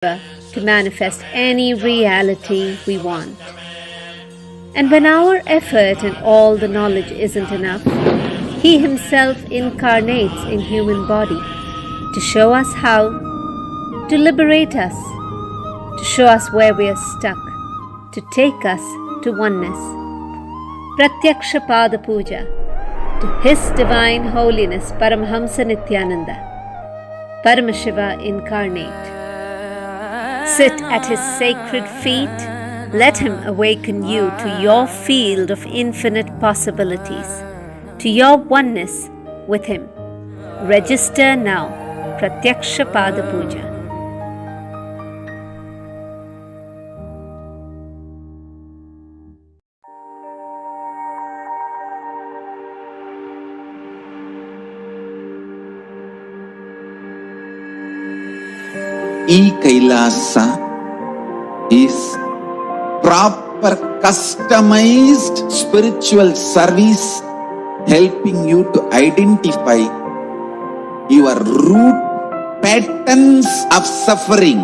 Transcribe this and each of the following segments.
to manifest any reality we want. And when our effort and all the knowledge isn't enough, He Himself incarnates in human body to show us how, to liberate us, to show us where we are stuck, to take us to oneness. Pratyaksha Pada Puja to His Divine Holiness Paramahamsa Nithyananda, Paramashiva incarnate. Sit at His sacred feet. Let Him awaken you to your field of infinite possibilities, to your oneness with Him. Register now. Pratyaksha Pada Puja. KAILASA is proper customized spiritual service helping you to identify your root patterns of suffering.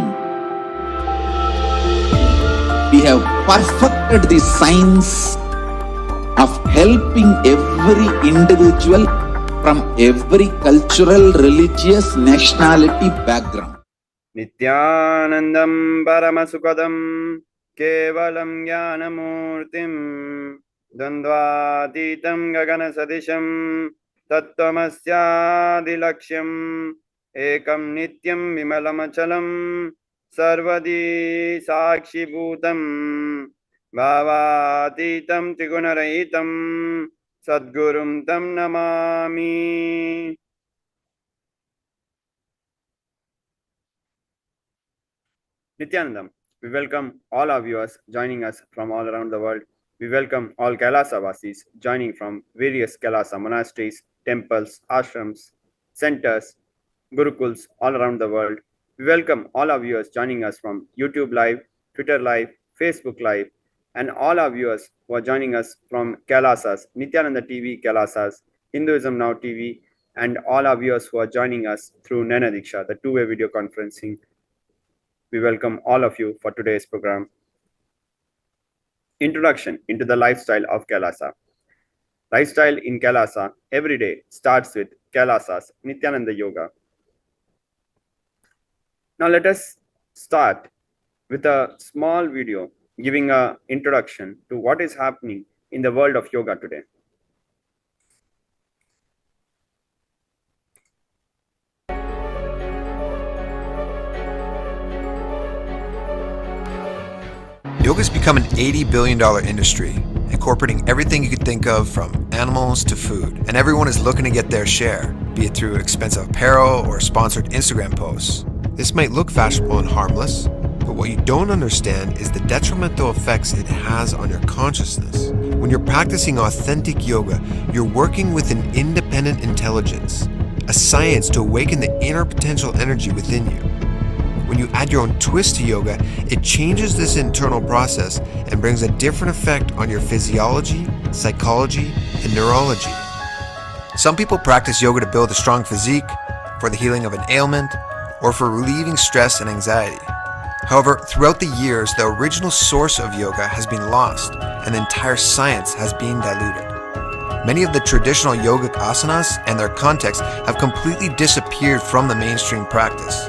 We have perfected the science of helping every individual from every cultural, religious, nationality background. Nithyanandam Paramasukadam Kevalam Jnanamurtim Dandvatitam Gagana Sadisham Tattvamasya Ekam Nityam Vimalamachalam Sarvadi Sakshi Bhutam Bhavatitam Trigunarahitam Sadgurum Tam Namami. Nithyanandam, we welcome all our viewers joining us from all around the world. We welcome all KAILASA Vasis joining from various KAILASA monasteries, temples, ashrams, centers, gurukuls all around the world. We welcome all our viewers joining us from YouTube Live, Twitter Live, Facebook Live, and all our viewers who are joining us from KAILASAs, Nithyananda TV KAILASAs, Hinduism Now TV, and all our viewers who are joining us through Naina Diksha, the two-way video conferencing. We welcome all of you for today's program. Introduction into the lifestyle of KAILASA. Lifestyle in KAILASA every day starts with KAILASA's Nithyananda Yoga. Now let us start with a small video giving an introduction to what is happening in the world of yoga today. Yoga's become an $80 billion industry, incorporating everything you could think of from animals to food. And everyone is looking to get their share, be it through expensive apparel or sponsored Instagram posts. This might look fashionable and harmless, but what you don't understand is the detrimental effects it has on your consciousness. When you're practicing authentic yoga, you're working with an independent intelligence, a science to awaken the inner potential energy within you. When you add your own twist to yoga, it changes this internal process and brings a different effect on your physiology, psychology, and neurology. Some people practice yoga to build a strong physique, for the healing of an ailment, or for relieving stress and anxiety. However, throughout the years, the original source of yoga has been lost, and the entire science has been diluted. Many of the traditional yogic asanas and their context have completely disappeared from the mainstream practice.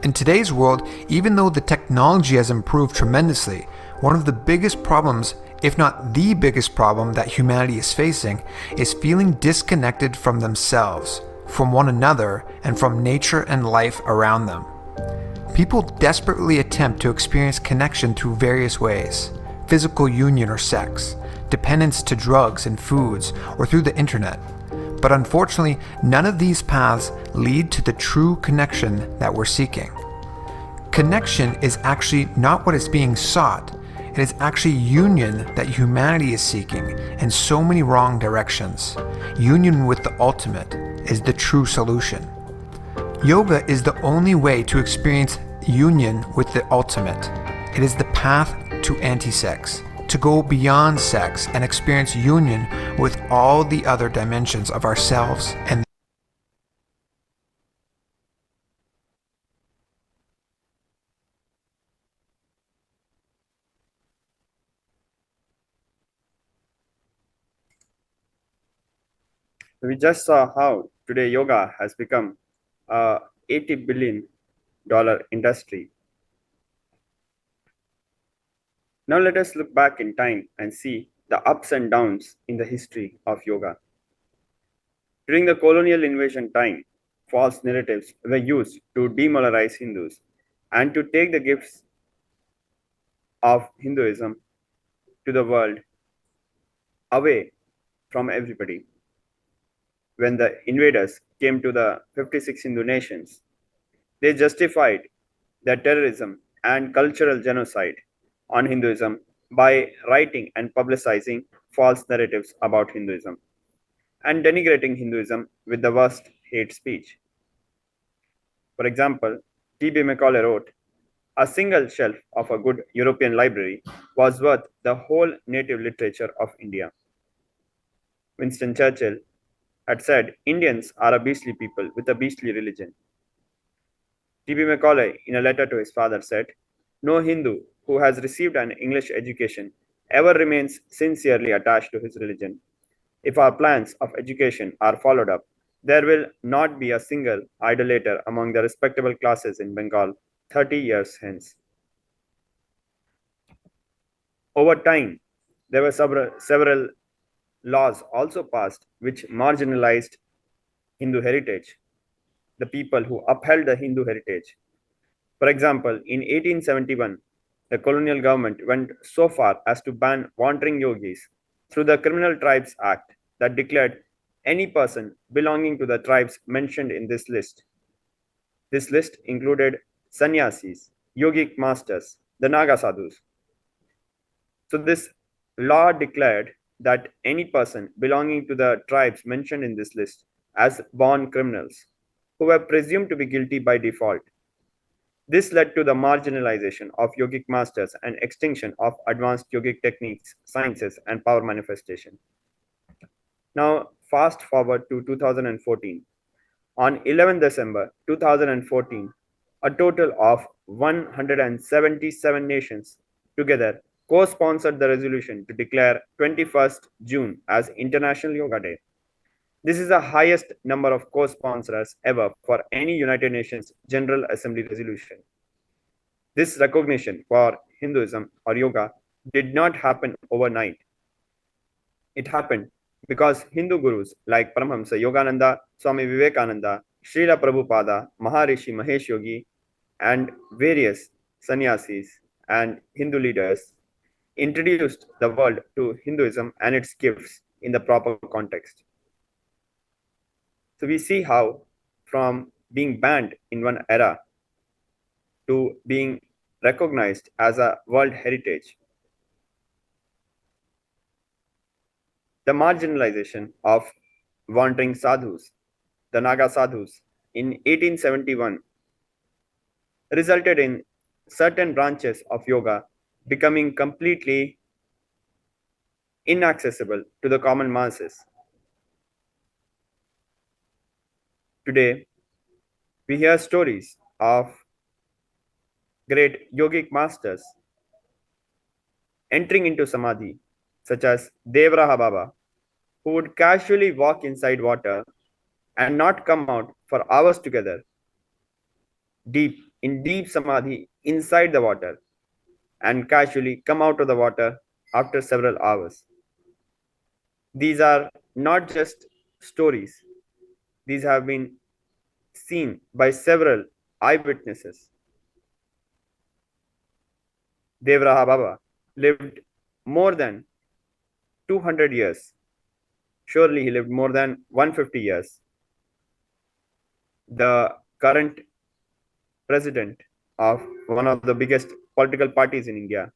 In today's world, even though the technology has improved tremendously, one of the biggest problems, if not the biggest problem that humanity is facing, is feeling disconnected from themselves, from one another, and from nature and life around them. People desperately attempt to experience connection through various ways: physical union or sex, dependence to drugs and foods, or through the internet. But unfortunately, none of these paths lead to the true connection that we're seeking. Connection is actually not what is being sought. It is actually union that humanity is seeking in so many wrong directions. Union with the ultimate is the true solution. Yoga is the only way to experience union with the ultimate. It is the path to anti-sex, to go beyond sex and experience union with all the other dimensions of ourselves and We just saw how today yoga has become a $80 billion industry. Now let us look back in time and see the ups and downs in the history of yoga. During the colonial invasion time, false narratives were used to demoralize Hindus and to take the gifts of Hinduism to the world away from everybody. When the invaders came to the 56 Hindu nations, they justified their terrorism and cultural genocide on Hinduism by writing and publicizing false narratives about Hinduism and denigrating Hinduism with the worst hate speech. For example, T.B. Macaulay wrote, "A single shelf of a good European library was worth the whole native literature of India." Winston Churchill had said, "Indians are a beastly people with a beastly religion." T.B. Macaulay, in a letter to his father, said, "No Hindu who has received an English education ever remains sincerely attached to his religion. If our plans of education are followed up, there will not be a single idolater among the respectable classes in Bengal 30 years hence." Over time, there were several laws also passed which marginalized Hindu heritage, the people who upheld the Hindu heritage. For example, in 1871, the colonial government went so far as to ban wandering yogis through the Criminal Tribes Act that declared any person belonging to the tribes mentioned in this list. This list included sannyasis, yogic masters, the Naga sadhus. So, this law declared that any person belonging to the tribes mentioned in this list as born criminals who were presumed to be guilty by default. This led to the marginalization of yogic masters and extinction of advanced yogic techniques, sciences, and power manifestation. Now, fast forward to 2014. On 11 December 2014, a total of 177 nations together co sponsored the resolution to declare 21st June as International Yoga Day. This is the highest number of co sponsors ever for any United Nations General Assembly resolution. This recognition for Hinduism or yoga did not happen overnight. It happened because Hindu gurus like Paramahamsa Yogananda, Swami Vivekananda, Srila Prabhupada, Maharishi Mahesh Yogi, and various sannyasis and Hindu leaders introduced the world to Hinduism and its gifts in the proper context. So we see how from being banned in one era to being recognized as a world heritage, the marginalization of wandering sadhus, the Naga sadhus, in 1871 resulted in certain branches of yoga becoming completely inaccessible to the common masses. Today, we hear stories of great yogic masters entering into samadhi, such as Devraha Baba, who would casually walk inside water and not come out for hours together, deep samadhi inside the water, and casually come out of the water after several hours. These are not just stories, these have been seen by several eyewitnesses. Devraha Baba lived more than 200 years. Surely he lived more than 150 years. The current president of one of the biggest political parties in India,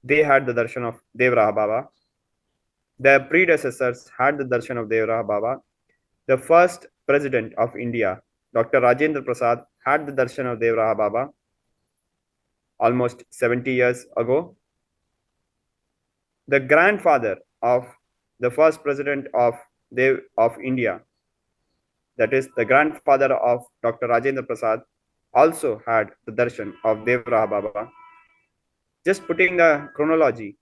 they had the darshan of Devraha Baba. Their predecessors had the darshan of Devraha Baba. The first president of India, Dr. Rajendra Prasad, had the darshan of Devraha Baba almost 70 years ago. The grandfather of the first president of India, that is the grandfather of Dr. Rajendra Prasad, also had the darshan of Devraha Baba. Just putting the chronology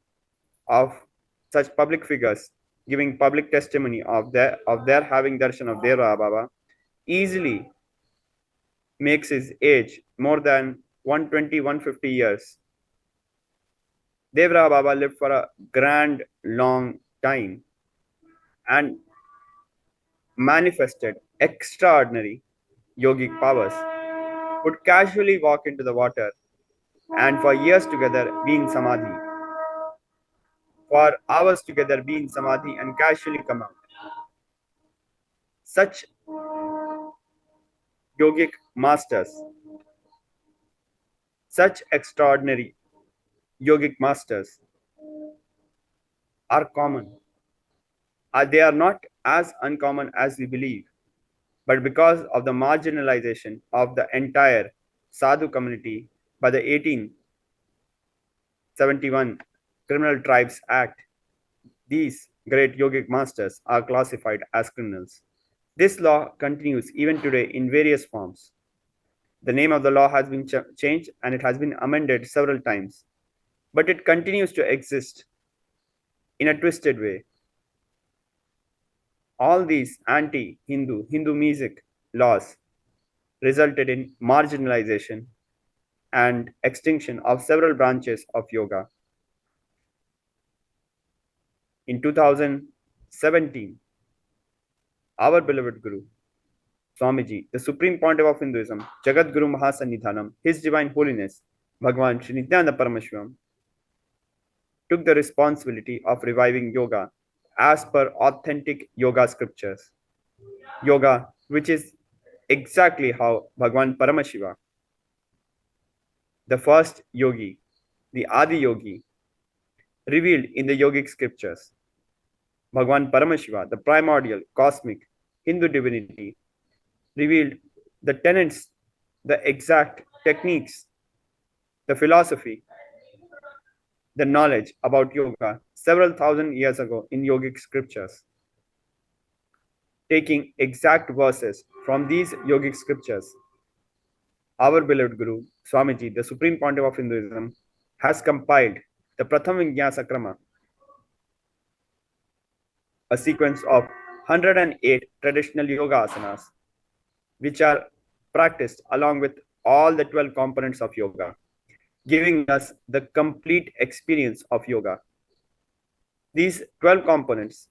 of such public figures giving public testimony of their having darshan of Deva Baba, easily makes his age more than 120, 150 years. Devra Baba lived for a grand, long time and manifested extraordinary yogic powers. Would casually walk into the water and for years together be in samadhi. For hours together be in samadhi and casually come out. Such yogic masters, such extraordinary yogic masters are common. They are not as uncommon as we believe, but because of the marginalization of the entire Sadhu community by the 1871 Criminal Tribes Act, these great yogic masters are classified as criminals. This law continues even today in various forms. The name of the law has been changed and it has been amended several times, but it continues to exist in a twisted way. All these anti-Hindu, Hindu music laws resulted in marginalization and extinction of several branches of yoga. In 2017, our beloved Guru, Swamiji, the Supreme Pontiff of Hinduism, Jagat Guru Mahasannidhanam, His Divine Holiness, Bhagwan Sri Nithyananda Paramashivam, took the responsibility of reviving yoga as per authentic yoga scriptures. Yoga, which is exactly how Bhagwan Paramashiva, the first yogi, the Adi yogi, revealed in the yogic scriptures. Bhagwan Paramashiva, the primordial, cosmic, Hindu divinity, revealed the tenets, the exact techniques, the philosophy, the knowledge about yoga several thousand years ago in yogic scriptures. Taking exact verses from these yogic scriptures, our beloved Guru, Swamiji, the Supreme Pontiff of Hinduism, has compiled the Pratham Vinyasa Krama, a sequence of 108 traditional yoga asanas, which are practiced along with all the 12 components of yoga, giving us the complete experience of yoga. These 12 components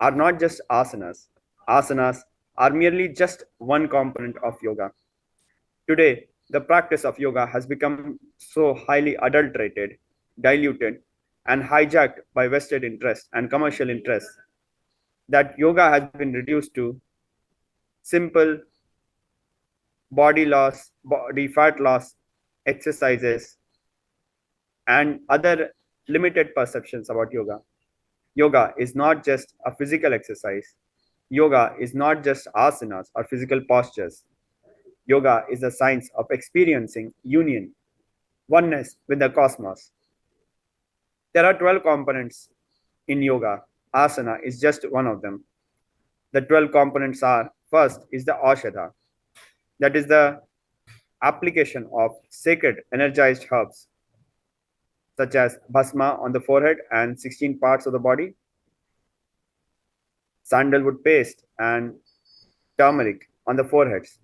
are not just asanas. Asanas are merely just one component of yoga. Today, the practice of yoga has become so highly adulterated, diluted, and hijacked by vested interests and commercial interests that yoga has been reduced to simple body loss, body fat loss exercises, and other limited perceptions about yoga. Yoga is not just a physical exercise. Yoga is not just asanas or physical postures. Yoga is the science of experiencing union, oneness with the cosmos. There are 12 components in yoga. Asana is just one of them. The 12 components are: first is the Aushadha, that is the application of sacred energized herbs such as bhasma on the forehead and 16 parts of the body, sandalwood paste and turmeric on the foreheads,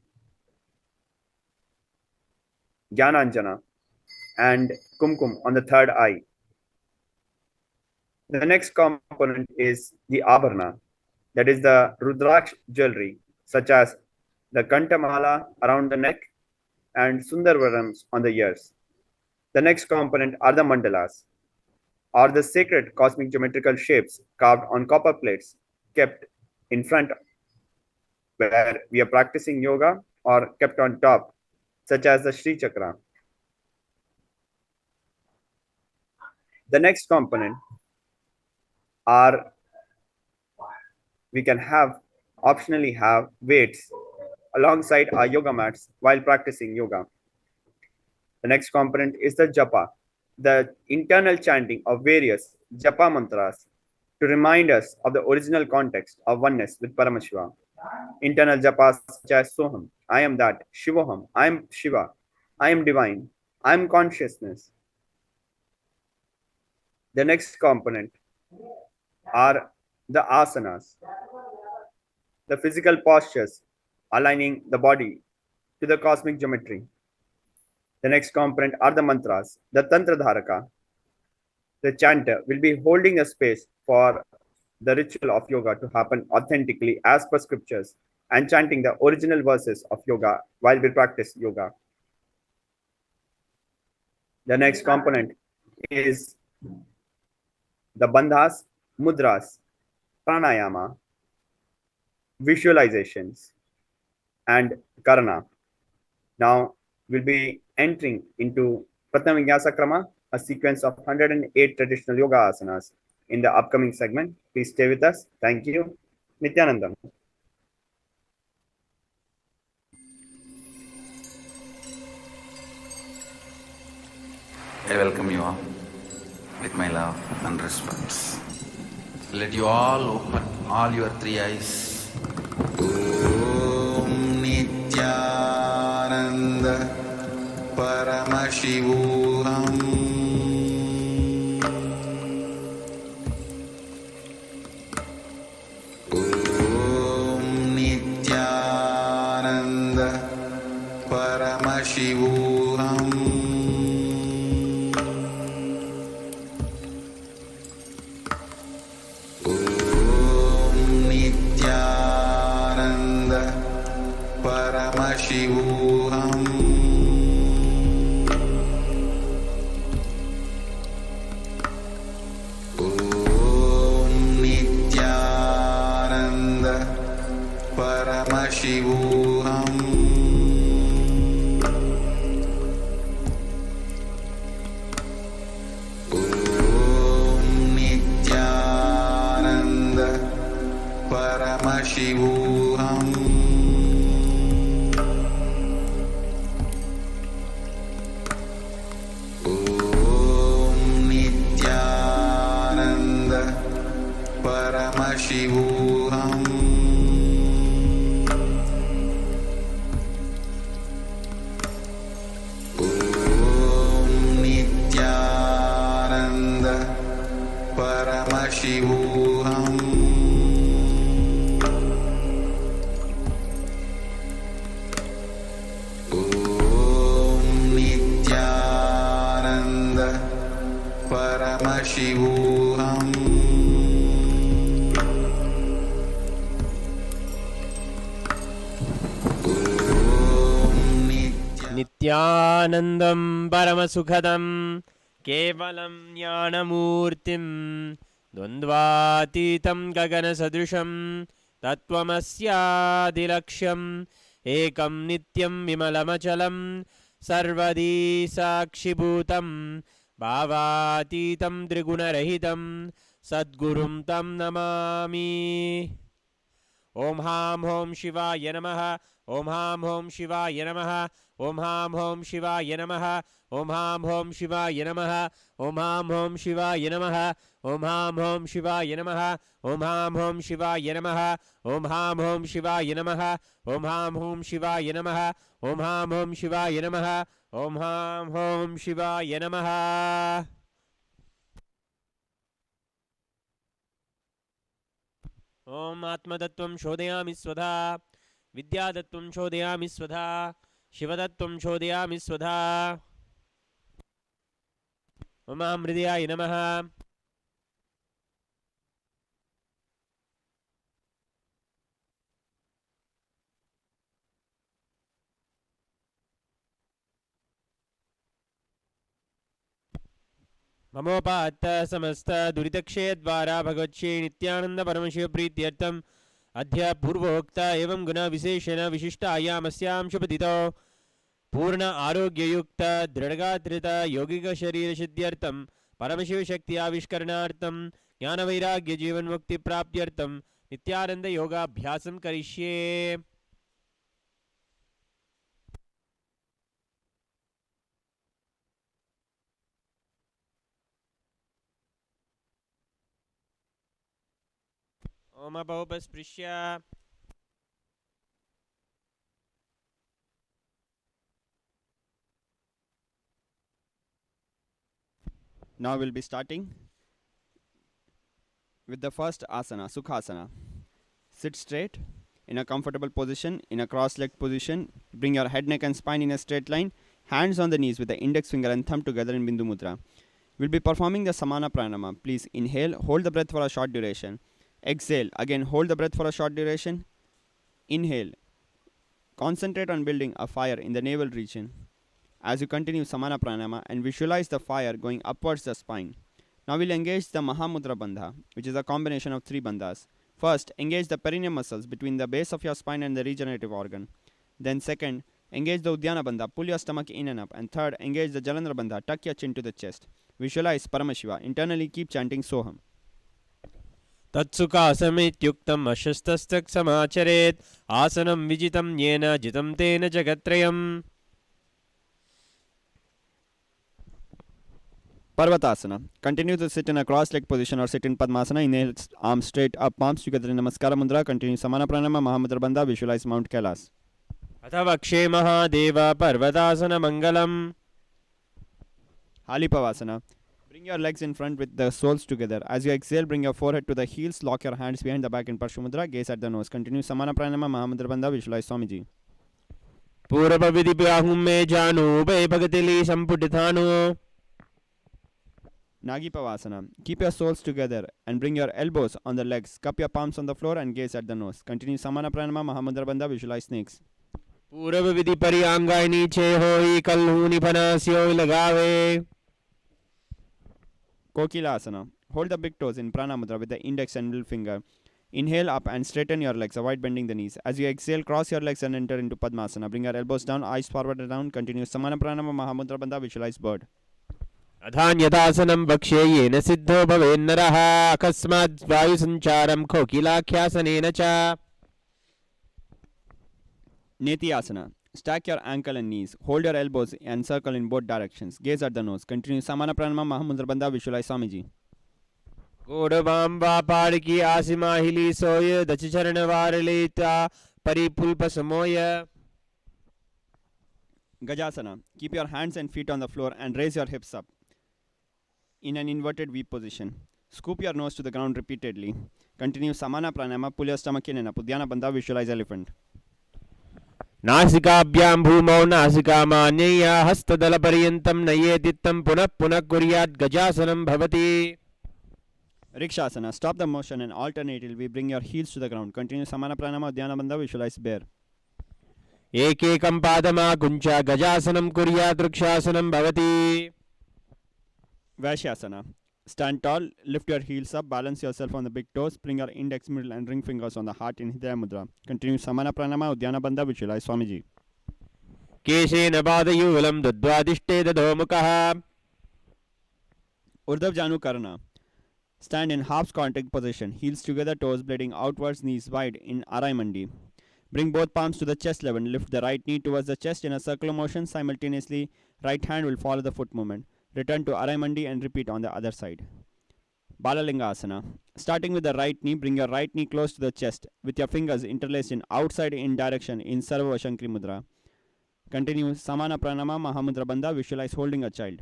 Jnananjana and kumkum on the third eye. The next component is the Abharana, that is the Rudraksh jewelry, such as the Kantamala around the neck and Sundarvarams on the ears. The next component are the mandalas, or the sacred cosmic geometrical shapes carved on copper plates kept in front where we are practicing yoga, or kept on top, such as the Sri Chakra. The next component are, we can optionally have weights alongside our yoga mats while practicing yoga. The next component is the japa, the internal chanting of various japa mantras to remind us of the original context of oneness with Paramashiva. Internal japas such as Soham, I am that, Shivoham, I am Shiva, I am divine, I am consciousness. The next component are the asanas, the physical postures aligning the body to the cosmic geometry. The next component are the mantras, the Tantra Dharaka. The chanter will be holding a space for the ritual of yoga to happen authentically as per scriptures and chanting the original verses of yoga while we practice yoga. The next component is the bandhas, mudras, pranayama, visualizations, and karana. Now we'll be entering into Pratamavyasa Krama, a sequence of 108 traditional yoga asanas in the upcoming segment. Please stay with us. Thank you. Nithyanandam. I welcome you all with my love and respect. Let you all open all your three eyes. Om Nithyananda Paramashivoham. Om Nithyananda Paramashivoham. Paramashivoham. Om Nithyananda Paramashivoham. Om Nithyananda Paramashivoham. Paramashivoham. Om Nithyananda Paramashivoham. Om Nithyananda Paramashivoham. नित्यानन्दं परमसुखदं केवलं ज्ञानमूर्तिं द्वन्द्वातीतं गगनसदृशं तत्त्वमस्यादिलक्ष्यम् एकं नित्यं विमलमचलं सर्वदी साक्षिभूतं भावातीतं त्रिगुणरहितं सद्गुरुं तं नमामि। ओम हां हों शिवाय नमः। ओम हां हों शिवाय नमः। ओम हां हों शिवाय नमः। ओम हां हों शिवाय नमः। ओम हां हों शिवाय नमः। ओम हां हों शिवाय नमः। ओम हां हों शिवाय नमः। ओम हां हों शिवाय नमः। ओम हां हों शिवाय नमः। ओम हां हों शिवाय नमः। ओम हां हों शिवाय नमः। ओम आत्मतत्त्वं शोधयामि स्वधा। विद्यातत्त्वं शोधयामि स्वधा। शिवतत्त्वं शोधयामि स्वधा। मम हृदयाय नमः। ममोपात्त समस्त दुरितक्षयद्वारा भगवत्श्री नित्यानंद परमशिव प्रीत्यर्थम अद्य पूर्वोक्त एवं गुण विशेषण विशिष्टायामस्यां शुभदितो पूर्ण आरोग्ययुक्त दृढ़गात्रित यौगिक शरीर सिद्ध्यर्थम परमशिव शक्ति आविष्करणार्थम ज्ञान वैराग्य जीवन मुक्ति प्राप्त्यर्थम नित्यानंद योगाभ्यासं करिष्ये। ओम अपोपस्पृश्य Now we'll be starting with the first asana, Sukhasana. Sit straight in a comfortable position, in a cross-legged position. Bring your head, neck and spine in a straight line. Hands on the knees with the index finger and thumb together in Bindu Mudra. We'll be performing the Samana Pranama. Please inhale, hold the breath for a short duration. Exhale, again hold the breath for a short duration. Inhale. Concentrate on building a fire in the navel region as you continue Samana Pranama and visualize the fire going upwards the spine. Now we'll engage the Mahamudra Bandha, which is a combination of 3 bandhas. First, engage the perineum muscles between the base of your spine and the regenerative organ. Then second, engage the Uddiyana Bandha, pull your stomach in and up. And third, engage the Jalandhara Bandha, tuck your chin to the chest. Visualize Paramashiva. Internally keep chanting Soham. तत्सुखासमित्युक्तम् अशस्तस्तक् समाचरेत् आसनं विजितं येन जितं तेन जगत्त्रयम्. Parvatasana. Continue to sit in a cross-legged position or sit in Padmasana. Inhale, arms straight up, palms together in Namaskara Mudra. Continue Samana Pranama, Mahamudra Bandha. Visualize Mount Kailas. अथ वक्षे Mahadev पर्वतासनमङ्गलम्. Halipavasana. Bring your legs in front with the soles together. As you exhale, bring your forehead to the heels. Lock your hands behind the back in Parshumudra. Gaze at the nose. Continue Samana Pranama, Mahamudra Bandha. Visualize Swamiji. पूर्वविधिप्राहुं मे जानु उभय भगतिली सम्पुटितानु. Nagipavasana. Keep your soles together and bring your elbows on the legs. Cup your palms on the floor and gaze at the nose. Continue Samana Pranama, Mahamudra Bandha. Visualize snakes. पूर्वविधि परियांगाय नीचे होई कल्हूनि फनास्यो लगावे. Kokilasana. Hold the big toes in Prana Mudra with the index and middle finger. Inhale up and straighten your legs. Avoid bending the knees. As you exhale, cross your legs and enter into Padmasana. Bring your elbows down, eyes forward and down. Continue Samana Pranama, Mahamudra Bandha. Visualize bird. अधान्यदासनं वक्ष्ये येन सिद्धो भवेन्नरः अकस्मात् वायुसञ्चारं कोकिलाख्यासनेन च. Nithyananda. Stack your ankle and knees. Hold your elbows and circle in both directions. Gaze at the nose. Continue Samana Pranama, Mahamudra Bandha. Visualize Swamiji. गोडवां वापाड़की आसिमाहिली soy दचचरण वारलिता परिपुल्प समोय. Gajasana. Keep your hands and feet on the floor and raise your hips up in an inverted V position. Scoop your nose to the ground repeatedly. Continue Samana Pranama. Pull your stomach in and up. Uddiyana Bandha. Visualize elephant. नासिकाभ्यां भूमौ नासिकामान्यया हस्तदलपर्यन्तं नयेदित्तं पुनः पुनः कुर्यात् गजासनं भवति. Rikshasana. Stop the motion and alternatively bring your heels to the ground. Continue Samana Pranama, Uddiyana Bandha. Visualize bear. एकैकं पादमाकुञ्च गजासनं कुर्यात् वृक्षासनं भवति. Vaishyasana. Stand tall, lift your heels up, balance yourself on the big toes, bring your index, middle and ring fingers on the heart in Hridaya Mudra. Continue Samana Pranama, Uddiyana Bandha. Visualize Swamiji. केशेन पादयूलं दद्वादिष्टे दधोमुखः. Urdhav Janu Karna. Stand in half squatting position, heels together, toes bleeding outwards, knees wide in Arai Mandi. Bring both palms to the chest level. Lift the right knee towards the chest in a circular motion. Simultaneously, right hand will follow the foot movement. Return to Arai Mandi and repeat on the other side. Balalinga Asana. Starting with the right knee, bring your right knee close to the chest with your fingers interlaced in outside in direction in Sarva Shankri Mudra. Continue Samana Pranama, Mahamudra Bandha. Visualize holding a child.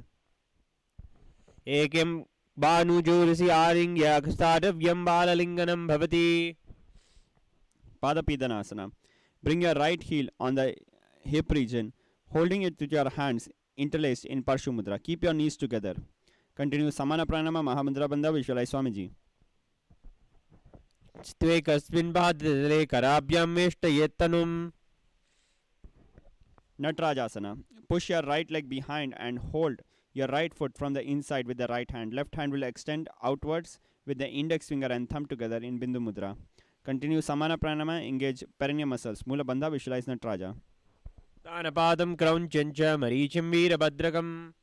एकं बानुजोरसि आलिङ्ग्य हस्ताडव्यं बाललिङ्गनं भवति. Padapidanasana. Bring your right heel on the hip region, holding it with your hands interlaced in Parshu Mudra. Keep your knees together. Continue Samana Pranama, Mahamudra Bandha. Visualize Swamiji. त्वेकस्मिन् पादतले कराभ्यां वेष्टयेत्तनुम्. Natrajasana. Push your right leg behind and hold your right foot from the inside with the right hand. Left hand will extend outwards with the index finger and thumb together in Bindu Mudra. Continue Samana Pranama. Engage perineum muscles. Mula Bandha. Visualize Natraja. तानपादं क्रौञ्चं च मरीचिं वीरभद्रकम्.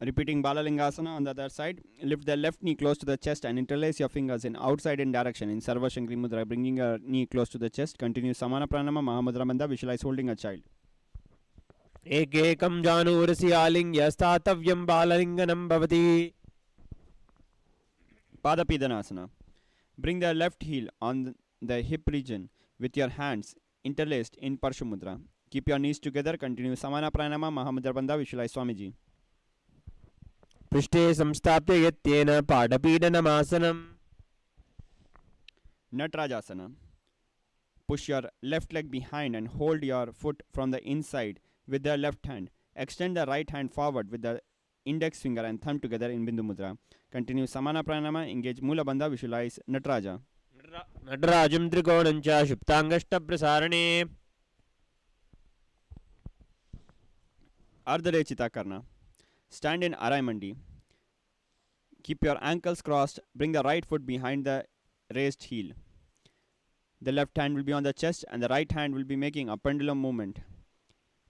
Repeating Balalingasana on the other side. Lift the left knee close to the chest and interlace your fingers in outside in direction in Sarva Shankri Mudra, bringing your knee close to the chest. Continue Samana Pranama, Mahamudra Bandha. Visualize holding a child. एकैकं जानुरसि आलिङ्ग्य स्थातव्यं बाललिङ्गनं भवति. Padapidanasana. Bring the left heel on the hip region with your hands interlaced in Parshamudra. Keep your knees together. Continue Samana Pranama Mahamudra Bandha. Visualize Swamiji. पृष्ठे संस्थाप्य यत्येन पादपीडनमासनम् Natarajasana. Push your left leg behind and hold your foot from the inside with the left hand. Extend the right hand forward with the index finger and thumb together in Bindu Mudra. Continue Samana Pranama. Engage Mula Bandha. Visualize Nataraja. नटराजं त्रिकोणं च शुप्ताङ्गष्टप्रसारणे Ardharechita Karna. Stand in Araimandi. Keep your ankles crossed. Bring the right foot behind the raised heel. The left hand will be on the chest and the right hand will be making a pendulum movement.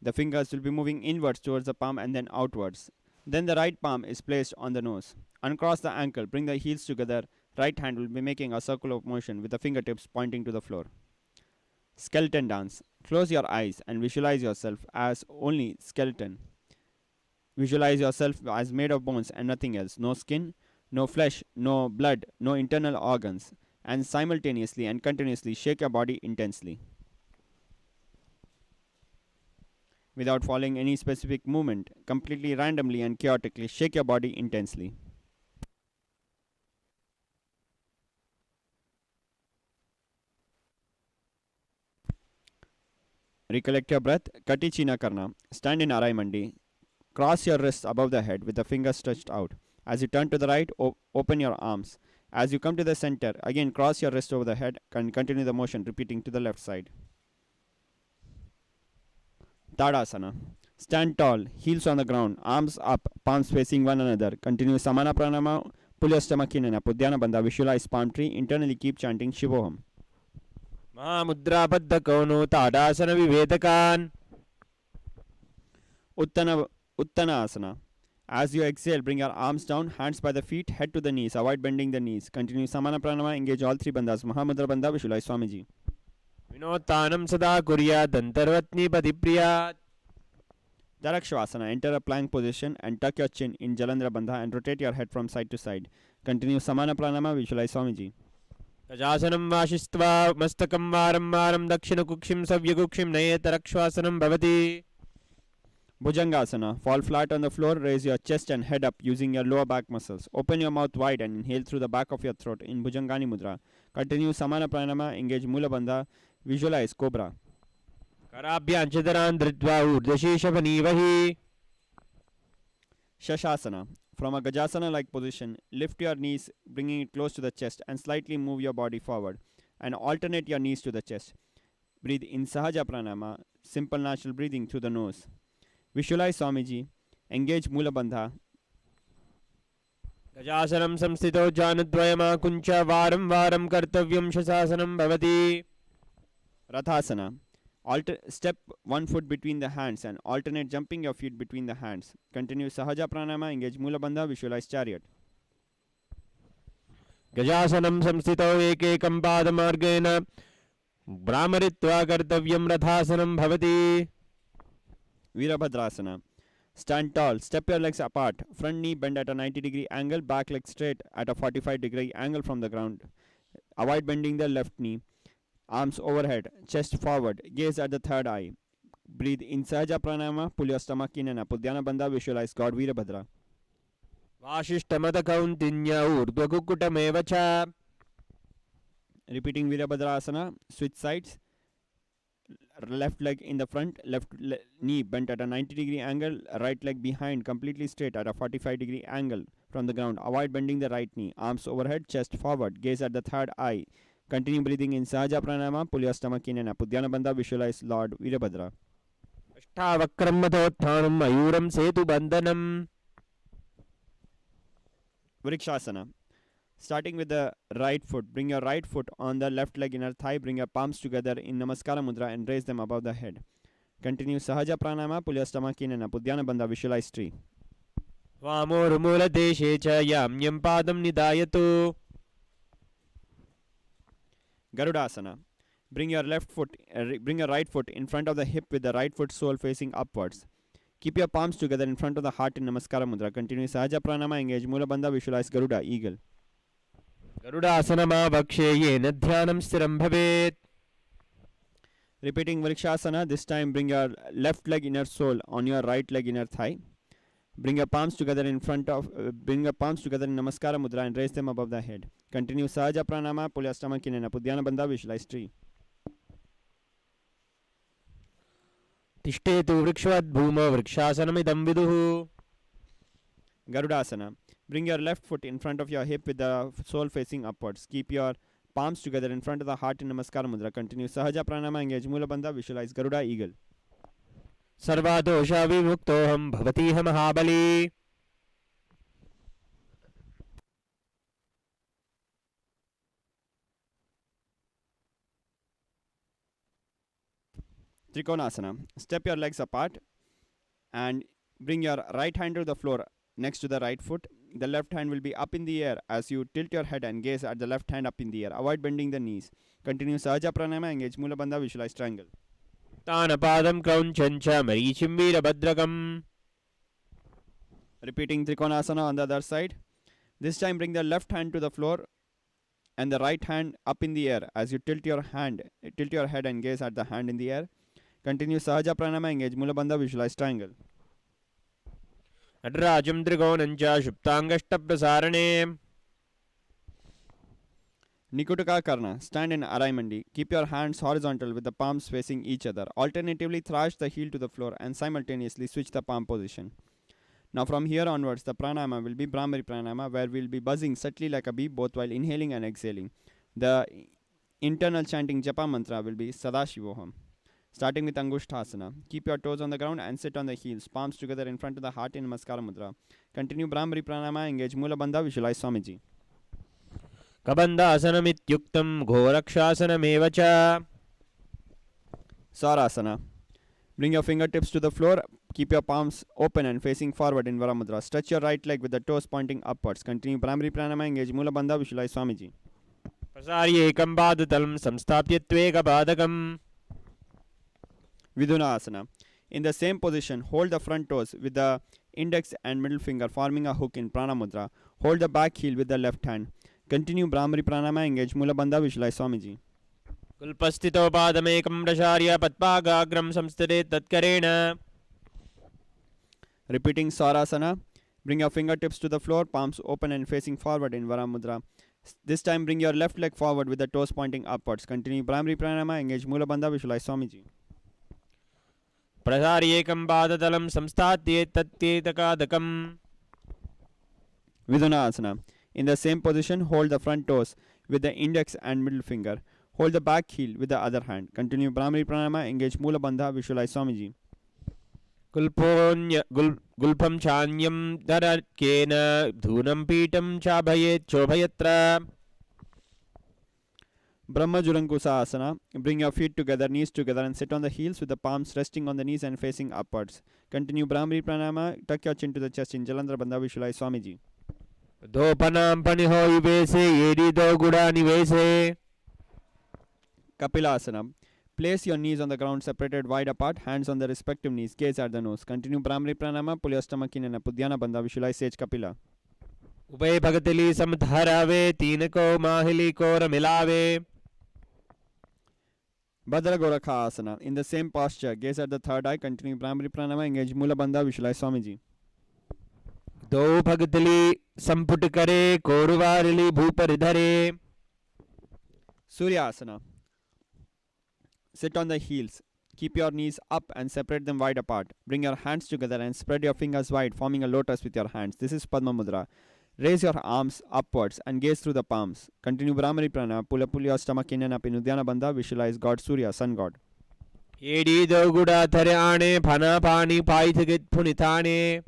The fingers will be moving inwards towards the palm and then outwards. Then the right palm is placed on the nose. Uncross the ankle. Bring the heels together. Right hand will be making a circular motion with the fingertips pointing to the floor. Skeleton dance. Close your eyes and visualize yourself as only skeleton. Visualize yourself as made of bones and nothing else. No skin, no flesh, no blood, no internal organs. And simultaneously and continuously shake your body intensely. Without following any specific movement, completely randomly and chaotically shake your body intensely. Recollect your breath. Kati China Karna. Stand in Araimandi. Cross your wrists above the head with the fingers stretched out. As you turn to the right, open your arms. As you come to the center, again cross your wrist over the head and continue the motion, repeating to the left side. Tadasana. Stand tall, heels on the ground, arms up, palms facing one another. Continue Samana Pranama, pull your stomach in and up. Uddiyana Bandha, visualize palm tree. Internally keep chanting Shivoham. महामुद्राबद्धकौनो tadasana विवेदकान् Uttanasana. As you exhale, bring your arms down, hands by the feet, head to the knees. Avoid bending the knees. Continue Samana Pranama, engage all three bandhas. Mahamudra Bandha, visualize Swamiji. विनोत्तानं सदा कुर्यात् अन्तर्वत्नीपतिप्रियात् Darakshvasana. Enter a plank position and tuck your chin in Jalandhara Bandha and rotate your head from side to side. Continue Samana Pranama, visualize Swamiji. गजासनं वाशिष्ट्वा मस्तकं वारं वारं दक्षिणकुक्षिं सव्यकुक्षिं नयेतरक्श्वासनं भवति Bhujangasana. Fall flat on the floor, raise your chest and head up using your lower back muscles. Open your mouth wide and inhale through the back of your throat in Bhujangani Mudra. Continue Samana Pranama, engage Mula Bandha, visualize Cobra. कराभ्यां चतुरान् धृत्वा ऊर्ध्वशीर्षफणीवहि Shashasana. From a Gajasana-like position, lift your knees, bringing it close to the chest and slightly move your body forward and alternate your knees to the chest. Breathe in Sahaja Pranama, simple natural breathing through the nose. Visualize Swamiji, engage Mula Bandha. गजासनं संस्थितो जानद्वयमाकुञ्च वारं वारं कर्तव्यं शशासनं भवति Rathasana. Step one foot between the hands and alternate jumping your feet between the hands. Continue Sahaja Pranama, engage Mula Bandha, visualize Chariot. गजासनं संस्थितो एकैकं पादमार्गेण भ्रामरित्वा कर्तव्यं रथासनं भवति Virabhadrasana. Stand tall, step your legs apart, front knee bend at a 90-degree angle, back leg straight at a 45-degree angle from the ground. Avoid bending the left knee. Arms overhead, chest forward, gaze at the third eye. Breathe in Sahaja Pranama, pull your stomach in and up. Uddiyana Bandha, visualize God Virabhadra. वाशिष्ठमदकौन्तिन्य ऊर्ध्वकुक्कुटमेव च Repeating Virabhadrasana, switch sides. Left leg in the front, knee bent at a 90-degree angle, right leg behind, completely straight at a 45-degree angle from the ground. Avoid bending the right knee. Arms overhead, chest forward, gaze at the third eye. Continue breathing in Sahaja Pranama, pull your stomach in and up. Uddiyana Bandha, visualize Lord Virabhadra. अष्टावक्रं मथोत्थानं मयूरं सेतुबन्धनम् Vrikshasana. Starting with the right foot, bring your right foot on the left leg inner thigh, bring your palms together in Namaskara Mudra and raise them above the head. Continue Sahaja Pranama, pull your stomach in and up. Uddiyana Bandha, visualize tree. वामोर्मूलदेशे च याम्यं पादं निधायतु Garudasana. Bring your right foot in front of the hip with the right foot sole facing upwards. Keep your palms together in front of the heart in Namaskara Mudra. Continue Sahaja Pranama, engage Mula Bandha, visualize Garuda, eagle. गरुडासनमावक्षे येन ध्यानं स्थिरं भवेत्. Repeating Vrikshasana, this time bring your left leg inner sole on your right leg inner thigh. Bring your palms together in Namaskara Mudra and raise them above the head. Continue Sahaja Pranama, pull your stomach in and up. Uddiyana Bandha, visualize tree. तिष्ठेतु वृक्षवद्भूमौ वृक्षासनमिदं विदुः. Garudasana. Bring your left foot in front of your hip with the sole facing upwards. Keep your palms together in front of the heart in Namaskara Mudra. Continue Sahaja Pranama, engage Mula Bandha, visualize Garuda Eagle. सर्वादोषा विमुक्तोऽहं भवतीह Mahabali. Trikonasana. Step your legs apart and bring your right hand to the floor next to the right foot. The left hand will be up in the air as you tilt your head and gaze at the left hand up in the air. Avoid bending the knees. Continue Sahaja Pranama, engage Mula Bandha, visualize triangle. तानपादं क्रौञ्चं च मरीचिं वीरभद्रकम्. Repeating Trikonasana on the other side. This time bring the left hand to the floor and the right hand up in the air as you tilt your head and gaze at the hand in the air. Continue Sahaja Pranama, engage Mula Bandha, visualize triangle. नटराजं त्रिकोणं च शुप्ताङ्गष्टप्रसारणे. Nikutaka Karna. Stand in Araimandi. Keep your hands horizontal with the palms facing each other. Alternatively, thrash the heel to the floor and simultaneously switch the palm position. Now from here onwards, the pranayama will be Brahmari Pranayama, where we'll be buzzing subtly like a bee both while inhaling and exhaling. The internal chanting Japa mantra will be Sadashivoham. Starting with Angushthasana. Keep your toes on the ground and sit on the heels, palms together in front of the heart in Namaskara Mudra. Continue Brahmari Pranayama, engage Mula Bandha, visualize Swamiji. कबन्धासनमित्युक्तं घोरक्षासनमेव च. Sarasana. Bring your fingertips to the floor. Keep your palms open and facing forward in Varamudra. Stretch your right leg with the toes pointing upwards. Continue Brahmari Pranayama, engage Mula Bandha, visualize Swamiji. प्रसार्येकं पादतलं संस्थाप्य त्वेकपादकम्. Viduna Asana. In the same position, hold the front toes with the index and middle finger forming a hook in Prana Mudra. Hold the back heel with the left hand. Continue Brahmari Pranayama, engage Mula Bandha, visualize Swamiji. कुल्पस्थितो पादमेकं प्रसार्य पद्मागाग्रं संस्थिते तत्करेण. Repeating Sarasana. Bring your fingertips to the floor, palms open and facing forward in Varamudra. This time bring your left leg forward with the toes pointing upwards. Continue Brahmari Pranayama, engage Mula Bandha, visualize Swamiji. प्रसार्येकं पादतलं संस्थाप्य तत्तेतकादकम्. Viduna Asana. In the same position, hold the front toes with the index and middle finger. Hold the back heel with the other hand. Continue Brahmari Pranayama, engage Mula Bandha, visualize Swamiji. गुल्पं चान्यं दरकेन धूनं पीठं चाभयेत् चोभयत्र. Brahma Julankusa Asana. Bring your feet together, knees together and sit on the heels with the palms resting on the knees and facing upwards. Continue Brahmari Pranayama, tuck your chin to the chest in Jalandhara Bandha, visualize Swamiji. दोपनां पनिहो युवेसे येडिदो गुडा निवेसे. Kapila Asana. Place your knees on the ground separated wide apart, hands on the respective knees, gaze at the nose. Continue Brahmari Pranayama, pull your stomach in and up. Uddiyana Bandha, visualize Sage Kapila. उभय भगतली समधरावे तीन को माहिली को रमिलावे. Bhadra Gorakha Asana. In the same posture, gaze at the third eye. Continue Brahmari Pranayama, engage Mula Bandha, visualize Swamiji. दो भगतली संपुट करे कोरुवारिली भूपरिधरे. Surya Asana. Sit on the heels. Keep your knees up and separate them wide apart. Bring your hands together and spread your fingers wide, forming a lotus with your hands. This is Padma Mudra. Raise your arms upwards and gaze through the palms. Continue Brahmari Pranayama. Pull your stomach in and up in Uddiyana Bandha. Visualize God Surya, Sun God. येडिदो गुडा थर्याणे फना पानी पाइथगित पुनिथाने.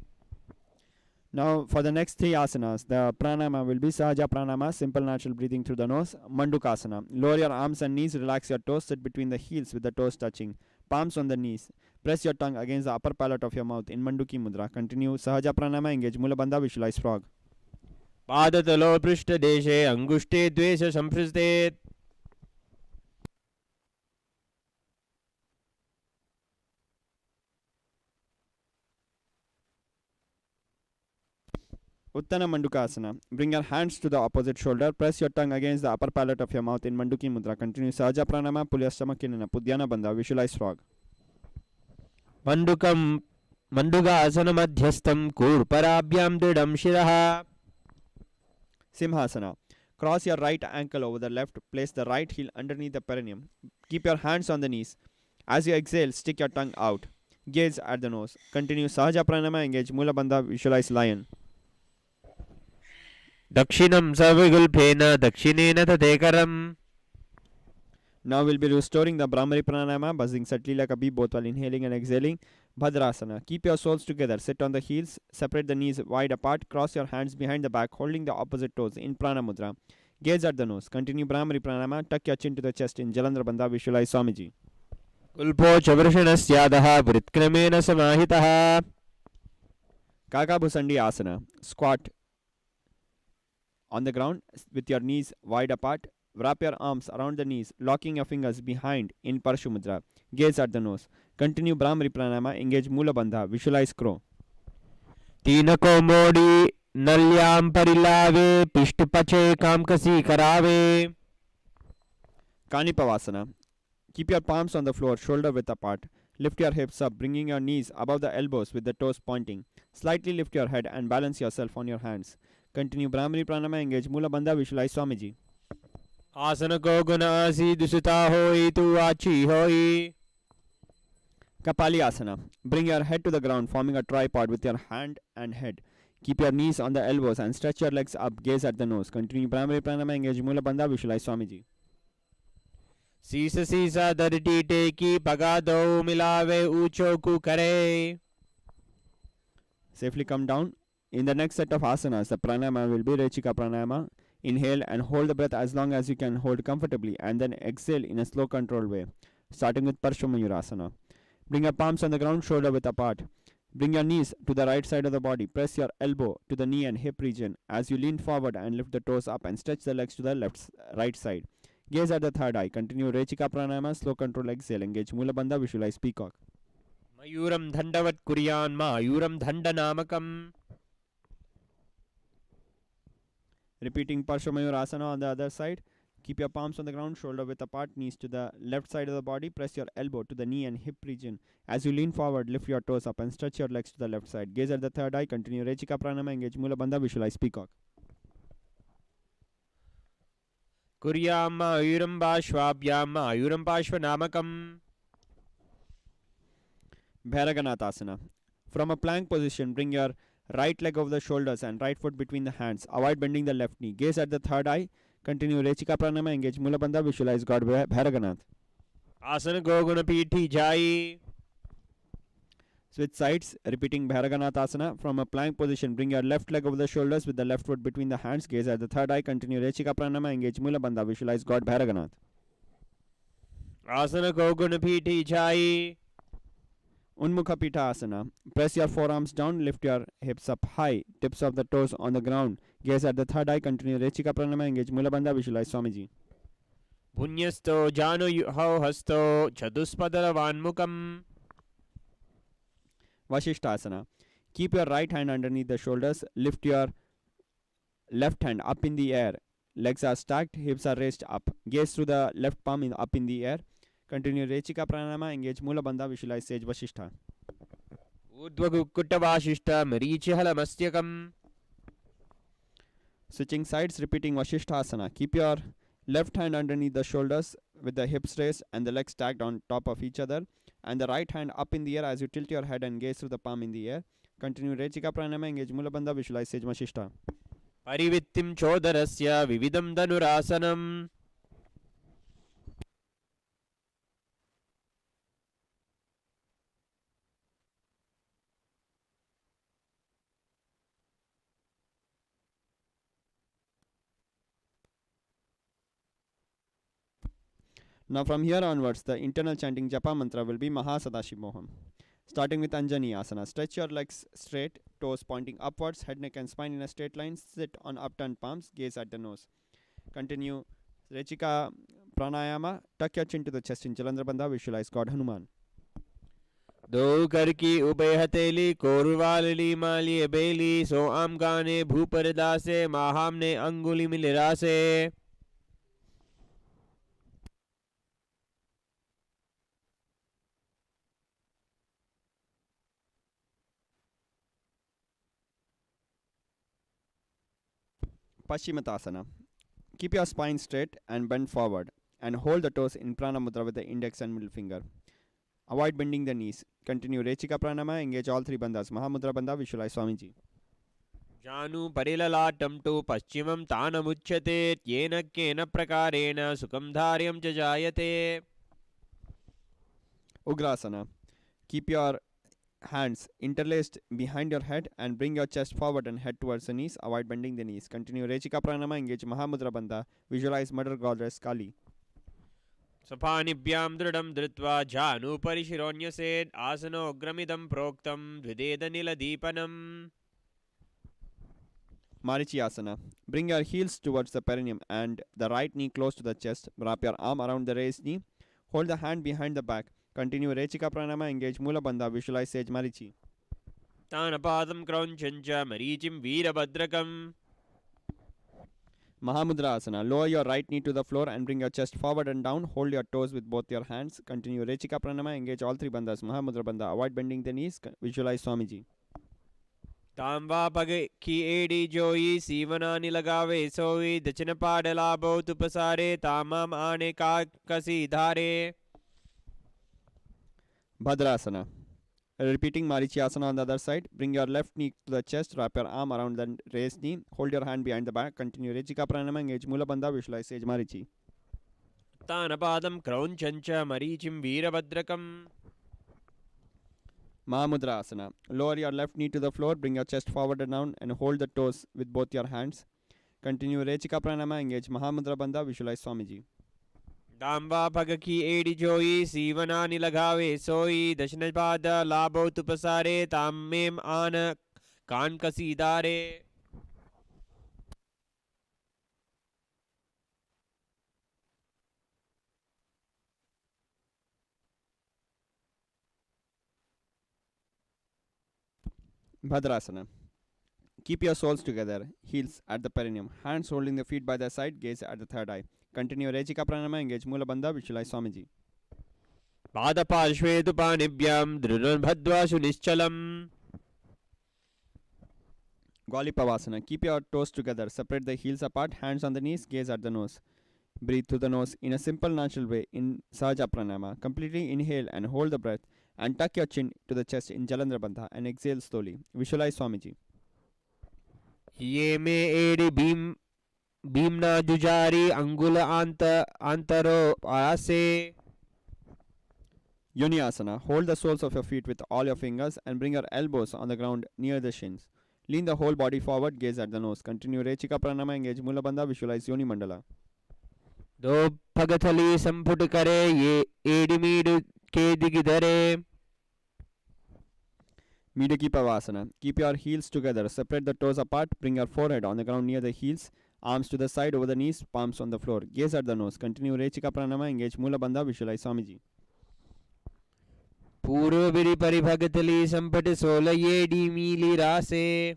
Now for the next three asanas, the pranayama will be Sahaja Pranayama, simple natural breathing through the nose. Mandukasana. Lower your arms and knees, relax your toes, sit between the heels with the toes touching. Palms on the knees. Press your tongue against the upper palate of your mouth in Manduki Mudra. Continue Sahaja Pranayama, engage Mula Bandha, visualize frog. पादतलो पृष्ठदेशे अंगुष्ठे द्वेष संपृष्टे. Uttana Mandukasana. Bring your hands to the opposite shoulder. Press your tongue against the upper palate of your mouth in Manduki Mudra. Continue Sahaja Pranama. Pull your stomach in a Pudyana Bandha. Visualize frog. Mandukam Mandugasana Madhyastam Kurparabhyam Dridam Shiraha. Simhasana. Cross your right ankle over the left. Place the right heel underneath the perineum. Keep your hands on the knees. As you exhale, stick your tongue out. Gaze at the nose. Continue Sahaja Pranama. Engage Mula Bandha. Visualize lion. Dakshinam Savigulpena Dakshinena Tadekaram. Now we'll be restoring the Brahmari Pranayama, buzzing subtly like a bee both while inhaling and exhaling. Bhadrasana. Keep your soles together. Sit on the heels. Separate the knees wide apart. Cross your hands behind the back, holding the opposite toes in Prana Mudra. Gaze at the nose. Continue Brahmari Pranayama. Tuck your chin to the chest in Jalandhar Bandha. Visualize Swamiji. Ulpo Chavrashanasyadah Vritkramena Samahitaha. Kakabhusandi Asana. Squat on the ground with your knees wide apart. Wrap your arms around the knees, locking your fingers behind in Parashumudra. Gaze at the nose. Continue Brahmari Pranayama. Engage Mula Bandha. Visualize crow. Tina Komodi Nalyam Parilave Pishtupache Kamkasi Karave. Kanipavasana. Keep your palms on the floor, shoulder width apart. Lift your hips up, bringing your knees above the elbows with the toes pointing. Slightly lift your head and balance yourself on your hands. Continue Brahmari Pranayama. Engage Mula Bandha. Visualize Swamiji. Asana ko guna asi dusita hoi tu achi hoi. Kapali Asana. Bring your head to the ground, forming a tripod with your hand and head. Keep your knees on the elbows and stretch your legs up. Gaze at the nose. Continue Brahmari Pranayama. Engage Mula Bandha. Visualize Swamiji. Sisa sisa dariti teki pagado milave uchoku kare. Safely come down. In the next set of asanas, the pranayama will be Rechika Pranayama. Inhale and hold the breath as long as you can hold comfortably, and then exhale in a slow controlled way, starting with Parshvamayurasana. Bring your palms on the ground, shoulder width apart. Bring your knees to the right side of the body. Press your elbow to the knee and hip region as you lean forward and lift the toes up and stretch the legs to the right side. Gaze at the third eye. Continue Rechika Pranayama, slow control exhale. Engage Mula Bandha. Visualize peacock. Mayuram Dhandavat Kuryan Mayuram Dhandanamakam. Repeating Parshvamayurasana on the other side. Keep your palms on the ground, shoulder width apart, knees to the left side of the body. Press your elbow to the knee and hip region. As you lean forward, lift your toes up and stretch your legs to the left side. Gaze at the third eye. Continue Rechika Pranayama. Engage Mula Bandha. Visualize peacock. Kuryam Mayuram Bashwabhyam Mayuram Bashwanamakam. Bhairaganatha. From a plank position, bring your right leg over the shoulders and right foot between the hands. Avoid bending the left knee. Gaze at the third eye. Continue Rechika Pranayama. Engage Mula Bandha. Visualize God Bhairaganath. Asana Goguna Piti Jai. Switch sides. Repeating Bhairaganathasana. From a plank position, bring your left leg over the shoulders with the left foot between the hands. Gaze at the third eye. Continue Rechika Pranayama. Engage Mula Bandha. Visualize God Bhairaganath. Asana Goguna Piti Jai. Unmukha Pita Asana. Press your forearms down, lift your hips up high, tips of the toes on the ground. Gaze at the third eye, continue Rechika Pranayama. Engage Mula Bandha. Visualize Swamiji. Punyasto Janu Hau Hasto Chaduspadaravanmukam. Vashishta Asana. Keep your right hand underneath the shoulders. Lift your left hand up in the air. Legs are stacked, hips are raised up. Gaze through the left palm up in the air. Continue Rechika Pranayama. Engage Mula Bandha. Visualize Sage Vashishta. Udvagukutta Vashishta Marichihala Mastyakam. Switching sides, repeating Vashishta Asana. Keep your left hand underneath the shoulders with the hips raised and the legs stacked on top of each other, and the right hand up in the air as you tilt your head and gaze through the palm in the air. Continue Rechika Pranayama. Engage Mula Bandha. Visualize Sage Vashishta. Parivittim Chodarasya Vividam Dhanurasanam. Now from here onwards, the internal chanting Japa mantra will be Mahasadashivoham. Starting with Anjani Asana. Stretch your legs straight, toes pointing upwards, head, neck and spine in a straight line. Sit on upturned palms, gaze at the nose. Continue Rechika Pranayama. Tuck your chin to the chest in Jalandhar Bandha. Visualize God Hanuman. दो कर की उभय हथेली कोरवाली मालिय बेली सो आम गाने भूपर दासे महाम ने अंगुली मिल रासे. Paschimatasana. Keep your spine straight and bend forward and hold the toes in prana mudra with the index and middle finger. Avoid bending the knees. Continue Rechika Pranama, engage all three bandhas. Mahamudra Bandha, visualize Swamiji. जानु परिललाटं to पश्चिमं तानमुच्यते येन केन प्रकारेण सुखं धार्यं च जायते. Ugrasana. Keep your hands interlaced behind your head and bring your chest forward and head towards the knees. Avoid bending the knees. Continue Rechika Pranama, engage Mahamudra Bandha, visualize Mother Goddess Kali. सपानिभ्यां दृढं धृत्वा जानुपरि शिरोन्यसेत् आसनोग्रमिदं प्रोक्तं द्विदेदनिलदीपनम्. Marichiyasana. Bring your heels towards the perineum and the right knee close to the chest. Wrap your arm around the raised knee. Hold the hand behind the back. Continue Rechika Pranama, engage Mula Bandha, visualize Sage Marichi. तानपादं क्रौञ्चं च मरीचिं वीरभद्रकम्. Mahamudra Asana. Lower your right knee to the floor and bring your chest forward and down. Hold your toes with both your hands. Continue Rechika Pranama, engage all three bandhas. Mahamudra Bandha. Avoid bending the knees. Visualize Swamiji. तांवा पग की AD जोई सीवनानि लगावे सोई दक्षिण पाडला बहुत पसारे तामाम आने का कसी धारे. Bhadrasana. Repeating Marichiyasana on the other side. Bring your left knee to the chest. Wrap your arm around the raised knee. Hold your hand behind the back. Continue Rechika Pranama, engage Mula Bandha, visualize Sage Marichi. तानपादं क्रौञ्चं च मरीचिं वीरभद्रकम्. Mahamudra Asana. Lower your left knee to the floor. Bring your chest forward and down and hold the toes with both your hands. Continue Rechika Pranama, engage Mahamudra Bandha, visualize Swamiji. तांवा पग की AD जोई सीवनानि लगावे सोई दक्षिण पाडला बहुत पसारे तामेम आन कान कसी धारे. Bhadrasana. Keep your soles together, heels at the perineum, hands holding the feet by the side, gaze at the third eye. Continue Rechika Pranama, engage Mula Bandha, visualize Swamiji. पादपार्श्वे तु पाणिभ्यां दृढं भद्वा सुनिश्चलम्. Gaulipavasana. Keep your toes together, separate the heels apart, hands on the knees, gaze at the nose. Breathe through the nose in a simple natural way in Sahaja Pranama. Completely inhale and hold the breath and tuck your chin to the chest in Jalandhara Bandha and exhale slowly. Visualize Swamiji. ये मे AD Bhimanna जुजारी अंगुल आंतरो आसे. Yunyasana. Hold the soles of your feet with all your fingers and bring your elbows on the ground near the shins. Lean the whole body forward, gaze at the nose. Continue Rechika Pranama, engage Mula Bandha, visualize Yoni Mandala. दो पगथली संपुट करे ये AD Mead के दिगिधरे. Midaki Pavasana. Keep your heels together, separate the toes apart, bring your forehead on the ground near the heels, arms to the side over the knees, palms on the floor. Gaze at the nose. Continue Rechika Pranama, engage Mula Bandha, visualize Swamiji. पूर्व बिरी परिभगतली संपट सोल ये डी मीली रासे.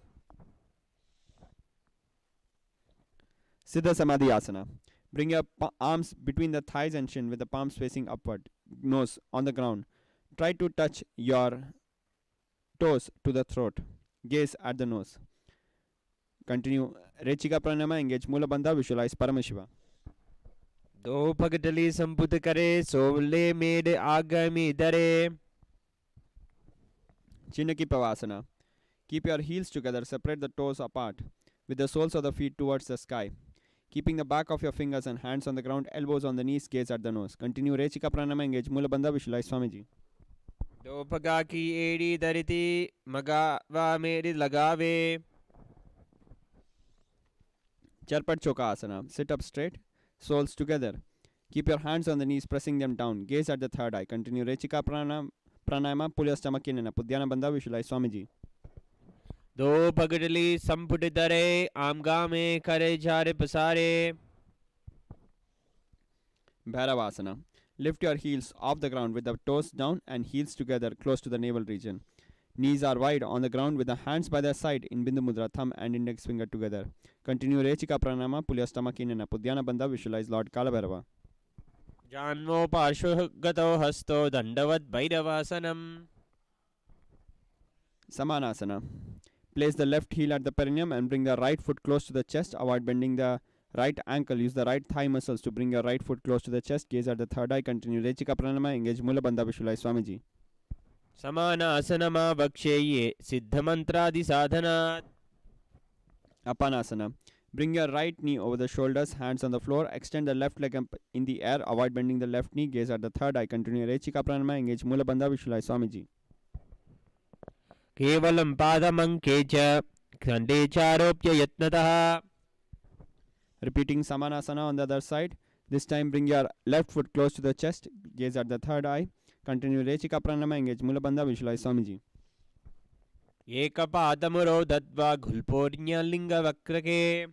Siddha Samadhi Asana. Bring your arms between the thighs and shin with the palms facing upward, nose on the ground. Try to touch your toes to the throat. Gaze at the nose. Continue Rechika Pranama, engage Mula Bandha, visualize Paramashiva. दो पगटली संपुट करे सोले made आगामी दरे. Chinnaki Pavasana. Keep your heels together, separate the toes apart with the soles of the feet towards the sky. Keeping the back of your fingers and hands on the ground, elbows on the knees, gaze at the nose. Continue Rechika Pranama, engage Mula Bandha, visualize Swamiji. दो पगा की एड़ी दरिती Magawa मेरी लगावे. Charpat Choka Asana. Sit up straight, soles together. Keep your hands on the knees, pressing them down. Gaze at the third eye. Continue Rechika Pranayama, pull your stomach in and up. Uddiyana Bandha, visualize Swamiji. दो पगडली संपुट दरे आमगा में करे झारे पसारे. Bhairavasana. Lift your heels off the ground with the toes down and heels together close to the navel region. Knees are wide on the ground with the hands by their side in Bindu Mudra, thumb and index finger together. Continue Rechika Pranama, pull your stomach in and up. Udyana Bandha, visualize Lord Kalabhairava. जान्मो पार्श्वगतो हस्तो दण्डवत् भैरवासनम्. Samanasana. Place the left heel at the perineum and bring the right foot close to the chest. Avoid bending the right ankle. Use the right thigh muscles to bring your right foot close to the chest. Gaze at the third eye. Continue Rechika Pranama. Engage Mula Bandha. Visualize Swamiji. समानासनमा वक्ष्ये सिद्धमन्त्रादिसाधनात्. Apanasana. Bring your right knee over the shoulders, hands on the floor. Extend the left leg up in the air. Avoid bending the left knee. Gaze at the third eye. Continue Rechika Pranama. Engage Mula Bandha. Visualize Swamiji. केवलं पादमङ्के च खण्डे चारोप्य यत्नतः. Repeating Samanasana on the other side. This time bring your left foot close to the chest. Gaze at the third eye. Continue Rechika Pranama. Engage Mula Bandha. Visualize Swamiji. एकपादमुरो दत्वा घुल्पोर्ण्यलिङ्गवक्रके.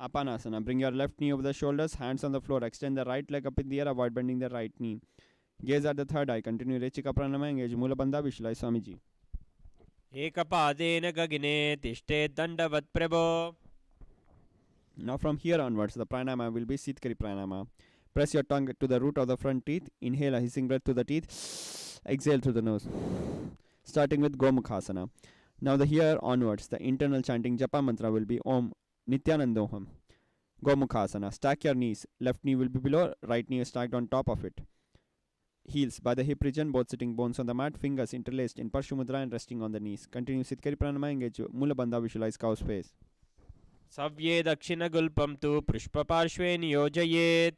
Apanasana. Bring your left knee over the shoulders, hands on the floor. Extend the right leg up in the air. Avoid bending the right knee. Gaze at the third eye. Continue Rechika Pranama. Engage Mula Bandha. Visualize Swamiji. एकपादेन गगने तिष्ठेत् दण्डवत् प्रभो. Now from here onwards, the pranayama will be Sitkari pranayama. Press your tongue to the root of the front teeth. Inhale a hissing breath through the teeth. Exhale through the nose. Starting with Gomukhasana. Now the here onwards, the internal chanting Japa mantra will be Om Nithyanandoham. Gomukhasana. Stack your knees. Left knee will be below, right knee is stacked on top of it. Heels by the hip region, both sitting bones on the mat, fingers interlaced in Parshumudra and resting on the knees. Continue Sitkari Pranama. Engage Mula Bandha. Visualize cow's face. सव्ये दक्षिणगुल्पं तु पुष्पपार्श्वे नियोजयेत्.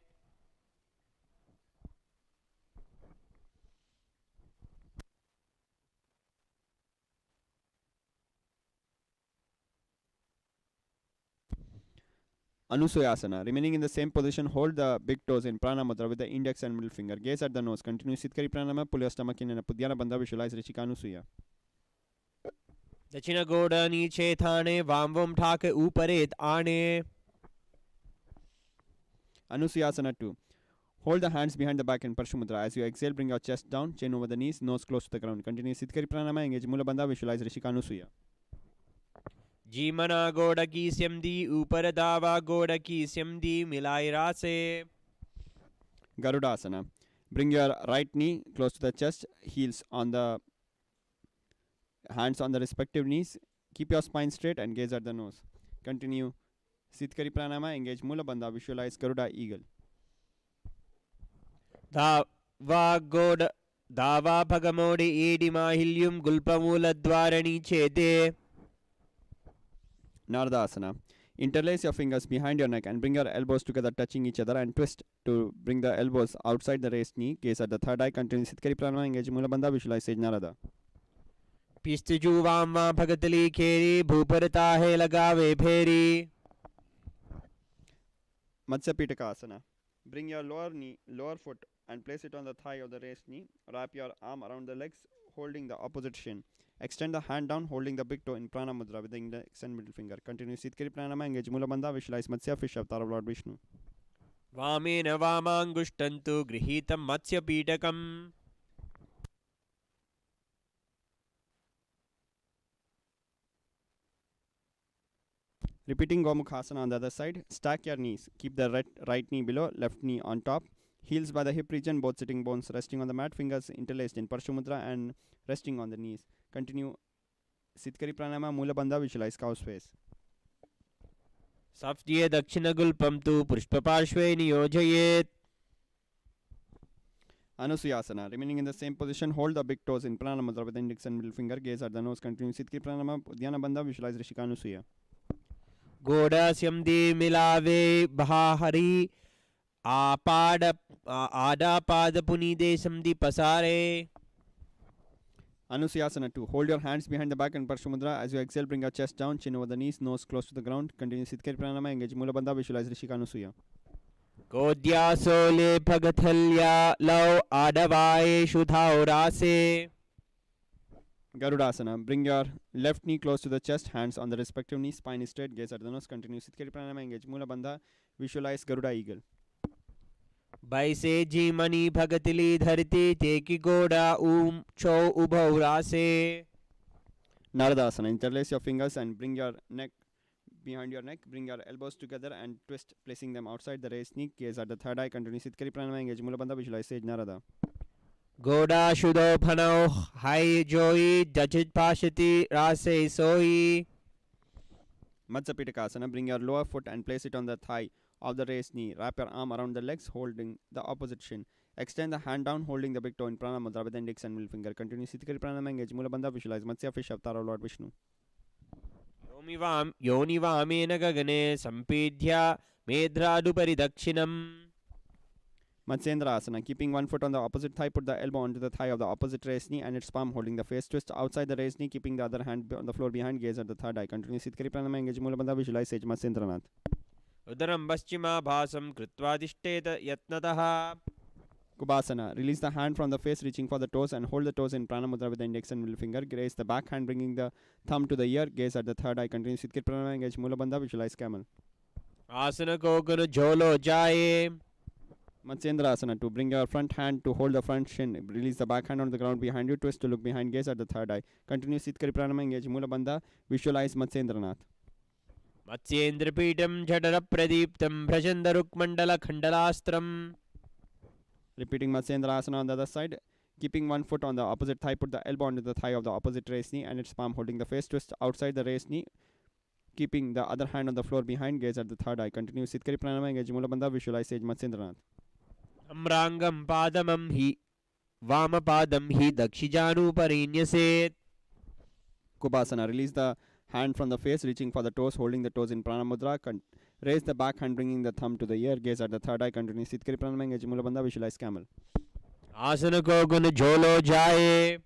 Anusuyasana. Remaining in the same position, hold the big toes in Prana Mudra with the index and middle finger. Gaze at the nose. Continue Sitkari Pranama. Pull your stomach in and up. Udyana Bandha. Visualize Rishika Anusuya. दक्षिणगोड नीचे थाने वामवम ठाक ऊपरेत आने. Anusuyasana 2. Hold the hands behind the back in Parshumudra. As you exhale, bring your chest down, chin over the knees, nose close to the ground. Continue Sitkari Pranama. Engage Mula Bandha. Visualize Rishika Anusuya. जीमना गोड की स्यमदी ऊपर दावा गोड की स्यमदी मिलाई रासे. Garudasana. Bring your right knee close to the chest, heels on the hands on the respective knees. Keep your spine straight and gaze at the nose. Continue Sitkari Pranama. Engage Mula Bandha. Visualize Garuda Eagle. दावा गोड दावा भगमोडि ईडि माहिल्युम गुल्पमूलद्वारणि छेदे. Nardasana. Interlace your fingers behind your neck and bring your elbows together, touching each other, and twist to bring the elbows outside the raised knee. Gaze at the third eye. Continue Sitkari Pranama. Engage Mula Bandha. Visualize Sage Narada. पिस्तुजु वामा भगतली खेरी भूपरता है लगावे फेरी. Matsya Pitaka Asana. Bring your lower foot and place it on the thigh of the raised knee. Wrap your arm around the legs, holding the opposite shin. Extend the hand down, holding the big toe in Prana Mudra with the index and middle finger. Continue Sitkari Pranama. Engage Mula Bandha. Visualize Matsya Fish Avatar of Lord Vishnu. वामेन वामाङ्गुष्टन्तु गृहीतं मत्स्यपीठकम्. Repeating Gomukhasana on the other side. Stack your knees. Keep the right knee below, left knee on top. Heels by the hip region, both sitting bones resting on the mat, fingers interlaced in Parshumudra and resting on the knees. Continue Sitkari Pranama. Mula Bandha. Visualize cow's face. सफ्ये दक्षिणगुल्पं तु पुष्पपार्श्वे नियोजयेत्. Anusuyasana. Remaining in the same position, hold the big toes in Prana Mudra with the index and middle finger. Gaze at the nose. Continue Sitkari Pranama. Udyana Bandha. Visualize Rishika Anusuya. गोडास्यम्दि मिलावे बहाहरि आडापाद पुनीदे समदि पसारे. Anusuyasana 2. Hold your hands behind the back in Parshumudra. As you exhale, bring your chest down, chin over the knees, nose close to the ground. Continue Sitkari Pranama. Engage Mula Bandha. Visualize Rishika Anusuya. गोद्यासोले भगथल्या low आडवाये शुधाउरासे. Garudasana. Bring your left knee close to the chest, hands on the respective knee, spine is straight, gaze at the nose. Continue Sitkari Pranama. Engage Mula Bandha. Visualize Garuda Eagle. बैसे जीमणि भगतिली धरती तेकी गोड़ा चौ उभौ रासे. Naradasana. Interlace your fingers and bring your neck behind your neck. Bring your elbows together and twist, placing them outside the raised knee. Gaze at the third eye. Continue Sitkari Pranama. Engage Mulabandha. Visualize Sage Narada. गोड़ा शुदो फनो high जोई जचित पाशति रासे सोई. Matsapitaka. Bring your lower foot and place it on the thigh of the raised knee. Wrap your arm around the legs, holding the opposite shin. Extend the hand down, holding the big toe in Prana Mudra with the index and middle finger. Continue Sitkari Pranama. Engage Mulabandha. Visualize Matsya fish avatar of Lord Vishnu. योनिवामेन गगने सम्पीड्य मेध्रादुपरि दक्षिणम्. Matsyendra Asana. Keeping one foot on the opposite thigh, put the elbow onto the thigh of the opposite raised knee and its palm holding the face. Twist outside the raised knee, keeping the other hand on the floor behind. Gaze at the third eye. Continue Sitkari Pranama. Engage Mulabandha. Visualize Sage Matsyendranath. उदरं पश्चिमाभासं कृत्वा तिष्ठेत यत्नतः. Kubasana. Release the hand from the face, reaching for the toes, and hold the toes in Prana Mudra with the index and middle finger. Raise the back hand, bringing the thumb to the ear. Gaze at the third eye. Continue Sitkari Pranama. Engage Mulabandha. Visualize camel. आसन को गुण झोलो जाए. Matsyendra Asana. To bring your front hand to hold the front shin. Release the back hand on the ground behind you. Twist to look behind. Gaze at the third eye. Continue Sitkari Pranama. Engage Mulabandha. Visualize Matsyendranath. मत्स्येन्द्रपीठं जठर प्रदीप्तं भ्रजन्दरुक्मण्डल खण्डलास्त्रम्. Repeating Matsyendra Asana on the other side. Keeping one foot on the opposite thigh, put the elbow onto the thigh of the opposite raised knee and its palm holding the face. Twist outside the raised knee, keeping the other hand on the floor behind. Gaze at the third eye. Continue Sitkari Pranama. Engage Mulabandha. Visualize Sage Matsyendranath. अम्राङ्गं पादमं हि वामपादं हि दक्षिजानुपरीण्यसेत्. Kubasana. Release the hand from the face, reaching for the toes, holding the toes in Prana Mudra. Raise the back hand, bringing the thumb to the ear. Gaze at the third eye. Continue Sitkari Pranama. Engage Mulabandha. Visualize camel. आसन को गुण झोलो जाए.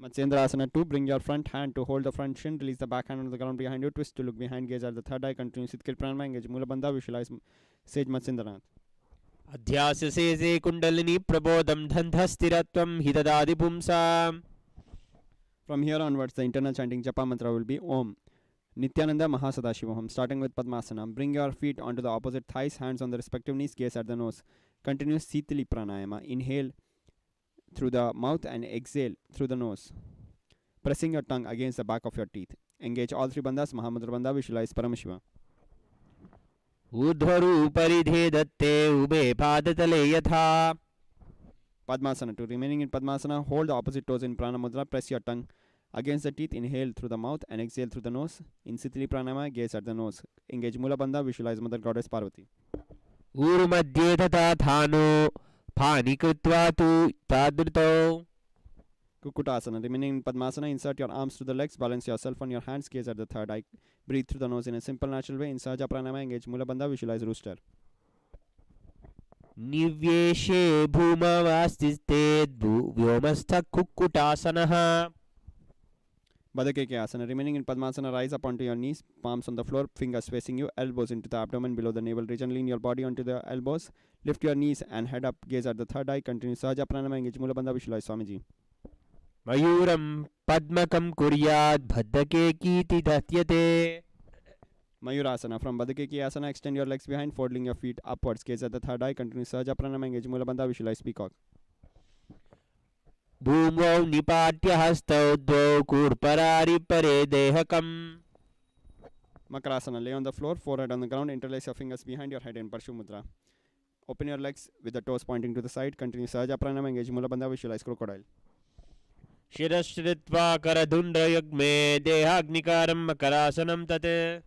Matsyendra Asana 2. Bring your front hand to hold the front shin. Release the back hand on the ground behind you. Twist to look behind. Gaze at the third eye. Continue Sitkari Pranama. Engage Mulabandha. Visualize Sage Matsyendranath. अध्यास्य से कुंडलिनी प्रबोधं धन्धस्थिरत्वं हि ददाति पुंसाम्. From here onwards, the internal chanting japa mantra will be Om Nithyananda Paramashivoham. Starting with Padmasana. Bring your feet onto the opposite thighs, hands on the respective knees, gaze at the nose. Continue Sitali Pranayama. Inhale through the mouth and exhale through the nose, pressing your tongue against the back of your teeth. Engage all three bandhas. Mahamudra Bandha. Visualize Paramashiva. ऊर्ध्वरूपरिधे दत्ते उभे पादतले यथा. Padmasana 2. Remaining in Padmasana, hold the opposite toes in Prana Mudra. Press your tongue against the teeth. Inhale through the mouth and exhale through the nose. In Sitali Pranayama, gaze at the nose. Engage Mula Bandha. Visualize Mother Goddess Parvati. ऊर्मध्ये तथा थानो फानि कृत्वा तु तादृतो. Kukutasana. Remaining in Padmasana, insert your arms through the legs. Balance yourself on your hands. Gaze at the third eye. Breathe through the nose in a simple natural way. In Sahaja Pranayama, engage Mula Bandha. Visualize Rooster. निव्येशे भूमवास्तिस्ते व्योमस्थ कुक्कुटासनः. Badakeke Asana. Remaining in Padmasana, rise up onto your knees, palms on the floor, fingers facing you, elbows into the abdomen below the navel region. Lean your body onto the elbows, lift your knees and head up. Gaze at the third eye. Continue Sahaja Pranayama. Engage Mula Bandha. Visualize Swamiji. मयूरं पद्मकं कुर्यात् भद्दके कीति दत्यते. Mayurasana. From Badakeke Asana, extend your legs behind, folding your feet upwards. Gaze at the third eye. Continue Sahaja Pranayama. Engage Mula Bandha. Visualize Peacock. भूमौ निपाट्य हस्तौ द्वौ कूर्परारि परे देहकम्. Makarasana. Lay on the floor, forehead on the ground. Interlace your fingers behind your head in Parshu Mudra. Open your legs with the toes pointing to the side. Continue Sahaja Pranayama. Engage Mula Bandha. Visualize Crocodile. शिरश्रित्वा करदुण्डयुग्मे देहाग्निकारं मकरासनं तत्.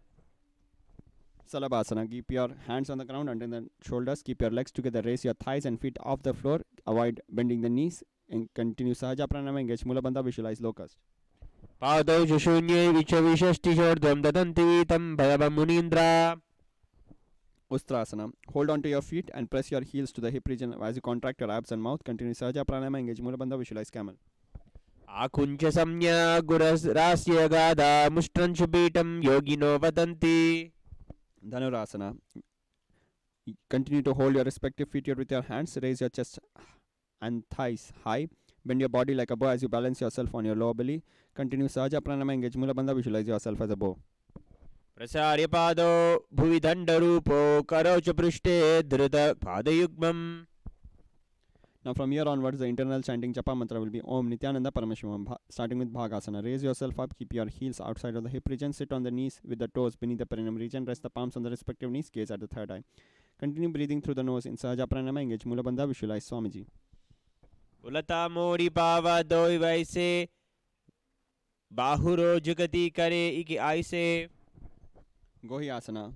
Salabhasana. Keep your hands on the ground under the shoulders. Keep your legs together. Raise your thighs and feet off the floor. Avoid bending the knees. And continue Sahaja Pranayama. Engage Mula Bandha. Visualize Locust. पादौ शुशून्ये विचविषष्टिशोर्ध्वं ददन्ति तं भयवं मुनीन्द्र. Ustrasana. Hold on to your feet and press your heels to the hip region as you contract your abs and mouth. Continue Sahaja Pranayama. Engage Mula Bandha. Visualize Camel. आकुञ्च संज्ञा गुररास्य गादा मुष्ट्रंशुपीठं योगिनो वदन्ति. Dhanurasana. Continue to hold your respective feet here with your hands. Raise your chest and thighs high. Bend your body like a bow as you balance yourself on your lower belly. Continue Sahaja Pranayama. Engage Mula Bandha. Visualize yourself as a bow. प्रसार्य पादो भुवि दण्डरूपो करो च पृष्ठे धृत पादयुग्मम्. Now from here onwards, the internal chanting japa mantra will be Om Nithyananda Paramashivam, starting with Bhagasana. Raise yourself up, keep your heels outside of the hip region, sit on the knees with the toes beneath the perineum region, rest the palms on the respective knees, gaze at the third eye. Continue breathing through the nose in Sahaja Pranayama, engage Mula Bandha, visualize Swamiji. उलता मोरी पावा दोई वैसे बाहुरो जुगति करे इकी आइसे. Gohi Asana.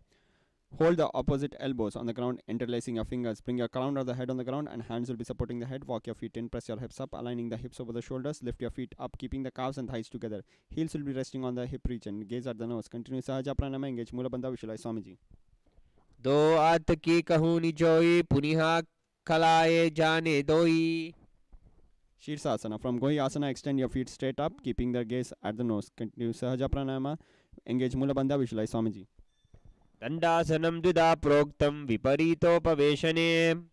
Hold the opposite elbows on the ground, interlacing your fingers. Bring your crown of the head on the ground and hands will be supporting the head. Walk your feet in, press your hips up, aligning the hips over the shoulders. Lift your feet up, keeping the calves and thighs together. Heels will be resting on the hip region. Gaze at the nose. Continue Sahaja Pranayama, engage Mula Bandha, visualize Swamiji. दो आत की कहूनी जोई पुनिहा खलाए जाने दोई. Shirsasana. From Gohi Asana, extend your feet straight up, keeping the gaze at the nose. Continue Sahaja Pranayama, engage Mula Bandha, visualize Swamiji. दंडासनम द्विधा प्रोक्तम विपरीतोपवेशने.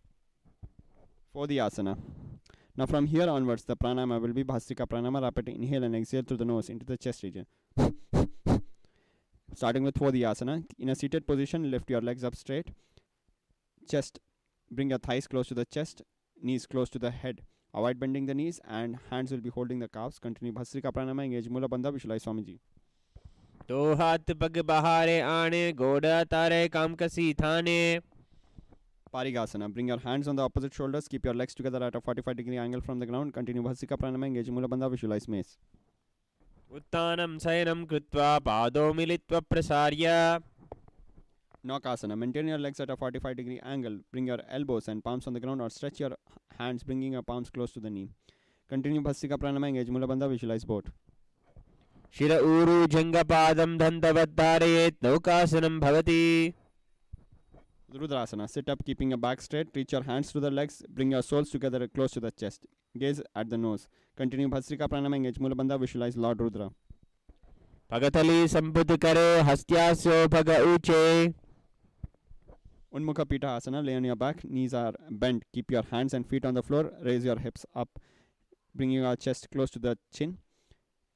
For the asana. Now from here onwards, the pranayama will be Bhastrika Pranayama. Rapid inhale and exhale through the nose into the chest region. Starting with for the asana. In a seated position, lift your legs up straight. Chest, bring your thighs close to the chest, knees close to the head. Avoid bending the knees and hands will be holding the calves. Continue Bhastrika Pranayama, engage Mula Bandha, visualize Swamiji. दो हाथ पग बहारे आने गोड़ा तारे काम कसी थाने. Parigasana. Bring your hands on the opposite shoulders. Keep your legs together at a 45-degree angle from the ground. Continue Bhastrika Pranayama, engage Mula Bandha, visualize mace. उत्तानं शयनं कृत्वा पादौ मिलित्वा प्रसार्य. Naukasana. Maintain your legs at a 45-degree angle. Bring your elbows and palms on the ground or stretch your hands, bringing your palms close to the knee. Continue Bhastrika Pranayama, engage Mula Bandha, visualize both. शिर ऊरु जंगपादं दन्तवद्धारयेत् नौकासनं भवति. Rudrasana. Sit up, keeping your back straight. Reach your hands to the legs. Bring your soles together close to the chest. Gaze at the nose. Continue Bhastrika Pranayama, engage Mula Bandha, visualize Lord Rudra. भगतली संपुत करे हस्त्यास्यो भग ऊंचे. Unmukha Pita Asana. Lay on your back. Knees are bent. Keep your hands and feet on the floor. Raise your hips up, bringing your chest close to the chin.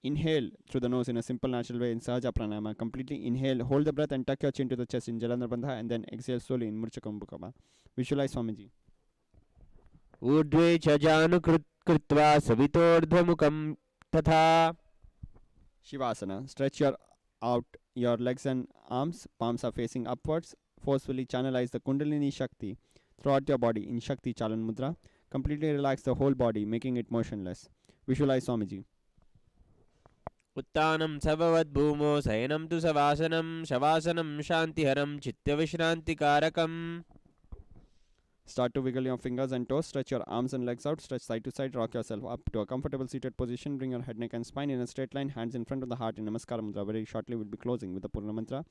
Inhale through the nose in a simple natural way in Sahaja Pranayama. Completely inhale, hold the breath and tuck your chin to the chest in Jalandhar Bandha and then exhale slowly in Murcha Kumbhakama. Visualize Swamiji. ऊर्ध्वे च जानुकृत्वा सवितोर्ध्वमुखं तथा. Shivasana. Stretch out your legs and arms. Palms are facing upwards. Forcefully channelize the Kundalini Shakti throughout your body in Shakti Chalan Mudra. Completely relax the whole body, making it motionless. Visualize Swamiji. उत्तानं सववद्भूमो शयनं तु सवासनं शवासनं शान्तिहरं चित्तविश्रान्तिकारकम्. Start to wiggle your fingers and toes. Stretch your arms and legs out. Stretch side to side. Rock yourself up to a comfortable seated position. Bring your head, neck and spine in a straight line. Hands in front of the heart in Namaskara Mudra. Very shortly we'll be closing with the Purna Mantra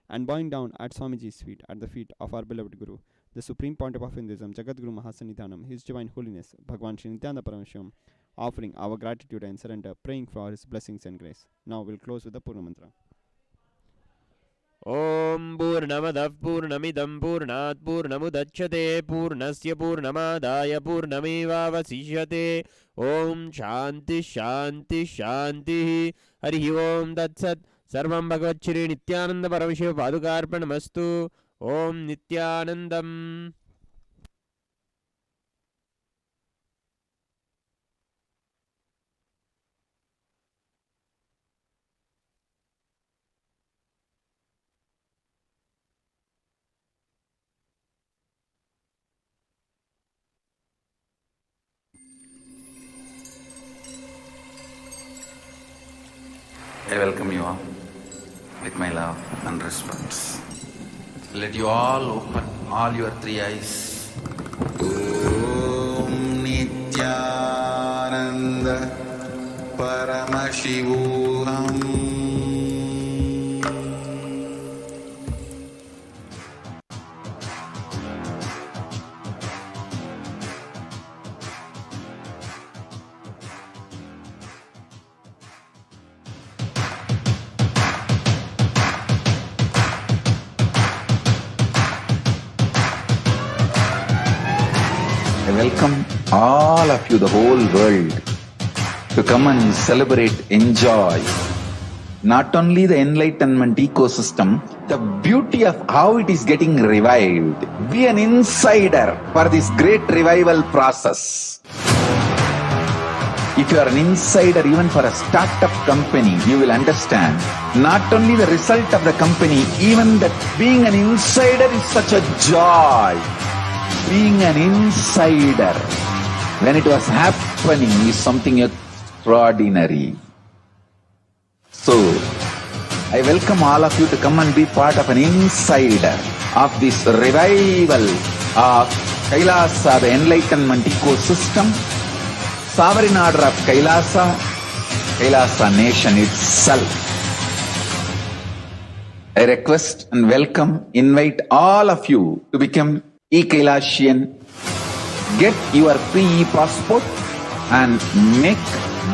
and bowing down at Swamiji's feet at the feet of our beloved Guru, the Supreme Pontiff of Hinduism, Jagat Guru Mahasannidhanam, His Divine Holiness, Bhagwan Shri Nithyananda Paramashivam, offering our gratitude and surrender, praying for His blessings and grace. Now we'll close with the Purna Mantra. Om Purnamadah Purnamidam Purnat Purnamudachyate Purnasya Purnamadaya Purnamevavasishyate. Om Shanti Shanti Shanti. Harihi Om Tat Sat. Sarvam Bhagavad Shri Nithyananda Paramashiva Padukarpanamastu. Om Nithyanandam. I welcome you all with my love and respect. Let you all open all your three eyes. Om Nithyananda Paramashivoham. I welcome all of you, the whole world, to come and celebrate, enjoy not only the enlightenment ecosystem, the beauty of how it is getting revived. Be an insider for this great revival process. If you are an insider even for a startup company, you will understand not only the result of the company, even that being an insider is such a joy. Being an insider when it was happening is something extraordinary. So, I welcome all of you to come and be part of an insider of this revival of KAILASA, the enlightenment ecosystem, sovereign order of KAILASA, KAILASA nation itself. I request and welcome, invite all of you to become e-Kailasian, get your free e-passport and make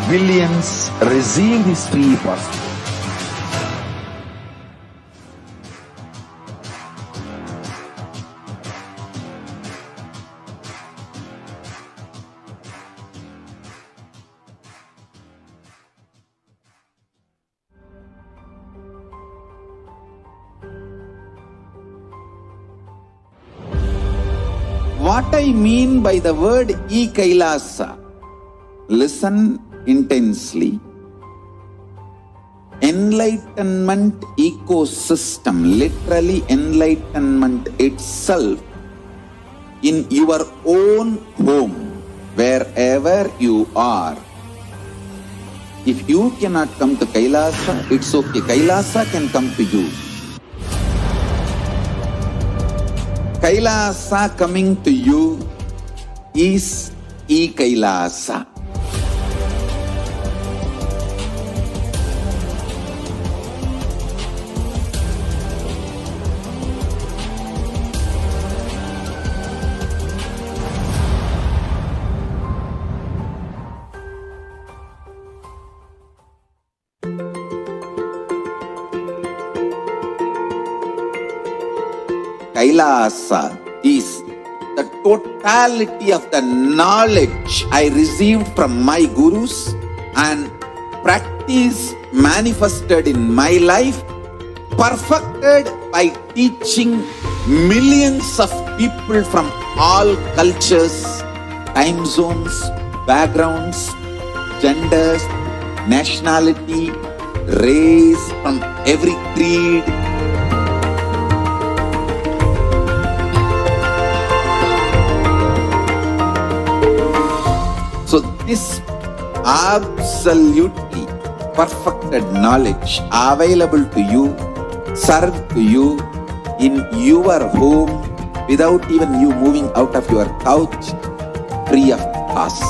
billions receive this free e-passport. What I mean by the word e-Kailasa, listen intensely. Enlightenment ecosystem, literally enlightenment itself, in your own home, wherever you are. If you cannot come to KAILASA, it's okay. KAILASA can come to you. KAILASA coming to you is e-Kailasa. KAILASA is the totality of the knowledge I received from my gurus and practice manifested in my life, perfected by teaching millions of people from all cultures, time zones, backgrounds, genders, nationality, race, from every creed. So this absolutely perfected knowledge available to you, served to you in your home without even you moving out of your couch, free of cost.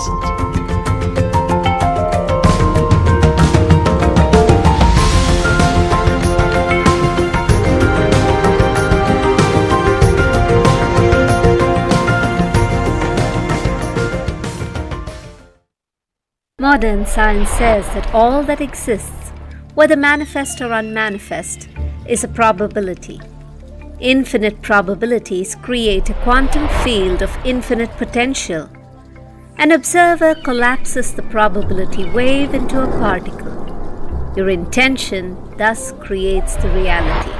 Modern science says that all that exists, whether manifest or unmanifest, is a probability. Infinite probabilities create a quantum field of infinite potential. An observer collapses the probability wave into a particle. Your intention thus creates the reality.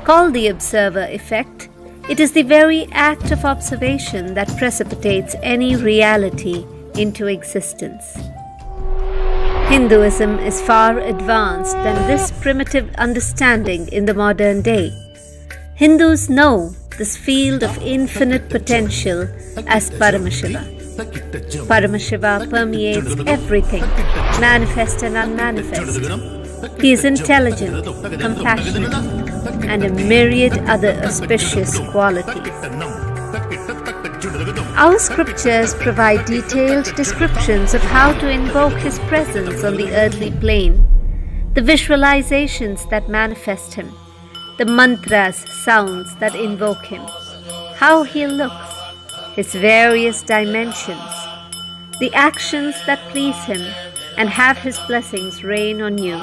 Called the observer effect, it is the very act of observation that precipitates any reality into existence. Hinduism is far advanced than this primitive understanding in the modern day. Hindus know this field of infinite potential as Paramashiva. Paramashiva permeates everything, manifest and unmanifest. He is intelligent, compassionate, and a myriad other auspicious qualities. Our scriptures provide detailed descriptions of how to invoke His presence on the earthly plane, the visualizations that manifest Him, the mantras, sounds that invoke Him, how He looks, His various dimensions, the actions that please Him and have His blessings rain on you,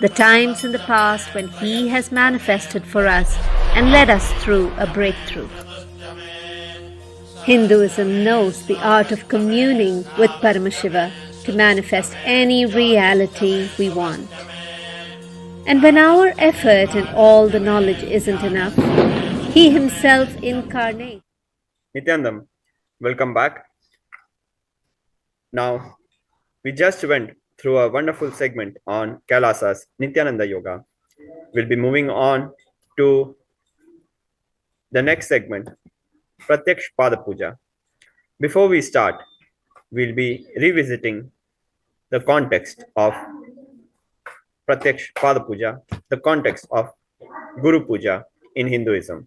the times in the past when He has manifested for us and led us through a breakthrough. Hinduism knows the art of communing with Paramashiva to manifest any reality we want. And when our effort and all the knowledge isn't enough, he himself incarnates. Nithyanandam, welcome back. Now, we just went through a wonderful segment on KAILASA's Nithyananda Yoga. We'll be moving on to the next segment, Pratyaksh Pada Puja. Before we start, we'll be revisiting the context of Pratyaksh Pada Puja, the context of Guru Puja in Hinduism.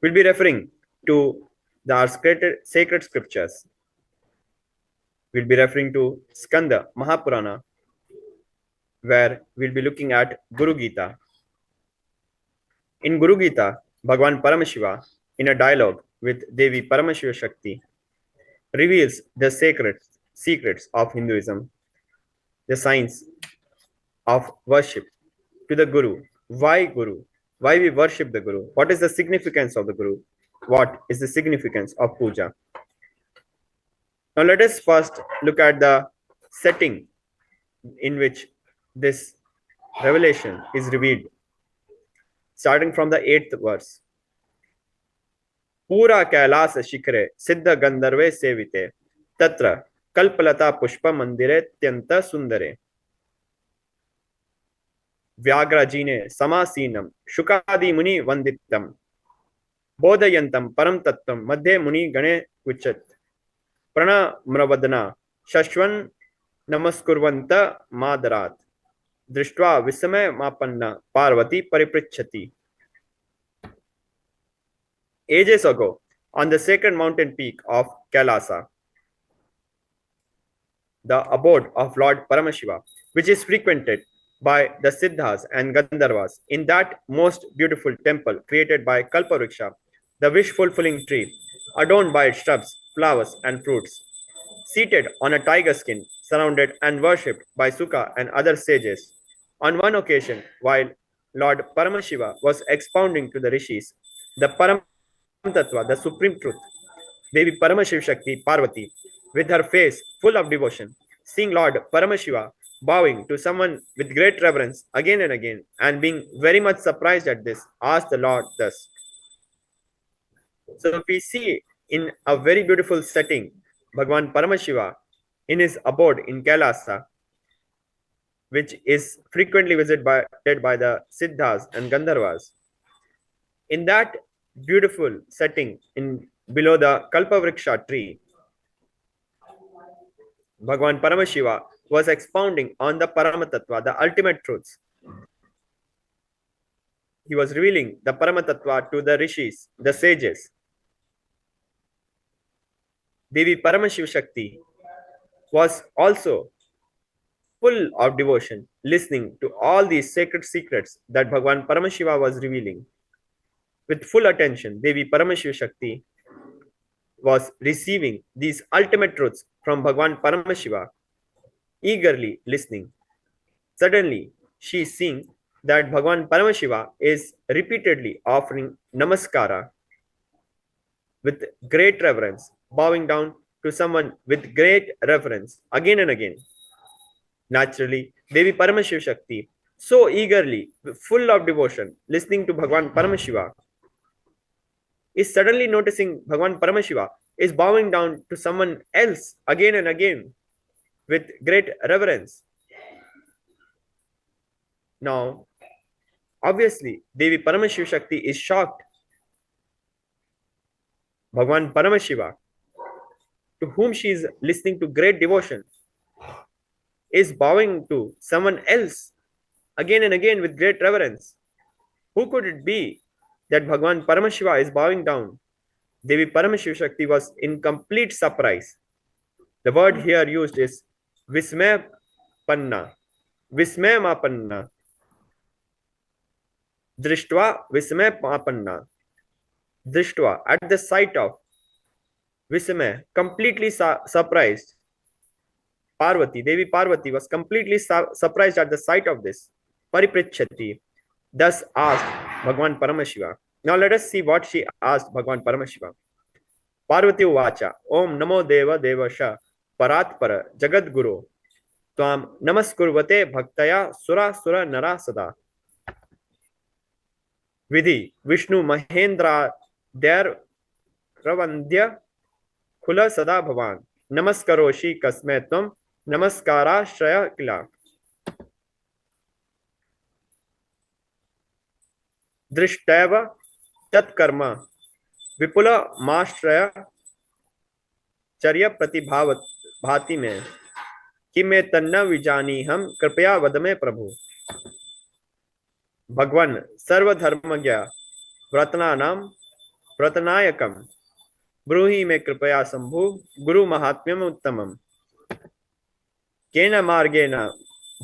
We'll be referring to our sacred scriptures. We'll be referring to Skanda Mahapurana, where we'll be looking at Guru Gita. In Guru Gita, Bhagwan Paramashiva, in a dialogue with Devi Paramashiva Shakti, reveals the sacred secrets of Hinduism, the science of worship to the Guru. Why Guru? Why we worship the Guru? What is the significance of the Guru? What is the significance of puja? Now let us first look at the setting in which this revelation is revealed. Starting from the 8th verse. Pura kailasa shikhare siddha gandharve sevite tatra kalpalata pushpa mandire tyanta sundare. Vyagra jine samasinam shukadi muni vanditam bodhayantam param tattvam madhe muni gane uchat pranamravadana shashvan namaskurvanta madarat drishtva vismaya mapanna parvati paripritchati. Ages ago, on the sacred mountain peak of Kailasa, the abode of Lord Paramashiva, which is frequented by the Siddhas and Gandharvas, in that most beautiful temple created by Kalpavriksha, the wish-fulfilling tree, adorned by its shrubs, flowers, and fruits, seated on a tiger skin, surrounded and worshipped by Sukha and other sages. On one occasion, while Lord Paramashiva was expounding to the rishis the Param Tattva, the supreme truth, Devi Paramashiv Shakti Parvati, with her face full of devotion, seeing Lord Paramashiva bowing to someone with great reverence again and again, and being very much surprised at this, asked the Lord thus. So we see in a very beautiful setting, Bhagwan Paramashiva in his abode in Kailasa, which is frequently visited by the Siddhas and Gandharvas. In that beautiful setting in below the Kalpavriksha tree, Bhagwan Paramashiva was expounding on the Paramatattva, the ultimate truths. He was revealing the Paramatattva to the rishis, the sages. Devi Paramashiva Shakti was also full of devotion, listening to all these sacred secrets that Bhagwan Paramashiva was revealing. With full attention, Devi Paramashiva Shakti was receiving these ultimate truths from Bhagwan Paramashiva, eagerly listening. Suddenly, she is seeing that Bhagwan Paramashiva is repeatedly offering namaskara with great reverence, bowing down to someone with great reverence again and again. Naturally, Devi Paramashiva Shakti, so eagerly, full of devotion, listening to Bhagwan Paramashiva, is suddenly noticing Bhagwan Paramashiva is bowing down to someone else again and again with great reverence. Now, obviously, Devi Paramashiva Shakti is shocked. Bhagwan Paramashiva, to whom she is listening to great devotion, is bowing to someone else again and again with great reverence. Who could it be that Bhagwan Paramashiva is bowing down? Devi Paramashiva Shakti was in complete surprise. The word here used is Vismaya Panna, Vismaya Mapanna, Drishtva Vismaya Mapanna. Drishtva, at the sight of Vismaya, completely surprised. Parvati, Devi Parvati was completely surprised at the sight of this. Paripritchati, thus asked Bhagwan Paramashiva. Now let us see what she asked Bhagwan Paramashiva. Parvati Uvacha, Om Namo Deva Devasha Paratpara Jagadguru त्वां नमस्कुर्वते भक्तया सुरा सुर नरा सदा। विधि Vishnu Mahindra there प्रवंद्य खुल सदा भवान। नमस्करोषि कस्मै त्वं नमस्काराश्रय किला। दृष्टैव तत्कर्म विपुल माश्रय चर्य प्रतिभाव भाति में कि मैं तन्न विजानी हम कृपया वद में प्रभु। भगवन सर्वधर्मज्ञ व्रतनानाम व्रतनायकम ब्रूहि में कृपया शंभु गुरु महात्म्यम उत्तमम। केन मार्गेण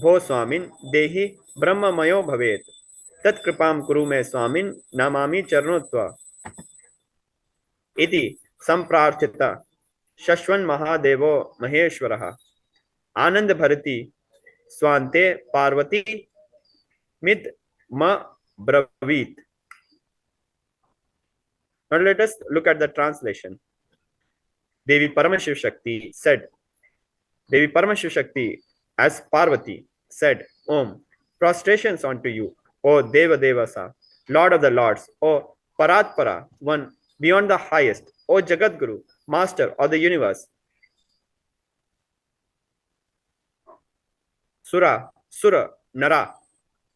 भो स्वामिन् देहि ब्रह्ममयो भवेत् तत्कृपां कुरु मे स्वामिन् नमामि चरणोत्तव। इति संप्रार्थित शश्वन् महादेवो महेश्वरः आनंद भरति स्वान्ते पार्वती मिद म ब्रवीत. Now let us look at the translation. Devi Paramashiv Shakti said, Devi Paramashiv Shakti as Parvati said, Om, prostrations unto you, O Deva Devasa, Lord of the Lords, O Paratpara, one beyond the highest, O Jagadguru, Master of the universe. Sura, Nara,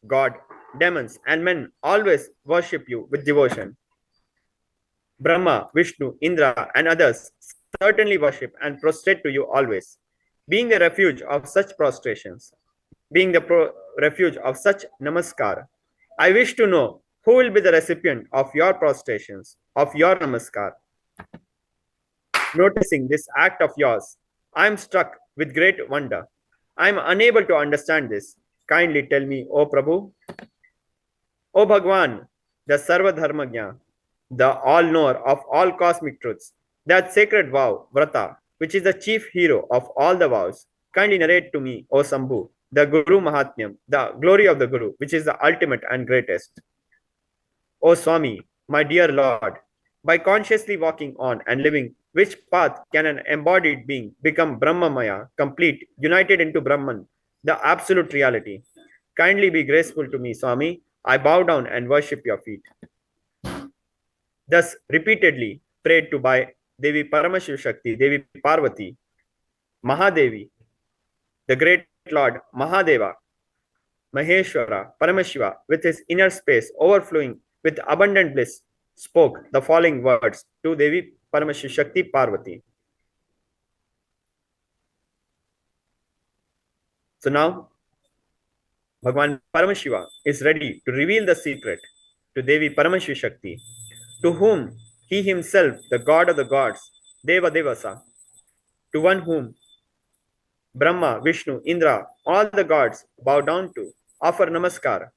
God, demons, and men always worship you with devotion. Brahma, Vishnu, Indra, and others certainly worship and prostrate to you always. Being the refuge of such prostrations, being the refuge of such namaskar, I wish to know who will be the recipient of your prostrations, of your namaskar. Noticing this act of yours, I am struck with great wonder. I am unable to understand this. Kindly tell me, O Prabhu. O Bhagwan, the Sarva Dharmagya, the all-knower of all cosmic truths, that sacred vow, Vrata, which is the chief hero of all the vows, kindly narrate to me, O Sambhu, the Guru Mahatmyam, the glory of the Guru, which is the ultimate and greatest. O Swami, my dear Lord, by consciously walking on and living, which path can an embodied being become Brahmamaya, complete, united into Brahman, the absolute reality? Kindly be graceful to me, Swami. I bow down and worship your feet. Thus repeatedly prayed to by Devi Paramashiv Shakti, Devi Parvati, Mahadevi, the great Lord Mahadeva, Maheshwara, Paramashiva, with his inner space overflowing with abundant bliss, spoke the following words to Devi Paramashiv Shakti Parvati. So now, Bhagwan Paramashiva is ready to reveal the secret to Devi Paramashiv Shakti, to whom he himself, the god of the gods, Deva Devasa, to one whom Brahma, Vishnu, Indra, all the gods bow down to, offer namaskar.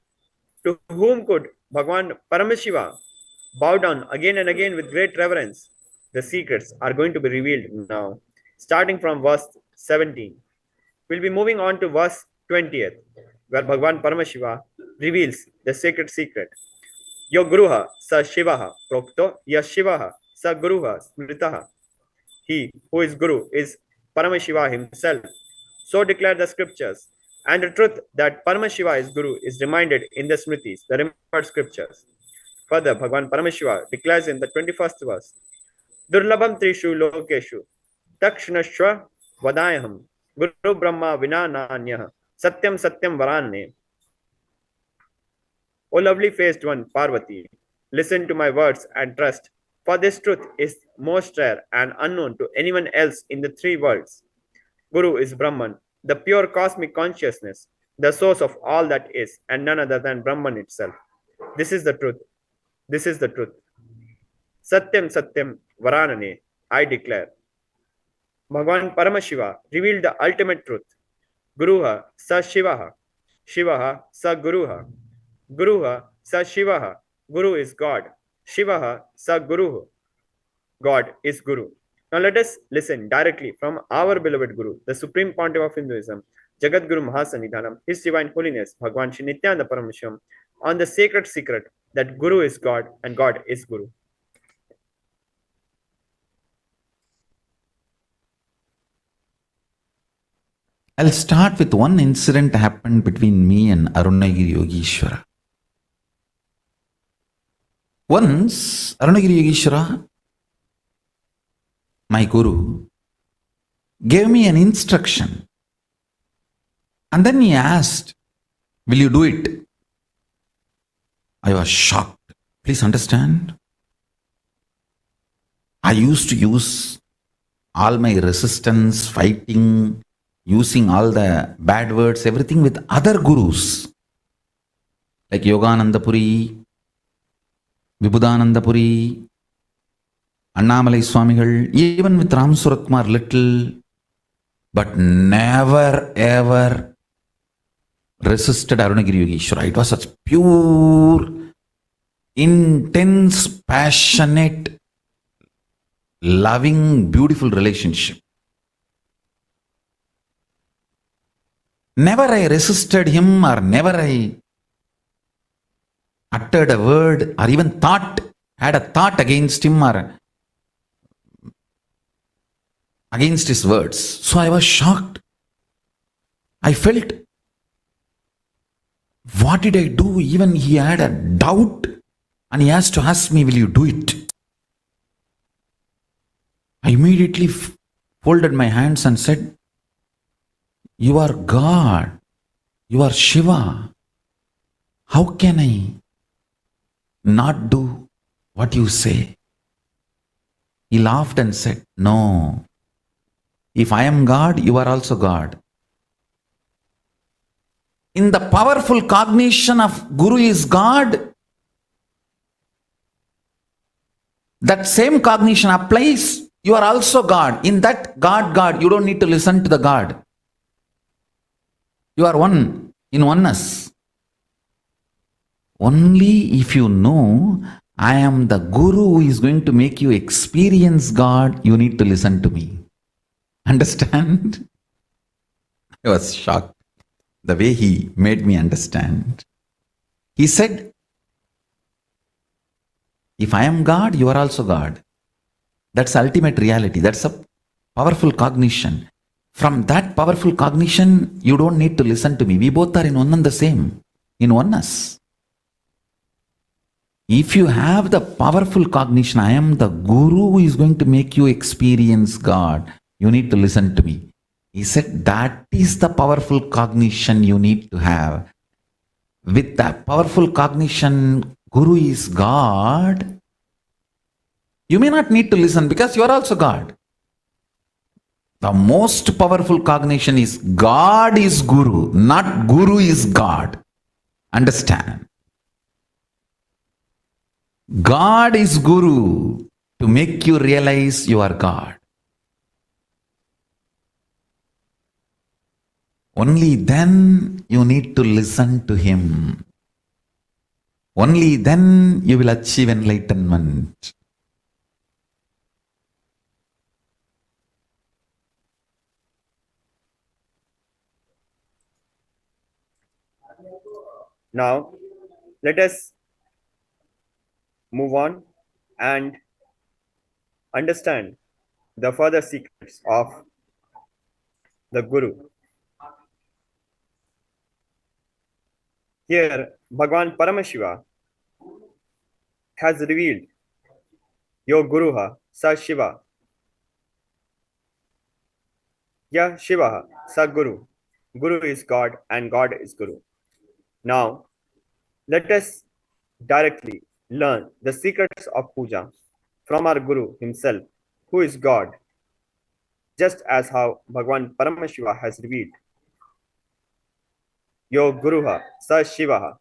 To whom could Bhagwan Paramashiva bow down again and again with great reverence? The secrets are going to be revealed now, starting from verse 17. We'll be moving on to verse 20th, where Bhagwan Paramashiva reveals the sacred secret. Yo Guruha sa Shivaha Prokto Ya Shivaha sa Guruha Smritaha. He who is Guru is Paramashiva himself. So declare the scriptures. And the truth that Paramashiva is Guru is reminded in the Smritis, the remembered scriptures. Further, Bhagwan Paramashiva declares in the 21st verse, Durlabham Trishu Lokeshu Takshnashwa Vadayaham Guru Brahma Vinananyah Satyam Satyam Varanne. O lovely faced one, Parvati, listen to my words and trust, for this truth is most rare and unknown to anyone else in the three worlds. Guru is Brahman, the pure cosmic consciousness, the source of all that is, and none other than Brahman itself. This is the truth. This is the truth. Satyam Satyam Varanane, I declare. Bhagwan Paramashiva revealed the ultimate truth. Guruha sa Shivaha, Shivaha sa Guruha. Guruha sa Shivaha, Guru is God. Shivaha sa Guruhu, God is Guru. Now let us listen directly from our beloved Guru, the Supreme Pontiff of Hinduism, Jagadguru Mahasanidhanam, His Divine Holiness, Bhagwan Shri Nithyananda Paramashivam, on the sacred secret that Guru is God and God is Guru. I'll start with one incident happened between me and Arunagiri Yogeshwara. Once, Arunagiri Yogeshwara, my guru, gave me an instruction. And then he asked, will you do it? I was shocked. Please understand. I used to use all my resistance, fighting, using all the bad words, everything with other gurus. Like Yogananda Puri, Vibhudananda Puri, Annamalai Swamigal, even with Ram Suratkumar little, but never ever resisted Arunagiri Yogeshwara. It was such pure, intense, passionate, loving, beautiful relationship. Never I resisted him, or never I uttered a word or even had a thought against him or against his words. So I was shocked. I felt, what did I do? Even he had a doubt and he has to ask me, will you do it? I immediately folded my hands and said, you are God. You are Shiva. How can I not do what you say? He laughed and said, no. If I am God, you are also God. In the powerful cognition of Guru is God, that same cognition applies. You are also God. In that God, you don't need to listen to the God. You are one, in oneness. Only if you know, I am the Guru who is going to make you experience God, you need to listen to me. Understand? I was shocked the way he made me understand. He said, if I am God, you are also God. That's ultimate reality. That's a powerful cognition. From that powerful cognition, you don't need to listen to me. We both are in one and the same, in oneness. If you have the powerful cognition, I am the Guru who is going to make you experience God, you need to listen to me. He said, that is the powerful cognition you need to have. With that powerful cognition, Guru is God, you may not need to listen because you are also God. The most powerful cognition is God is Guru, not Guru is God. Understand? God is Guru to make you realize you are God. Only then you need to listen to him. Only then you will achieve enlightenment. Now, let us move on and understand the further secrets of the Guru. Here, Bhagwan Paramashiva has revealed, Yo Guruha Sa Shiva, Ya Shivaha Sa Guru. Guru is God and God is Guru. Now, let us directly learn the secrets of puja from our Guru himself, who is God, just as how Bhagwan Paramashiva has revealed. Yo Guruha Sa Shivaha.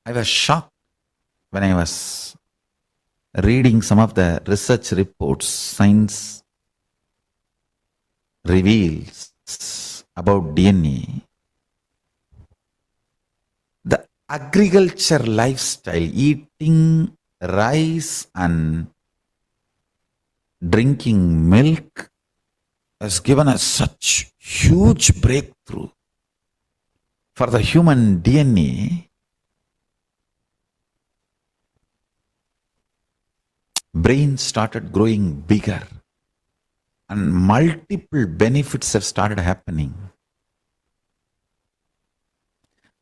I was shocked when I was reading some of the research reports science reveals about DNA. The agriculture lifestyle, eating rice and drinking milk has given us such huge breakthrough for the human DNA. Brain started growing bigger and multiple benefits have started happening.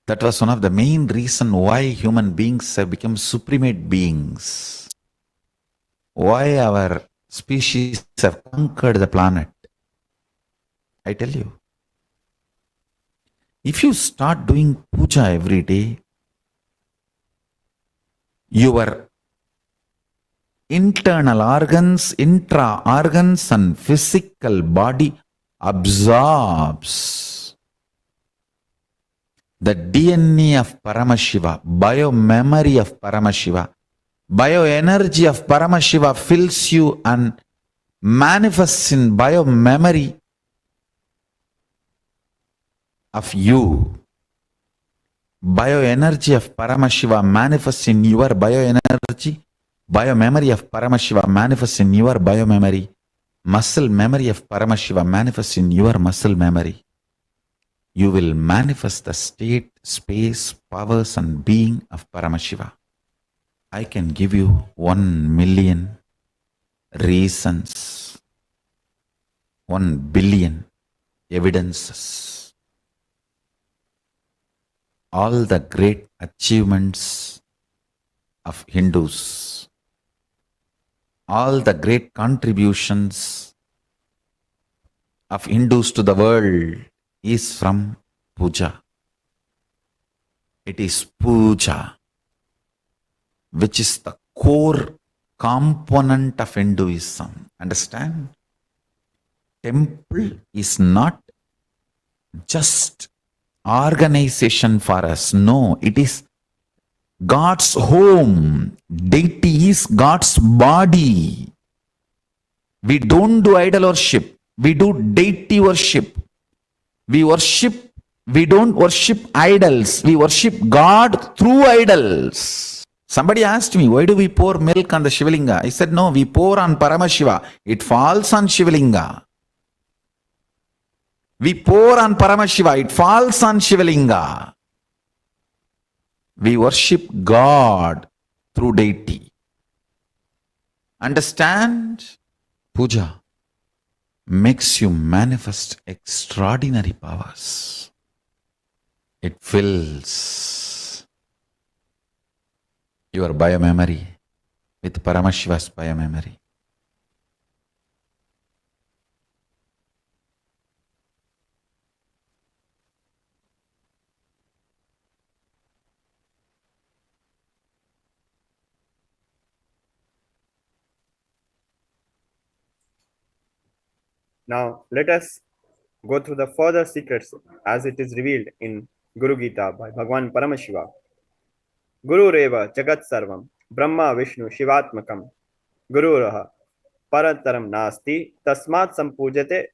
That was one of the main reasons why human beings have become supremate beings. Why our species have conquered the planet. I tell you, if you start doing puja every day, your internal organs, intra organs and physical body absorbs the DNA of Paramashiva, bio-memory of Paramashiva. Bioenergy of Paramashiva fills you and manifests in bio-memory of you. Bioenergy of Paramashiva manifests in your bioenergy. Biomemory of Paramashiva manifests in your biomemory. Muscle memory of Paramashiva manifests in your muscle memory. You will manifest the state, space, powers and being of Paramashiva. I can give you 1 million reasons, 1 billion evidences. All the great achievements of Hindus, all the great contributions of Hindus to the world is from puja. It is puja, which is the core component of Hinduism. Understand? Temple is not just organization for us. No, it is God's home. Deity is God's body. We don't do idol worship. We do deity worship. We don't worship idols. We worship God through idols. Somebody asked me, why do we pour milk on the Shivalinga? I said, no, we pour on Paramashiva. It falls on Shivalinga. We pour on Paramashiva. It falls on Shivalinga. We worship God through deity. Understand? Puja makes you manifest extraordinary powers. It fills your biomemory with Paramashiva's biomemory. Now, let us go through the further secrets as it is revealed in Guru Gita by Bhagwan Paramashiva. Guru Reva Jagat Sarvam Brahma Vishnu Shivatmakam Guru Raha Parantaram Nasti Tasmat Sampujate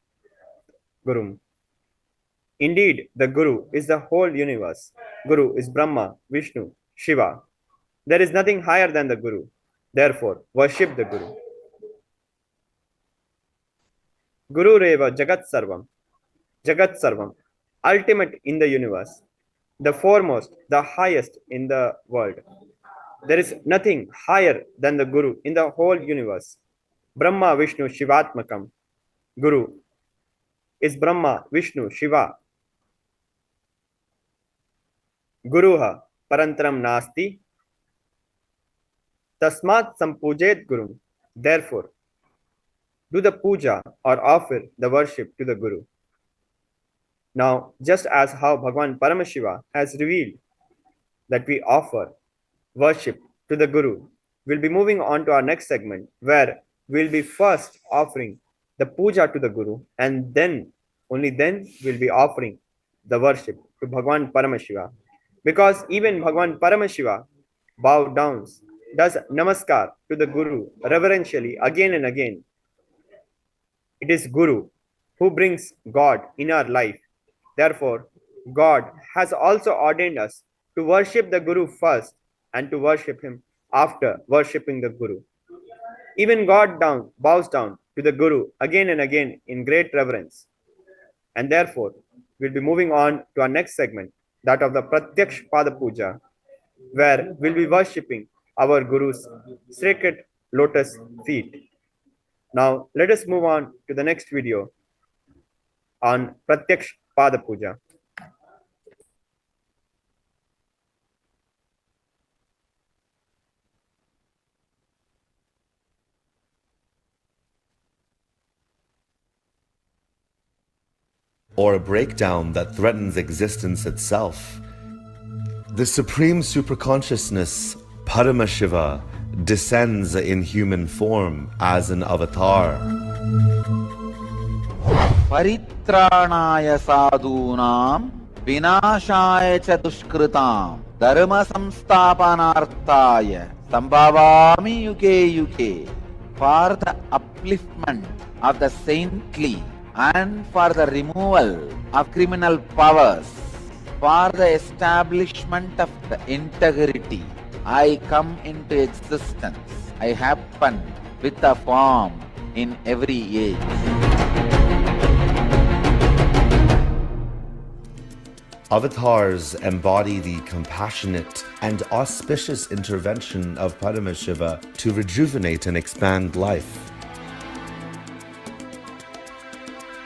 Gurum. Indeed, the Guru is the whole universe. Guru is Brahma, Vishnu, Shiva. There is nothing higher than the Guru. Therefore, worship the Guru. Guru Reva Jagat Sarvam, ultimate in the universe, the foremost, the highest in the world. There is nothing higher than the Guru in the whole universe. Brahma, Vishnu, Shivatmakam. Guru is Brahma, Vishnu, Shiva. Guruha Parantaram Nasti Tasmat Sampujet Gurum. Therefore, do the puja or offer the worship to the Guru. Now, just as how Bhagwan Paramashiva has revealed that we offer worship to the Guru, we'll be moving on to our next segment where we'll be first offering the puja to the Guru and then, only then, we'll be offering the worship to Bhagwan Paramashiva. Because even Bhagwan Paramashiva bows down, does namaskar to the Guru reverentially again and again. It is Guru who brings God in our life. Therefore, God has also ordained us to worship the Guru first and to worship him after worshipping the Guru. Even God bows down to the Guru again and again in great reverence. And therefore, we'll be moving on to our next segment, that of the Pratyaksh Pada Puja, where we'll be worshipping our Guru's sacred lotus feet. Now, let us move on to the next video on Pratyaksh Pada Puja. Or a breakdown that threatens existence itself. The supreme superconsciousness, Paramashiva, descends in human form as an avatar. Paritranaya sadhunam vinashaya cha dushkritam dharma samsthapanarthaya sambhavami yuge yuge, for the upliftment of the saintly and for the removal of criminal powers, for the establishment of the integrity, I come into existence. I happen with a form in every age. Avatars embody the compassionate and auspicious intervention of Paramashiva to rejuvenate and expand life.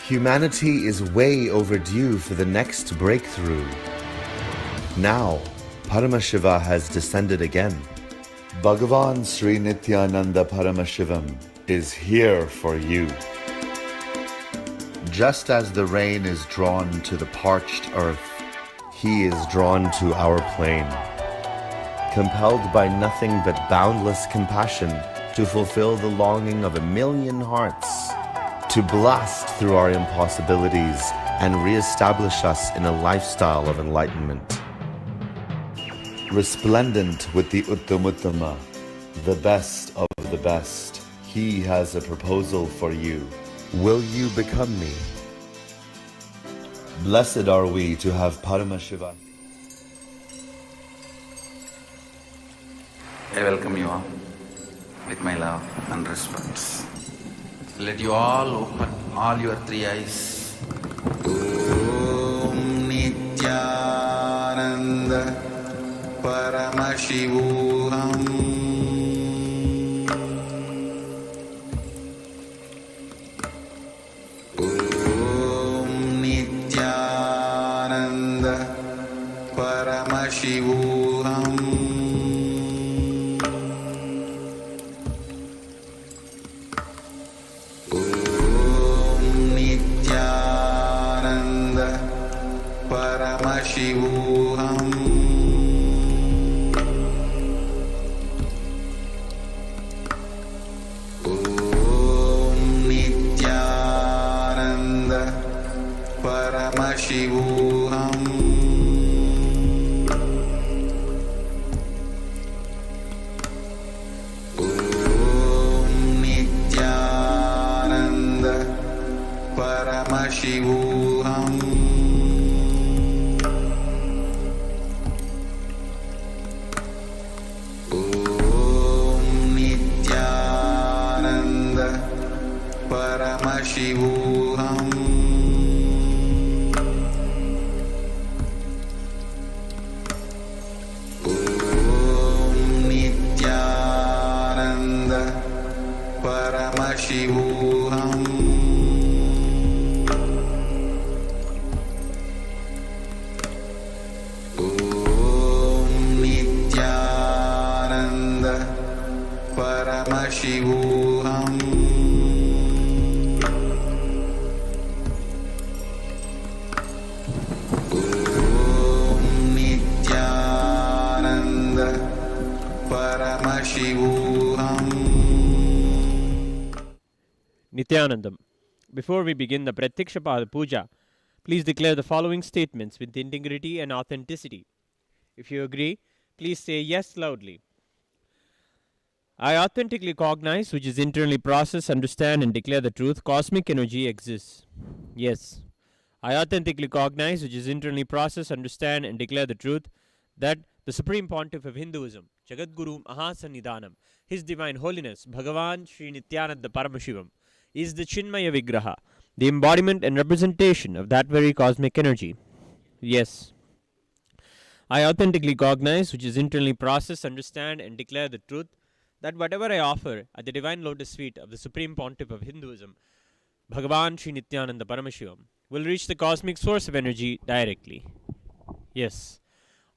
Humanity is way overdue for the next breakthrough. Now, Paramashiva has descended again. Bhagavan Sri Nithyananda Paramashivam is here for you. Just as the rain is drawn to the parched earth, he is drawn to our plain. Compelled by nothing but boundless compassion to fulfill the longing of a million hearts, to blast through our impossibilities and re-establish us in a lifestyle of enlightenment. Resplendent with the Uttamuttama, the best of the best, he has a proposal for you. Will you become me? Blessed are we to have Paramashiva. I welcome you all with my love and respects. Let you all open all your three eyes. Om Nithyananda Paramashivoham. Om Nithyananda Paramashivoham. Paramashivoham. Om Nithyananda Paramashivoham. Om Nithyananda Paramashivoham. Paramashivoham. Om Nithyananda Paramashivoham. Om Nithyananda Paramashivoham. Paramashivoham. Nithyanandam. Before we begin the Pratyakshapada Puja, please declare the following statements with integrity and authenticity. If you agree, please say yes loudly. I authentically cognize, which is internally process, understand, and declare the truth. Cosmic energy exists. Yes. I authentically cognize, which is internally process, understand, and declare the truth, that the Supreme Pontiff of Hinduism, Jagadguru Mahasannidhanam, His Divine Holiness Bhagavan Sri Nithyananda Paramashivam, is the Chinmaya Vigraha, the embodiment and representation of that very cosmic energy. Yes, I authentically cognize, which is internally process, understand, and declare the truth that whatever I offer at the divine lotus feet of the Supreme Pontiff of Hinduism, Bhagavan Sri Nithyananda Paramashivam, will reach the cosmic source of energy directly. Yes,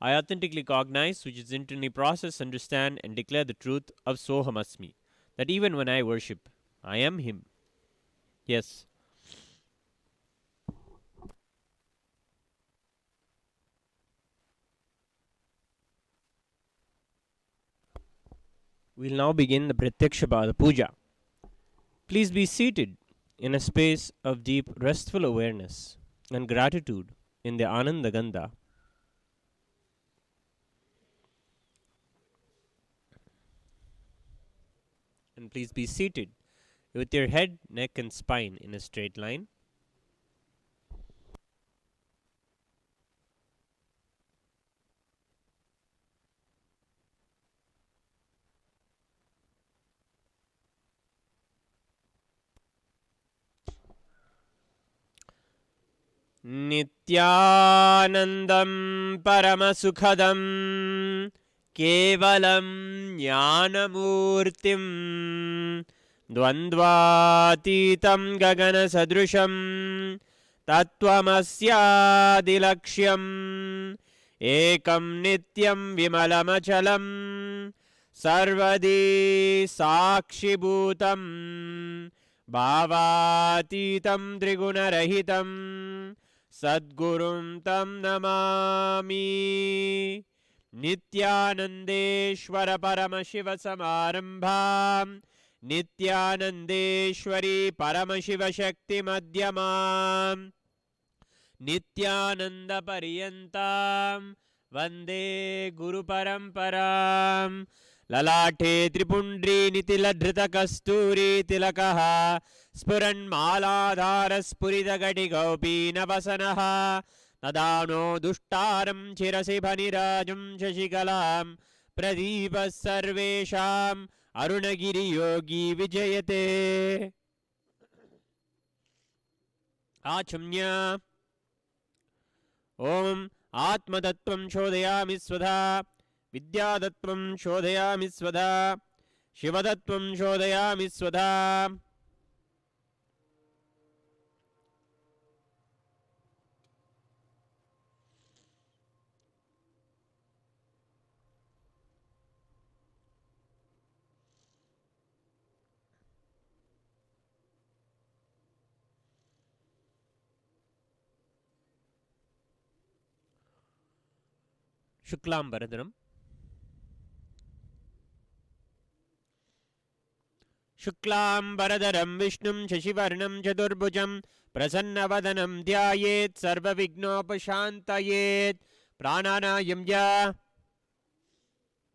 I authentically cognize, which is internally process, understand, and declare the truth of Soham Asmi, that even when I worship, I am Him. Yes. We'll now begin the Pratyaksha Puja. Please be seated in a space of deep, restful awareness and gratitude in the Ananda Gandha. And please be seated with your head, neck, and spine in a straight line. Nithyanandam Paramasukhadam Kevalam Jnanamurtim Dvandvatitam Gagana Sadrusham Tattvamasyaadilaksham Ekam Nityam Vimalamachalam Sarvadi Sakshibhutam Bhavatitam Trigunarahitam Sadgurum Tam Namami Nithyanandeshwara Paramashiva Samarambham Nithyanandeshwari Paramashiva Shakti Madhyamam Nithyananda Pariyantam Vande Guru Paramparam Lalate Tripundri Nitiladhrita Kasturi Tilakaha Spuran Maladhara Spurita Gati Gopi Navasanaha Nadano Dushtaram Chirasi Bhanirajam Shashikalam Pradipa Sarvesham Arunagiri Yogi Vijayate Achamnya Om Atmatattvam Shodhayami Svadha Vidyadattvam Shodhayami Svadha Shivadattvam Shodhayami Svadha Shuklam Bharadram Shuklam Bharadaram Vishnum Shashivarnam Chaturbhujam Prasannavadanam Dhyayet Sarva Vignopashantayet Prananayamya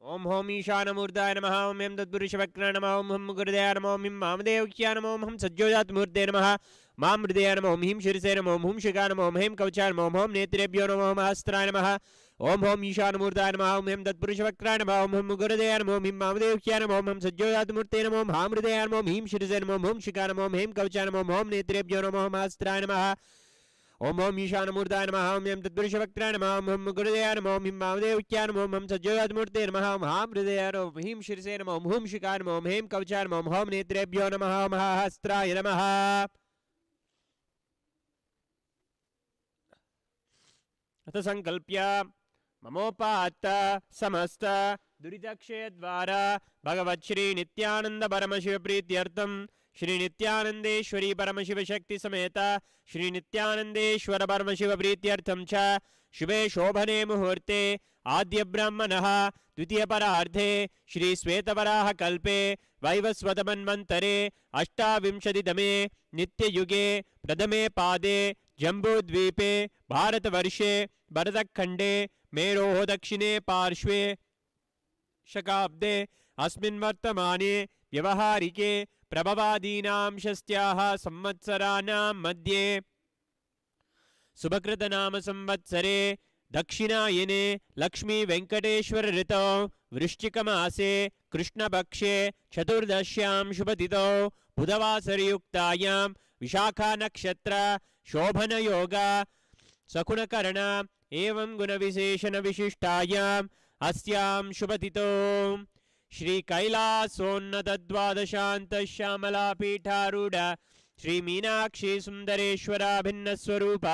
Om Hom Ishanamurdaya Namaha Om Hem Tatpurushavakra Namaha Om Hum Gurudaya Namaha Om Him Mamadevakya Namaha Om Hum Sajjojat Murdaya Namaha Mam Mridaya Namaha Om Him Shirisaya Namaha Om Hum Shika Namaha Om Hem Kavachaya Namaha Om Hom Netrebhyo Namaha Om Hastraya Namaha Om Hom Ishanamurdaya Namaha Om Hem Tatpurushavakra Namaha Om Hum Gurudaya Namaha Om Him Mamadevakya Namaha Om Hum Sajjojat Murdaya Namaha Om Ham Mridaya Namaha Om Him Shirisaya Namaha Om Hum Shika Namaha Om Hem Kavachaya Namaha Om Hom Netrebhyo Namaha Om Hastraya Namaha Om Hom Ishanamurdaya Namaha Om Hem Tatpurushavakra Namaha Om Hum Gurudaya Namaha Om Him Mamadevakya Namaha Om Hum Sajjojat Murdaya Namaha Om Ham Mridaya Namaha Om Him Shirisaya Namaha Om Hum Shika Namaha Om Hem Kavachaya Namaha Om Hom Netrebhyo Namaha Om Hastraya Namaha अथ संकल्प्य ममोपात्त समस्त दुरितक्षय द्वारा भगवत् श्री नित्यानंद परमशिव प्रीत्यर्थम श्री नित्यानंदेश्वरी परमशिव शक्ति समेत श्री नित्यानंदेश्वर परमशिव प्रीत्यर्थम च शुभे शोभने मुहूर्ते आद्य ब्राह्मणः द्वितीय परार्धे श्री श्वेतवराह कल्पे वैवस्वतमन्वन्तरे अष्टाविंशतितमे नित्ययुगे प्रथमे पादे जम्बूद्वीपे भारतवर्षे भरतखण्डे मेरोः दक्षिणे पार्श्वे शकाब्दे अस्मिन् वर्तमाने व्यवहारिके प्रभवादीनां षष्ट्याः संवत्सराणां मध्ये शुभकृतनाम संवत्सरे दक्षिणायने लक्ष्मी वेंकटेश्वर ऋतौ वृश्चिकमासे कृष्णपक्षे चतुर्दश्यां शुभतिथौ बुधवासरयुक्तायां विशाखा नक्षत्र शोभनयोग सकुणकर्ण एवं गुणविशेषण विशिष्टायाम् अस्यां शुभतिथौ श्री कैलासोन्नत द्वादशांत श्यामला पीठारूढ़ श्री मीनाक्षी सुंदरेश्वरा भिन्न स्वरूप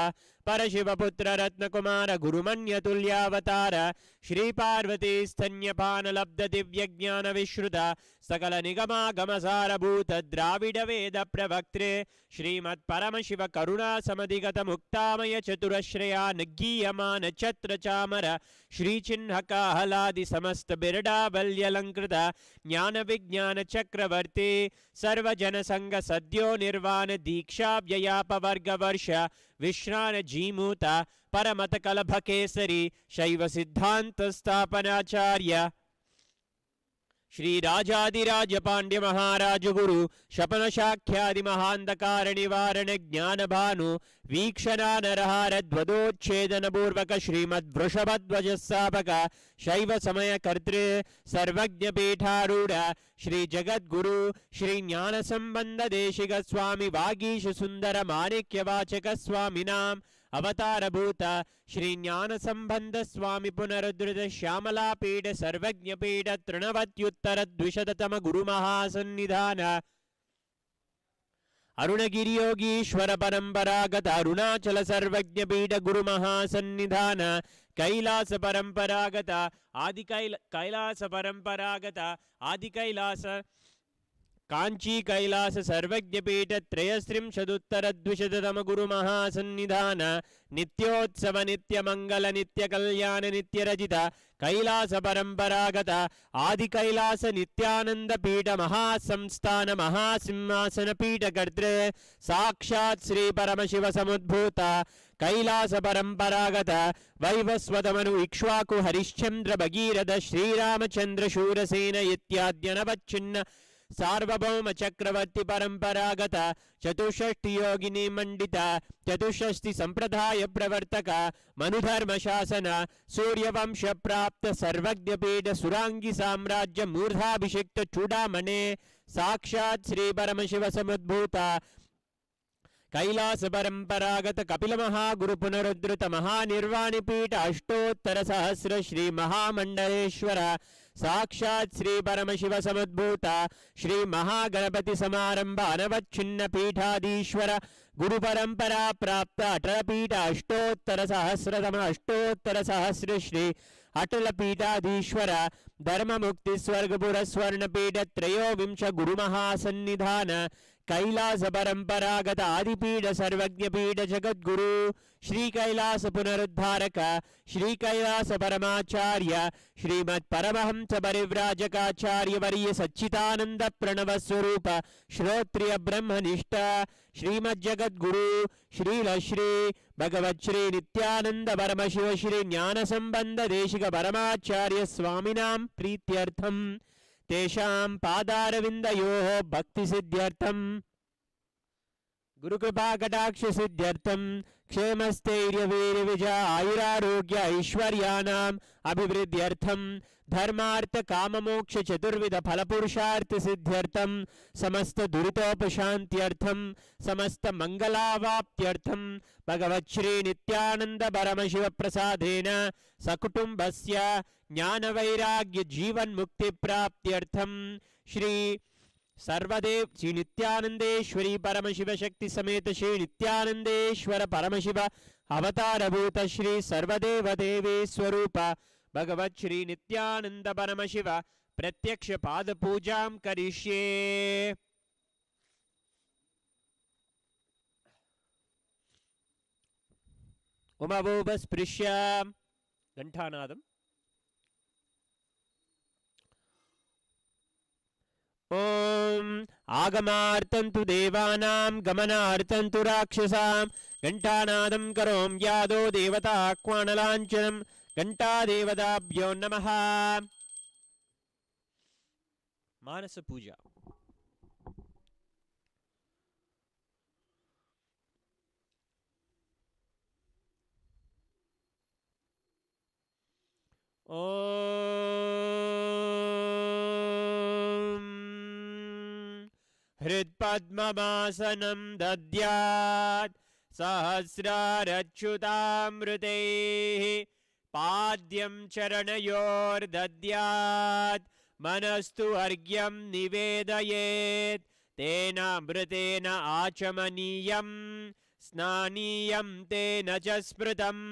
परशिवपुत्र रत्नकुमार गुरुमन्यतुल्यावतार श्री पार्वती स्तन्यपान लब्ध दिव्य ज्ञान विश्रुत सकल निगमागम सारभूत द्राविड वेद प्रवक्त्रे श्रीमत् परमशिव करुणा समधिगत मुक्तामय चतुरश्रया नगीयमान छत्र चामर श्री चिन्ह काहलादि समस्त बिरडा बल्यलंकृत ज्ञान विज्ञान चक्रवर्ती सर्वजन संग सद्यो निर्वाण दीक्षा व्ययाप वर्ग वर्ष विश्रान जीमूत परमत कलभ केसरी शैव सिद्धांत स्थापनाचार्य श्री राजाधिराज पांड्य महाराज गुरु शपन शाख्यादि महांधकार निवारण ज्ञान भानु वीक्षणा नरहार ध्वदोच्छेदन पूर्वक श्रीमद् वृषभध्वज स्थापक शैव समय कर्तृ सर्वज्ञ पीठारूढ़ श्री जगद्गुरु श्री ज्ञान संबंध देशिक स्वामी वागीश सुंदर माणिक्य वाचक स्वामिनाम अवतार भूत श्री ज्ञान संबंध स्वामी पुनरुद्धृत श्यामला पीठ सर्वज्ञ पीठ तृणवत्युत्तर द्विशततम गुरु महासन्निधान अरुणगिरि योगीश्वर परंपरागत अरुणाचल सर्वज्ञ पीठ गुरु महासन्निधान कैलास परंपरागत आदि कैलास परंपरागत आदि कैलास कांची कैलास सर्वज्ञ पीठ त्रयस्त्रिंशदुत्तर द्विशततम गुरु महासन्निधान नित्योत्सव नित्य मंगल नित्य कल्याण नित्य रजित कैलास परंपरागत आदि कैलास नित्यानंद पीठ महासंस्थान महासिंहासन पीठ कर्तृ साक्षात् श्री परमशिव समुद्भूत कैलास परंपरागत वैवस्वतमनु इक्ष्वाकु हरिश्चंद्र भगीरथ श्रीरामचंद्र शूरसेन इत्याद्यनवच्छिन्न सार्वभौम चक्रवर्ती परंपरागत चतुष्षष्टि योगिनी मंडित चतुष्षष्टि संप्रदाय प्रवर्तक मनुधर्म शासन सूर्यवंश प्राप्त सर्वज्ञ पीठ सुरांगी साम्राज्य मूर्धाभिषिक्त चूड़ामणे साक्षात् श्री परमशिव समुद्भूत कैलास परंपरागत कपिल महागुरु पुनरुद्धृत महानिर्वाणी पीठ अष्टोत्तर सहस्र श्री महामंडलेश्वर साक्षात् श्री परमशिव समुद्भूत श्री महागणपति समारंभ अनवच्छिन्न पीठाधीश्वर गुरु परंपरा प्राप्त अटल पीठ अष्टोत्तर सहस्र श्री अटल पीठाधीश्वर धर्म मुक्ति स्वर्गपुर स्वर्ण पीठ त्रयोविंश गुरु महासन्निधान कैलास परंपरागत आदिपीठ सर्वज्ञ पीठ जगद्गुरु श्री कैलास पुनरुद्धारक श्री कैलास परमाचार्य श्रीमत् परमहंस परिव्राजकाचार्य वर्य सच्चिदानंद प्रणव स्वरूप श्रोत्रिय ब्रह्मनिष्ठ श्रीमद् जगद्गुरु श्री भगवत् श्री नित्यानंद परमशिव श्री ज्ञान संबंध देशिक परमाचार्य स्वामिनां प्रीत्यर्थम तेषां पादारविन्दयोः भक्ति सिद्ध्यर्थम गुरुकृपा कटाक्ष सिद्ध्यर्थम क्षेमस्थैर्य वीर विजय आयुरारोग्य ऐश्वर्यानाम् अभिवृद्ध्यर्थम धर्मार्थ काम मोक्ष चतुर्विध फल पुरुषार्थ सिद्ध्यर्थम समस्त दुरितोपशांत्यर्थम समस्त मंगलावाप्त्यर्थम भगवत् श्री नित्यानंद परमशिव प्रसादेन सकुटुंबस्य ज्ञान वैराग्य जीवन मुक्ति प्राप्त्यर्थम श्री सर्वदेव श्री नित्यानंदेश्वरी परमशिव शक्ति समेत श्री नित्यानंदेश्वर परमशिव अवतारभूत श्री सर्वदेव देवी स्वरूप भगवत् श्री नित्यानंद परमशिव प्रत्यक्ष पाद पूजां करिष्ये। उमवोपस्पृश्य घंटानादम् ओम आगमार्थं तु देवानां गमनार्थं तु राक्षसां घंटानादं करोम यादो देवता आह्वानलाञ्छनं घंटादेवताभ्यो नमः। मानस पूजा। ॐ हृत्पद्ममासनं दद्यात् सहस्रारच्युतामृतैः पाद्यं चरणयोर्दद्यात् मनस्तु अर्घ्यं निवेदयेत् तेनामृतेन आचमनीयं स्नानीयं तेन च स्मृतम्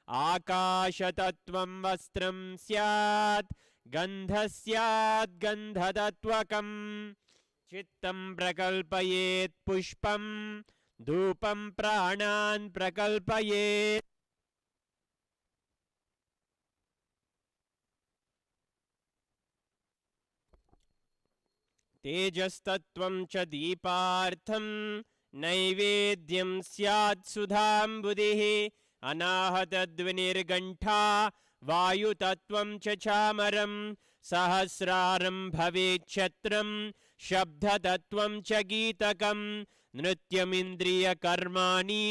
आकाशतत्त्वं वस्त्रं स्यात् गन्धः स्यात् गन्धतत्त्वकम् चित्तं प्रकल्पयेत् पुष्पं धूपं प्राणान् प्रकल्पयेत् तेजस्तत्त्वं च दीपार्थं नैवेद्यं स्यात् सुधाम्बुधिः अनाहतद्विनिर्गण्ठा वायुतत्त्वं च चामरं सहस्रारं भवेच्छत्रं शब्दतत्त्वं च गीतकं नृत्यमिन्द्रियकर्माणि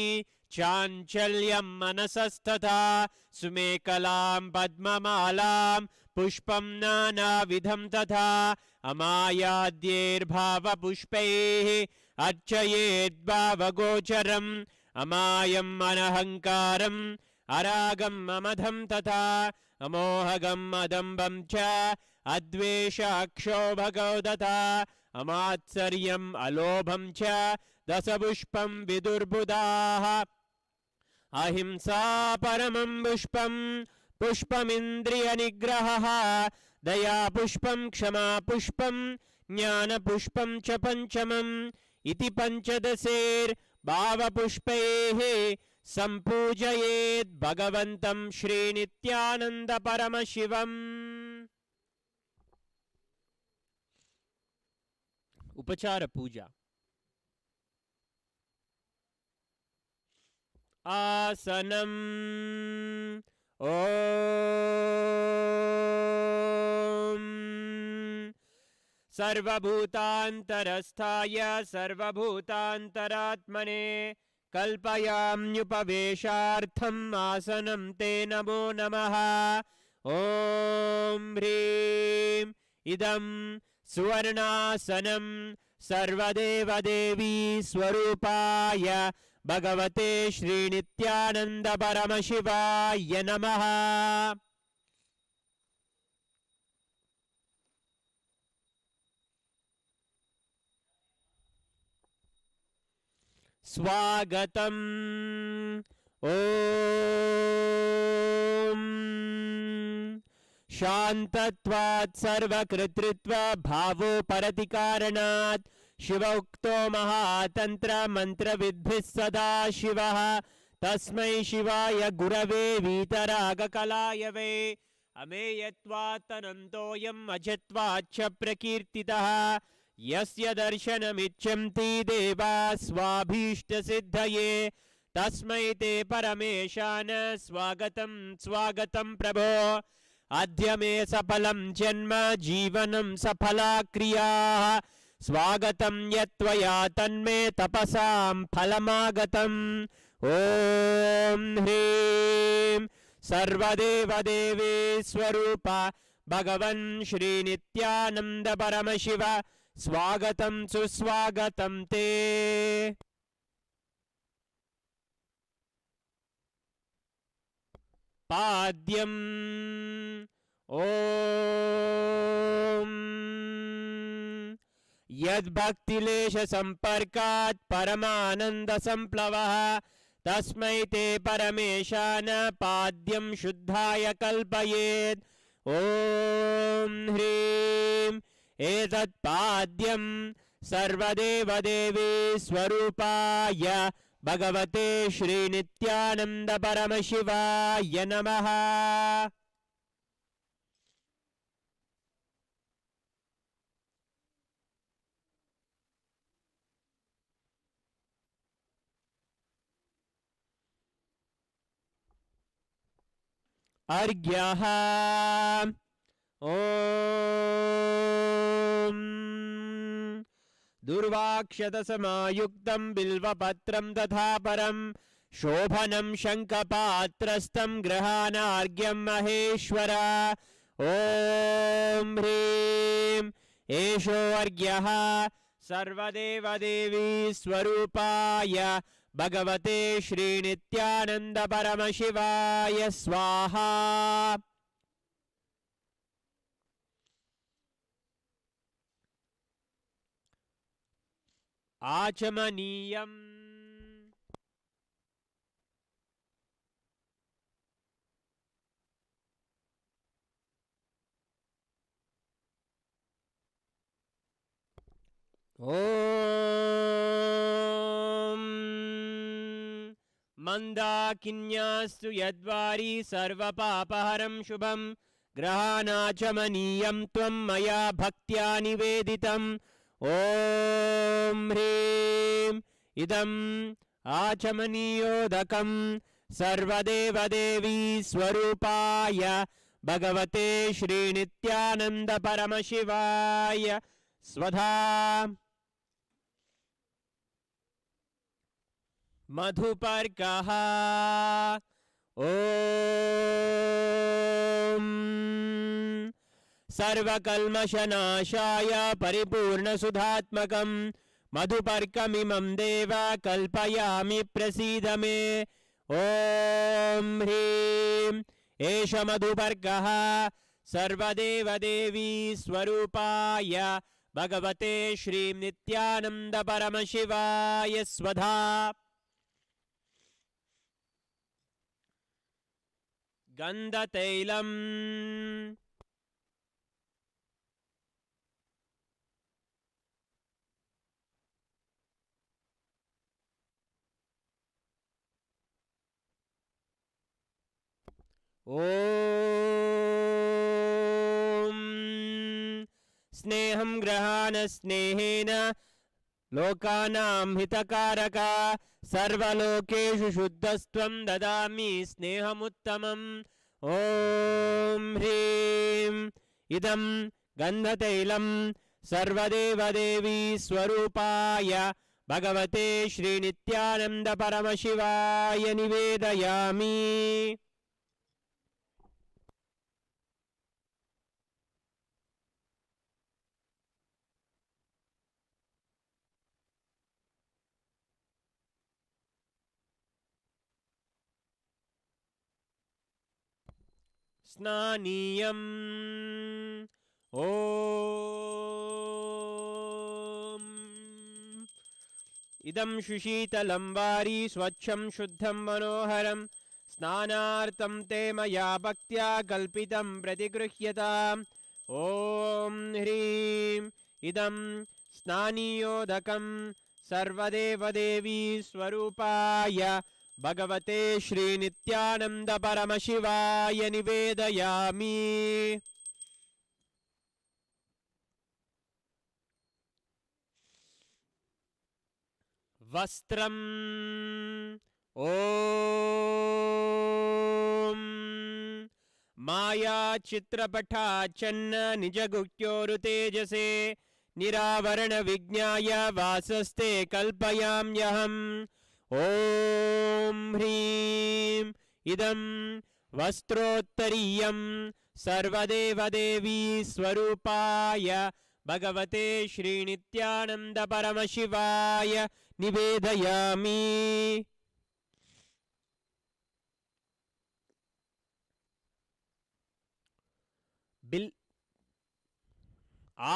चाञ्चल्यं मनसस्तथा सुमेकलां पद्ममालां पुष्पं नानाविधं तथा अमायाद्यैर्भावपुष्पैः अर्चयेद्भावगोचरम् अमायम् अनहङ्कारम् अरागम् अमधं तथा अमोहगम् अदम्बं च अद्वेषाक्षोभगौ तथा अमात्सर्यम् अलोभं च दशपुष्पं विदुर्बुधाः अहिंसा परमं पुष्पं पुष्पमिन्द्रियनिग्रहः दया पुष्पं क्षमा पुष्पं ज्ञानपुष्पं च पञ्चमम् इति पञ्चदशैर्भावपुष्पैः सम्पूजयेत् भगवन्तं श्रीनित्यानन्द परमशिवम्। उपचार पूजा। आसनम् ॐ सर्वभूतान्तरस्थाय सर्वभूतान्तरात्मने कल्पयाम्युपवेशार्थम् आसनं ते नमो नमः। ॐ ह्रीं इदं सुवर्णासनं सर्वदेवदेवी स्वरूपाय भगवते श्रीनित्यानन्द परमशिवाय नमः। स्वागतम्। ॐ शान्तत्वात् सर्वकर्तृत्व भावो परतिकारणात् शिवोक्तो महातन्त्र मन्त्रविद्भिः सदा शिवः तस्मै शिवाय गुरवे वीतरागकलाय वै अमेयत्वात्तनन्तोऽयम् अजत्वाच्च प्रकीर्तितः यस्य दर्शनमिच्छन्ति देवाः स्वाभीष्टसिद्धये तस्मै ते परमेशान स्वागतं स्वागतं प्रभो। अद्य मे सफलं जन्म जीवनं सफला क्रियाः स्वागतं यत्त्वया तन्मे तपसां फलमागतम्। ॐ ह्रीं सर्वदेवदेवी स्वरूप भगवन् श्रीनित्यानन्द परमशिव स्वागतं सुस्वागतं ते। पाद्यम् ॐ यद्भक्तिलेशसम्पर्कात् परमानन्दसम्प्लवः तस्मै ते परमेशान पाद्यं शुद्धाय कल्पयेत्। ॐ ह्रीं एतत्पाद्यं सर्वदेवदेवी स्वरूपाय भगवते श्रीनित्यानन्द परमशिवाय नमः। अर्घ्यः ॐ दुर्वाक्षतसमायुक्तं बिल्वपत्रं तथा परं शोभनं शङ्खपात्रस्तं गृहाणार्घ्यं महेश्वर ॐ ह्रीं एषो अर्घ्यः सर्वदेवदेवी स्वरूपाय भगवते श्रीनित्यानन्द परमशिवाय स्वाहा। आचमनीयम् ॐ मन्दाकिन्यास्तु यद्वारी सर्वपापहरं शुभं ग्रहाणाचमनीयं त्वं मया भक्त्या निवेदितम् ॐ ह्रीं इदम् आचमनीयोदकं सर्वदेवदेवी स्वरूपाय भगवते श्रीनित्यानन्द परमशिवाय स्वधा। मधुपर्कः ॐ सर्वकल्मषनाशाय परिपूर्णसुधात्मकं मधुपर्कमिमं देव कल्पयामि प्रसीद मे। ॐ ह्रीं एष मधुपर्कः सर्वदेवदेवी स्वरूपाय भगवते श्रीनित्यानन्द परमशिवाय स्वधा। गन्धतैलम् ॐ स्नेहं ग्रहाण स्नेहेन लोकानां हितकारक सर्वलोकेषु शुद्धस्त्वं ददामि स्नेहमुत्तमम्। ॐ ह्रीं इदं गन्धतैलं सर्वदेवदेवी स्वरूपाय भगवते श्रीनित्यानन्द परमशिवाय निवेदयामि। स्नानीयम् ॐ इदं सुशीतलं वारी स्वच्छं शुद्धं मनोहरं स्नानार्थं ते मया भक्त्या कल्पितं प्रतिगृह्यताम्। ॐ ह्रीं इदं स्नानीयोदकं सर्वदेवदेवी स्वरूपाय भगवते श्रीनित्यानन्द परमशिवाय निवेदयामि। वस्त्रम् ॐ माया चित्रपटाच्छन्न निजगुह्योरुतेजसे निरावरण विज्ञाय वासस्ते कल्पयाम्यहम्। ॐ ह्रीं इदं वस्त्रोत्तरीयं सर्वदेवदेवी स्वरूपाय भगवते श्रीनित्यानन्द परमशिवाय निवेदयामि। बिल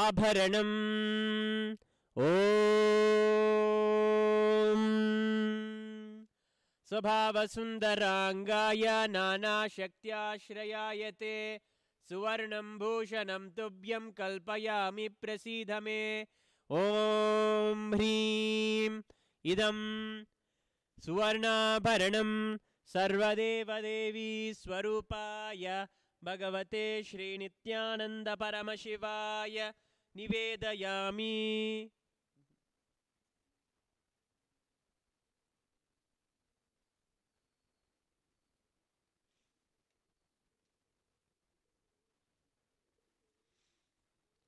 आभरणम् ॐ स्वभावसुन्दराङ्गाय नानाशक्त्याश्रयायते सुवर्णं भूषणं तुभ्यं कल्पयामि प्रसीद मे। ॐ ह्रीं इदं सुवर्णाभरणं सर्वदेवदेवी स्वरूपाय भगवते श्रीनित्यानन्द परमशिवाय निवेदयामि।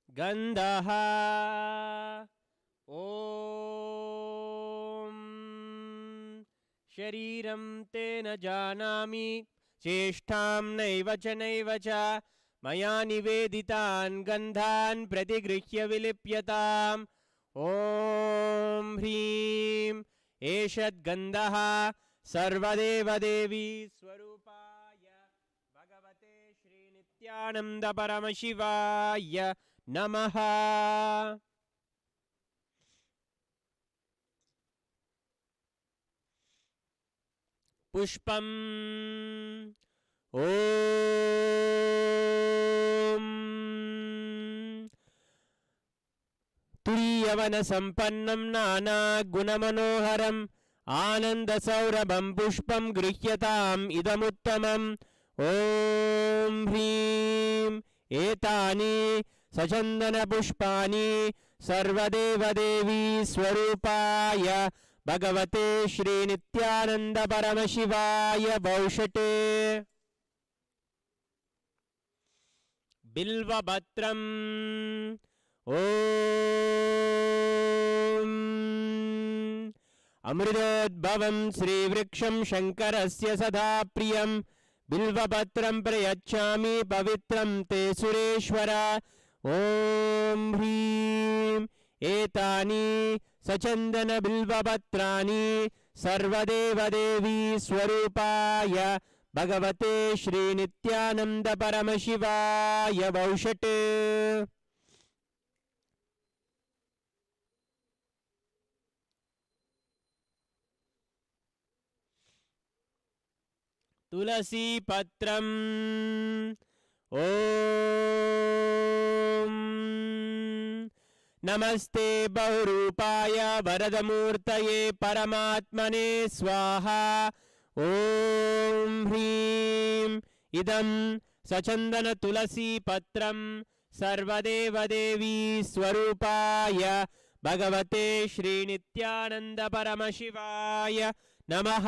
गन्धः ॐ शरीरं ते न जानामि चेष्टां नैव च मया निवेदितान् गन्धान् प्रतिगृह्य विलिप्यताम् ॐ ह्रीं एषद्गन्धः सर्वदेवदेवी स्वरूपाय भगवते श्रीनित्यानन्द परमशिवाय नमः। पुष्पम् ॐ तुरीयवनसम्पन्नं नानागुणमनोहरम् आनन्दसौरभं पुष्पं गृह्यताम् इदमुत्तमम् ॐ ह्रीं एतानि सचन्दनपुष्पाणि सर्वदेवदेवी स्वरूपाय भगवते श्रीनित्यानन्द परमशिवाय वौषटे बिल्वपत्रम् ॐ अमृतोद्भवं श्रीवृक्षं शङ्करस्य सदा प्रियं बिल्वपत्रं प्रयच्छामि पवित्रं ते सुरेश्वर ॐ ह्रीं एतानि सचन्दनबिल्वपत्राणि सर्वदेवदेवी स्वरूपाय भगवते श्रीनित्यानन्द परमशिवाय वौषटे तुलसीपत्रम् ॐ नमस्ते बहुरूपाय वरदमूर्तये परमात्मने स्वाहा ॐ ह्रीं इदं सचन्दनतुलसीपत्रं सर्वदेवदेवी स्वरूपाय भगवते श्रीनित्यानन्द परमशिवाय नमः।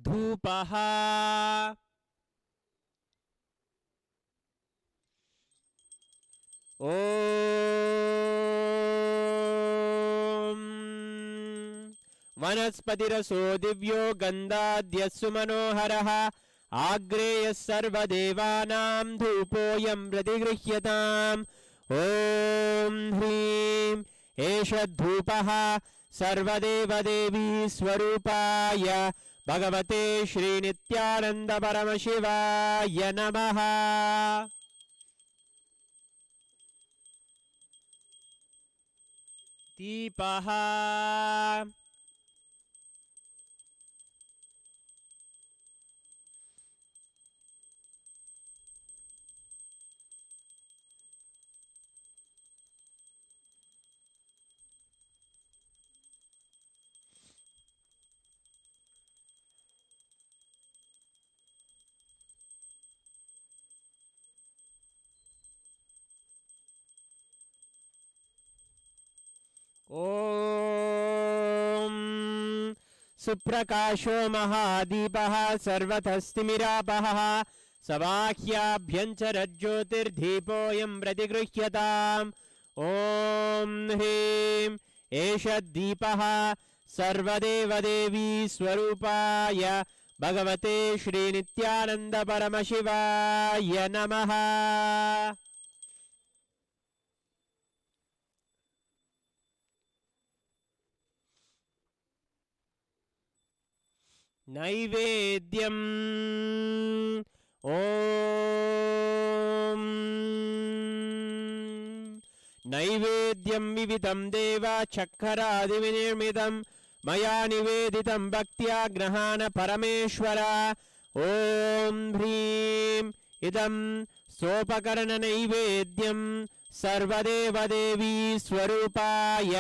धूपः ॐ वनस्पतिरसो दिव्यो गन्धाद्यस्सु मनोहरः आग्रेयः सर्वदेवानां धूपोऽयं प्रतिगृह्यताम् ॐ ह्रीं एष धूपः सर्वदेवदेवी स्वरूपाय भगवते श्रीनित्यानन्द परमशिवाय नमः। दीपः ॐ सुप्रकाशो महादीपः सर्वतस्तिमिरापहः सवाह्याभ्यञ्चरज्योतिर्दीपोऽयं प्रतिगृह्यताम् ॐ ह्रीं एष दीपः सर्वदेवदेवी स्वरूपाय भगवते श्रीनित्यानन्द परमशिवाय नमः। नैवेद्यम् ॐ नैवेद्यं विविधं देव चक्करादिविनिर्मितं मया निवेदितं भक्त्या गृहाण परमेश्वर ॐ ह्रीं इदं सोपकरणनैवेद्यं सर्वदेवदेवी स्वरूपाय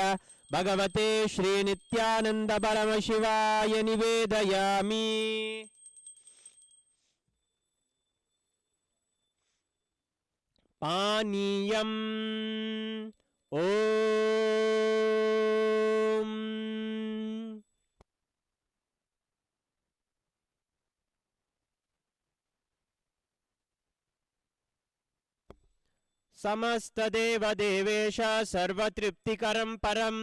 भगवते श्रीनित्यानन्द परमशिवाय निवेदयामि। पानीयम् ॐ समस्तदेवदेवेश सर्वतृप्तिकरं परम्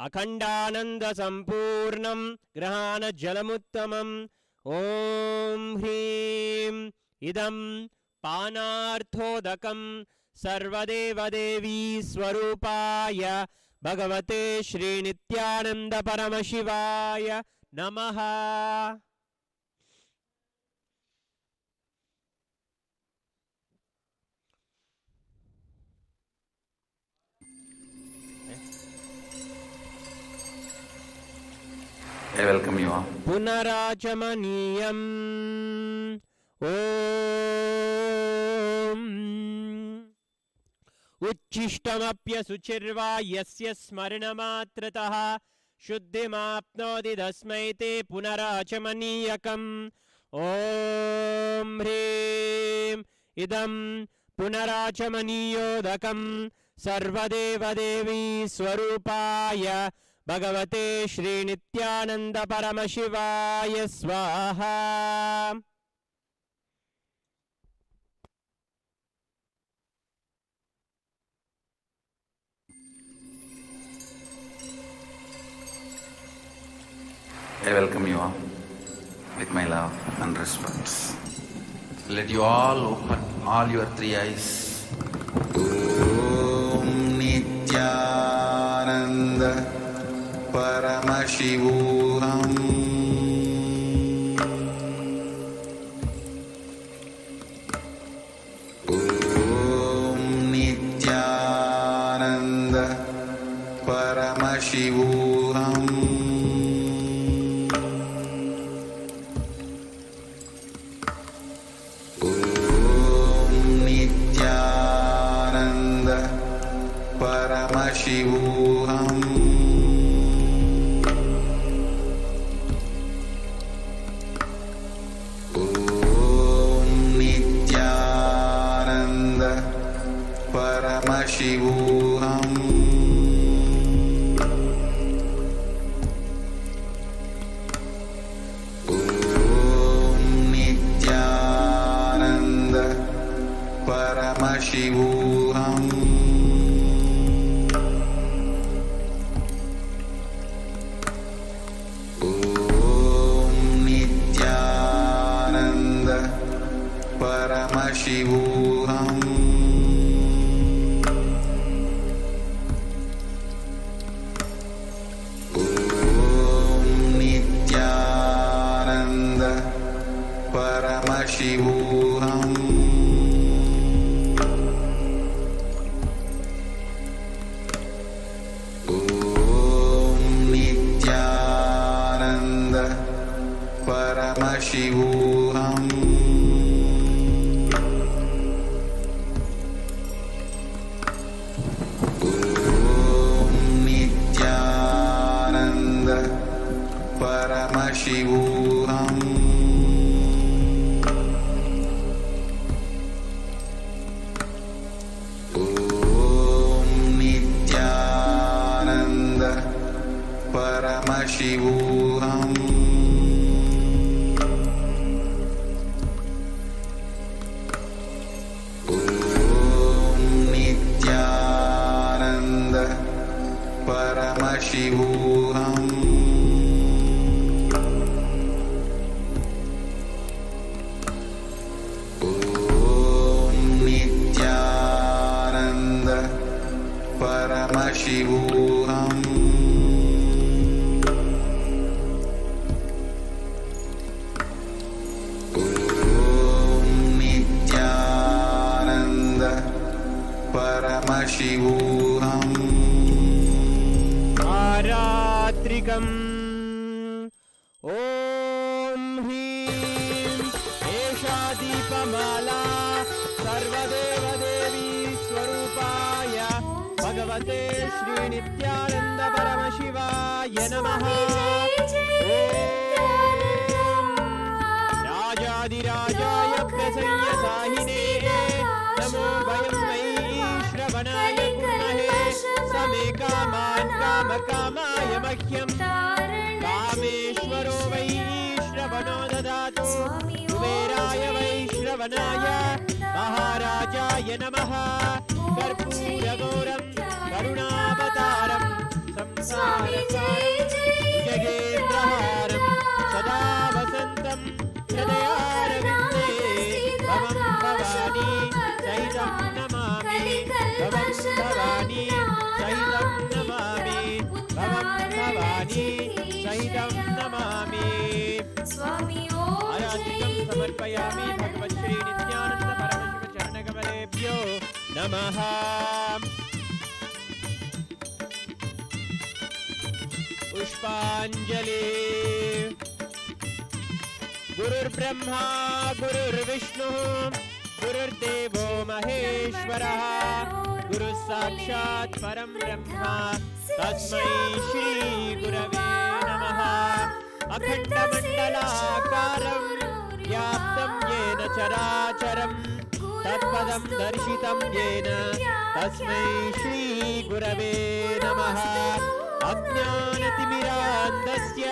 अखण्डानन्दसम्पूर्णं ग्रहाणजलमुत्तमम् ॐ ह्रीं इदं पानार्थोदकं सर्वदेवदेवी स्वरूपाय भगवते श्रीनित्यानन्द परमशिवाय नमः। I welcome you all. पुनराचमनीयम् ॐ उच्छिष्टमप्यसुचिर्वा यस्य स्मरणमात्रतः शुद्धिमाप्नोति तस्मै ते पुनराचमनीयकम् ॐ ह्रीं इदं पुनराचमनीयोदकं सर्वदेवदेवी स्वरूपाय भगवते श्रीनित्यानन्द परमशिवाय स्वाहा। I welcome you all with my love and respects. Let you all open all your three eyes. Om Nithyananda Paramashivoham. Om Nithyananda Paramashivoham. Paramashivoham. Om Nithyananda Paramashivoham. Om Nithyananda Paramashivoham. Paramashivoham. Om Nithyananda Paramashivoham. Om Nithyananda Paramashivoham. Paramashivoham. Om Nithyananda Paramashivoham. Om Nithyananda Paramashivoham. Paramashivoham. Om Nithyananda Paramashivoham. आरात्रिकम् ॐ ह्रीं एषा दीपमाला सर्वदेवदेवी स्वरूपाय भगवते श्रीनित्यानन्द परमशिवाय नमः। राजाधिराजाय प्रसन्नसाहिने नमो वयं वै श्रवणाय कुर्महे समे कामान् कामकामाय मह्यं कामेश्वरो वै श्रवणो ददातु कुबेराय वै श्रवणाय महाराजाय नमः। कर्पूरगौरं करुणावतारं संसारसारं भुजगेन्द्रहारं सदा वसन्तं हृदयारविन्दे भवं भवानी सहितं नमामि भवं भवानी सहितं नमामि भवं भवानी सहितं नमामि आराधिकं समर्पयामि भगवत्श्री नित्यानन्द परमशिव चरणकमलेभ्यो नमः। पुष्पाञ्जलि। गुरुर्ब्रह्मा गुरुर्विष्णुः गुरुर्देवो महेश्वरः गुरुः साक्षात् परं ब्रह्म तस्मै श्री गुरवे नमः। अखण्डमण्डलाकारं व्याप्तं येन चराचरं तत्पदं दर्शितं येन तस्मै श्री गुरवे नमः। अज्ञानतिमिरान्धस्य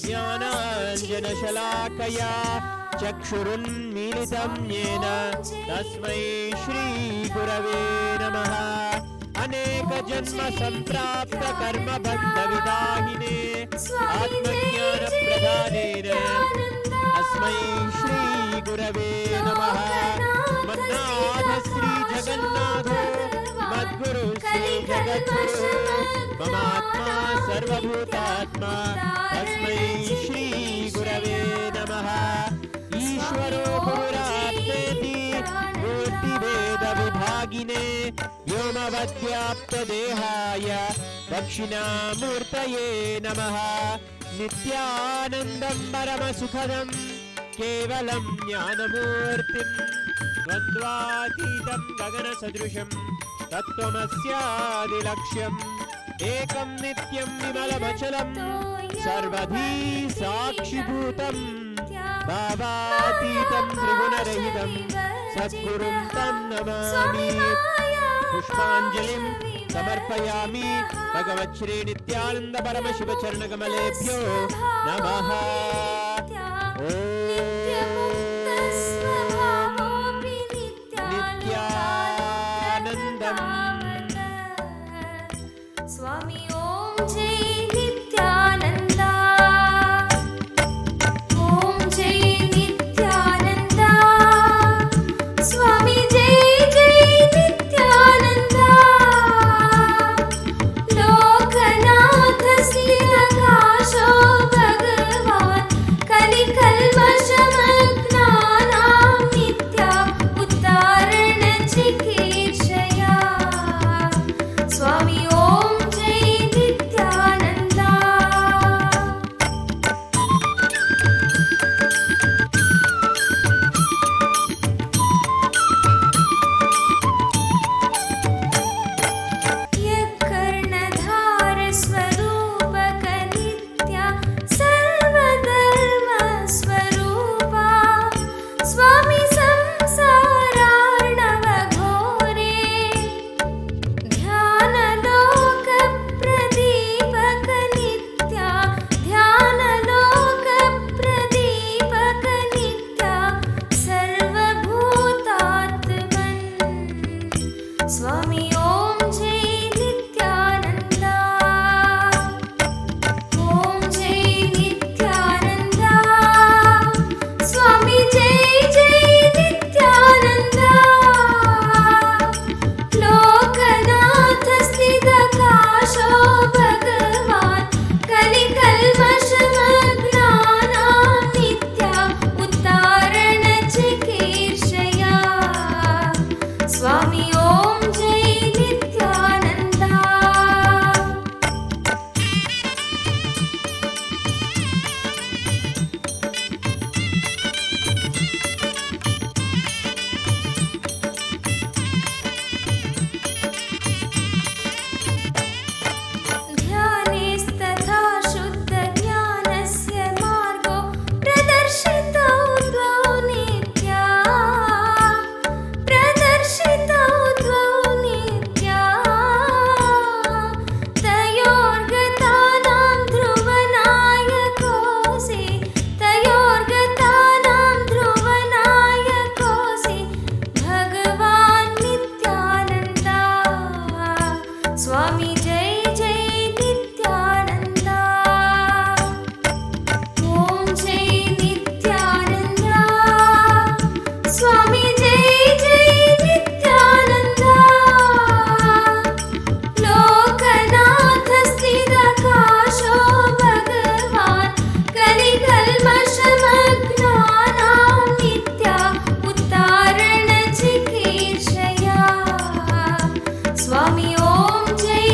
ज्ञानाञ्जनशलाकया चक्षुरुन्मीलितं येन तस्मै श्री गुरवे नमः। अनेकजन्म सम्प्राप्तकर्मबन्धविदाहिने आत्मज्ञानप्रदानेन अस्मै श्री गुरवे नमः। मन्नाथ श्री जगन्नाथो मद्गुरु श्री जगद्गुरु ममात्मा सर्वभूतात्मा तस्मै श्री गुरवे नमः। ईश्वरो गुरुरात्मेति मूर्तिभेदविभागिने व्योमवद्व्याप्तदेहाय दक्षिणामूर्तये नमः। नित्यानन्दं परमसुखदं केवलं ज्ञानमूर्तिं द्वन्द्वातीतं गगनसदृशं तत्त्वमस्यादिलक्ष्यम् एकं नित्यं विमलमचलं सर्वधी साक्षिभूतं भावातीतं त्रिगुणरहितं सद्गुरुं तं नमामि। पुष्पाञ्जलिं समर्पयामि भगवत्श्री नित्यानन्द परमशिव चरणकमलेभ्यो नमः। नित्यानन्दम्। स्वामी ओम जय नित्यानंद ओम जय नित्यानंद स्वामी जय जय नित्यानंद लोकनाथ श्रीकाशो भगवान कलिकल्मषमग्नानां नित्या उद्धारण चिकीर्षया स्वामी ओम जय स्वामी जय जय नित्यानंदा ओम जय नित्यानंदा स्वामी जय जय नित्यानंदा लोकनाथ स्थिरकाशो भगवान् कलिकल्मषमग्नानां नित्या उत्तारणचिकीर्षया स्वामी ओम जय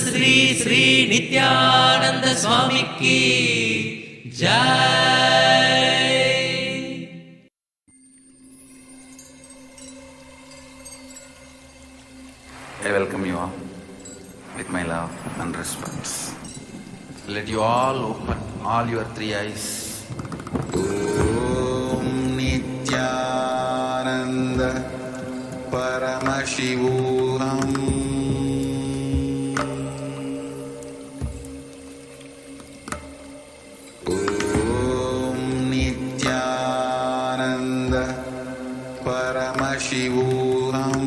श्री श्री नित्यानंद स्वामी की जय। I welcome you all with my love and respects. Let you all open all your three eyes. Om Nithyananda Paramashivoham. Om Nithyananda Paramashivoham.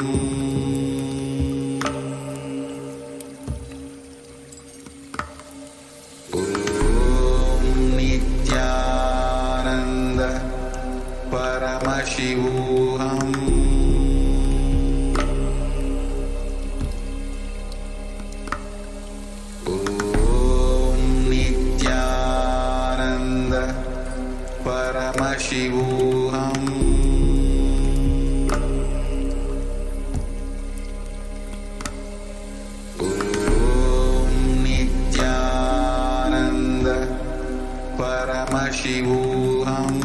Paramashivoham. Om Nithyananda Paramashivoham. Om Nithyananda Paramashivoham. Paramashivoham.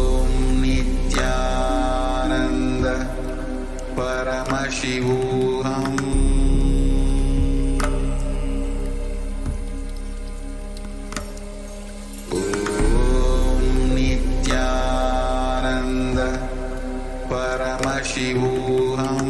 Om Nithyananda Paramashivoham. Om Nithyananda Paramashivoham.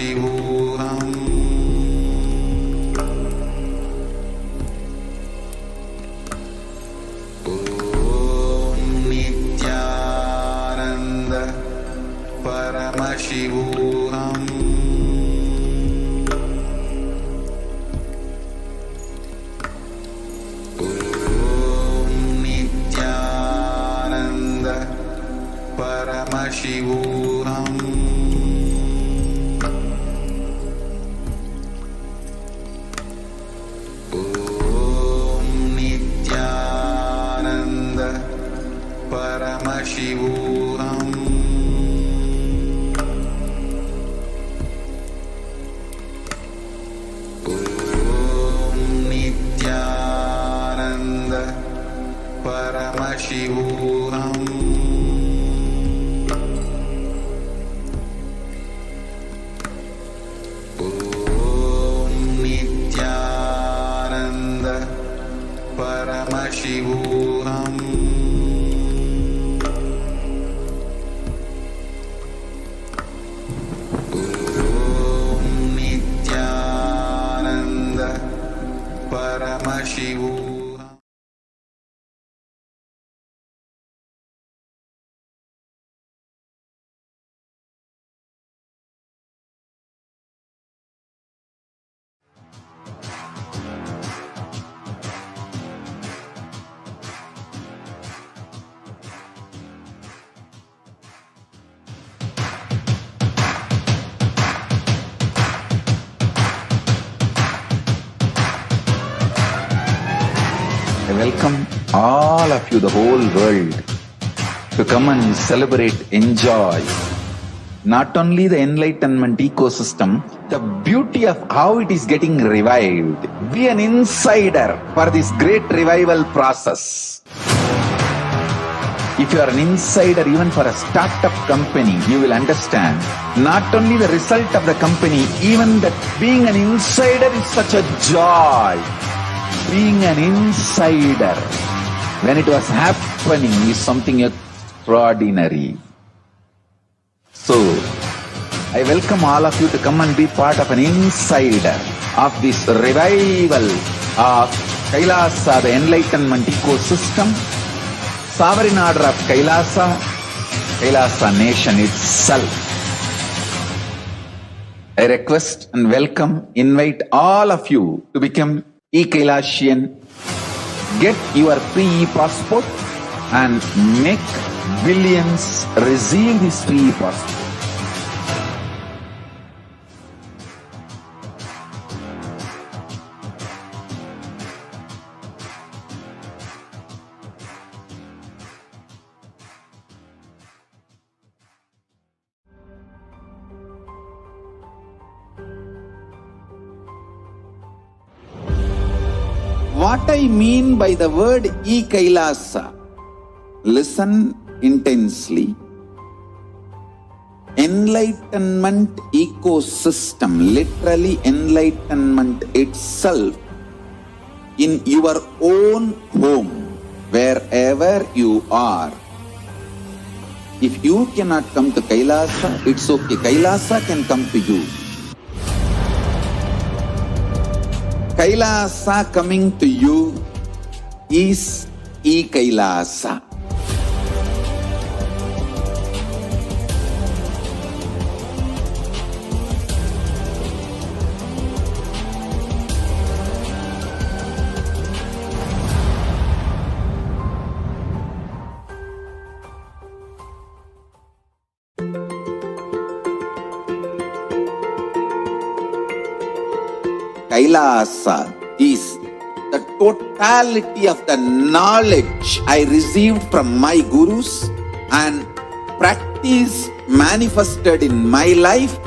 Paramashivoham. Om Nithyananda Paramashivoham. Om Nithyananda Paramashivoham. Om Nithyananda Paramashivoham. Om Nithyananda Paramashivoham. Om Nithyananda Paramashivoham. Om Nithyananda Paramashivoham. I welcome all of you, the whole world, to come and celebrate, enjoy not only the enlightenment ecosystem, the beauty of how it is getting revived. Be an insider for this great revival process. If you are an insider even for a startup company, you will understand not only the result of the company, even that being an insider is such a joy. Being an insider when it was happening is something extraordinary. So, I welcome all of you to come and be part of an insider of this revival of KAILASA, the enlightenment ecosystem, sovereign order of KAILASA, KAILASA nation itself. I request and welcome, invite all of you to become e-Kailasian. Get your free e-passport and make billions receive this free e-passport. What I mean by the word e-Kailasa, listen intensely. Enlightenment ecosystem, literally enlightenment itself, in your own home, wherever you are. If you cannot come to KAILASA, it's okay. KAILASA can come to you. KAILASA coming to you is e-Kailasa. KAILASA is the totality of the knowledge I received from my gurus and practice manifested in my life,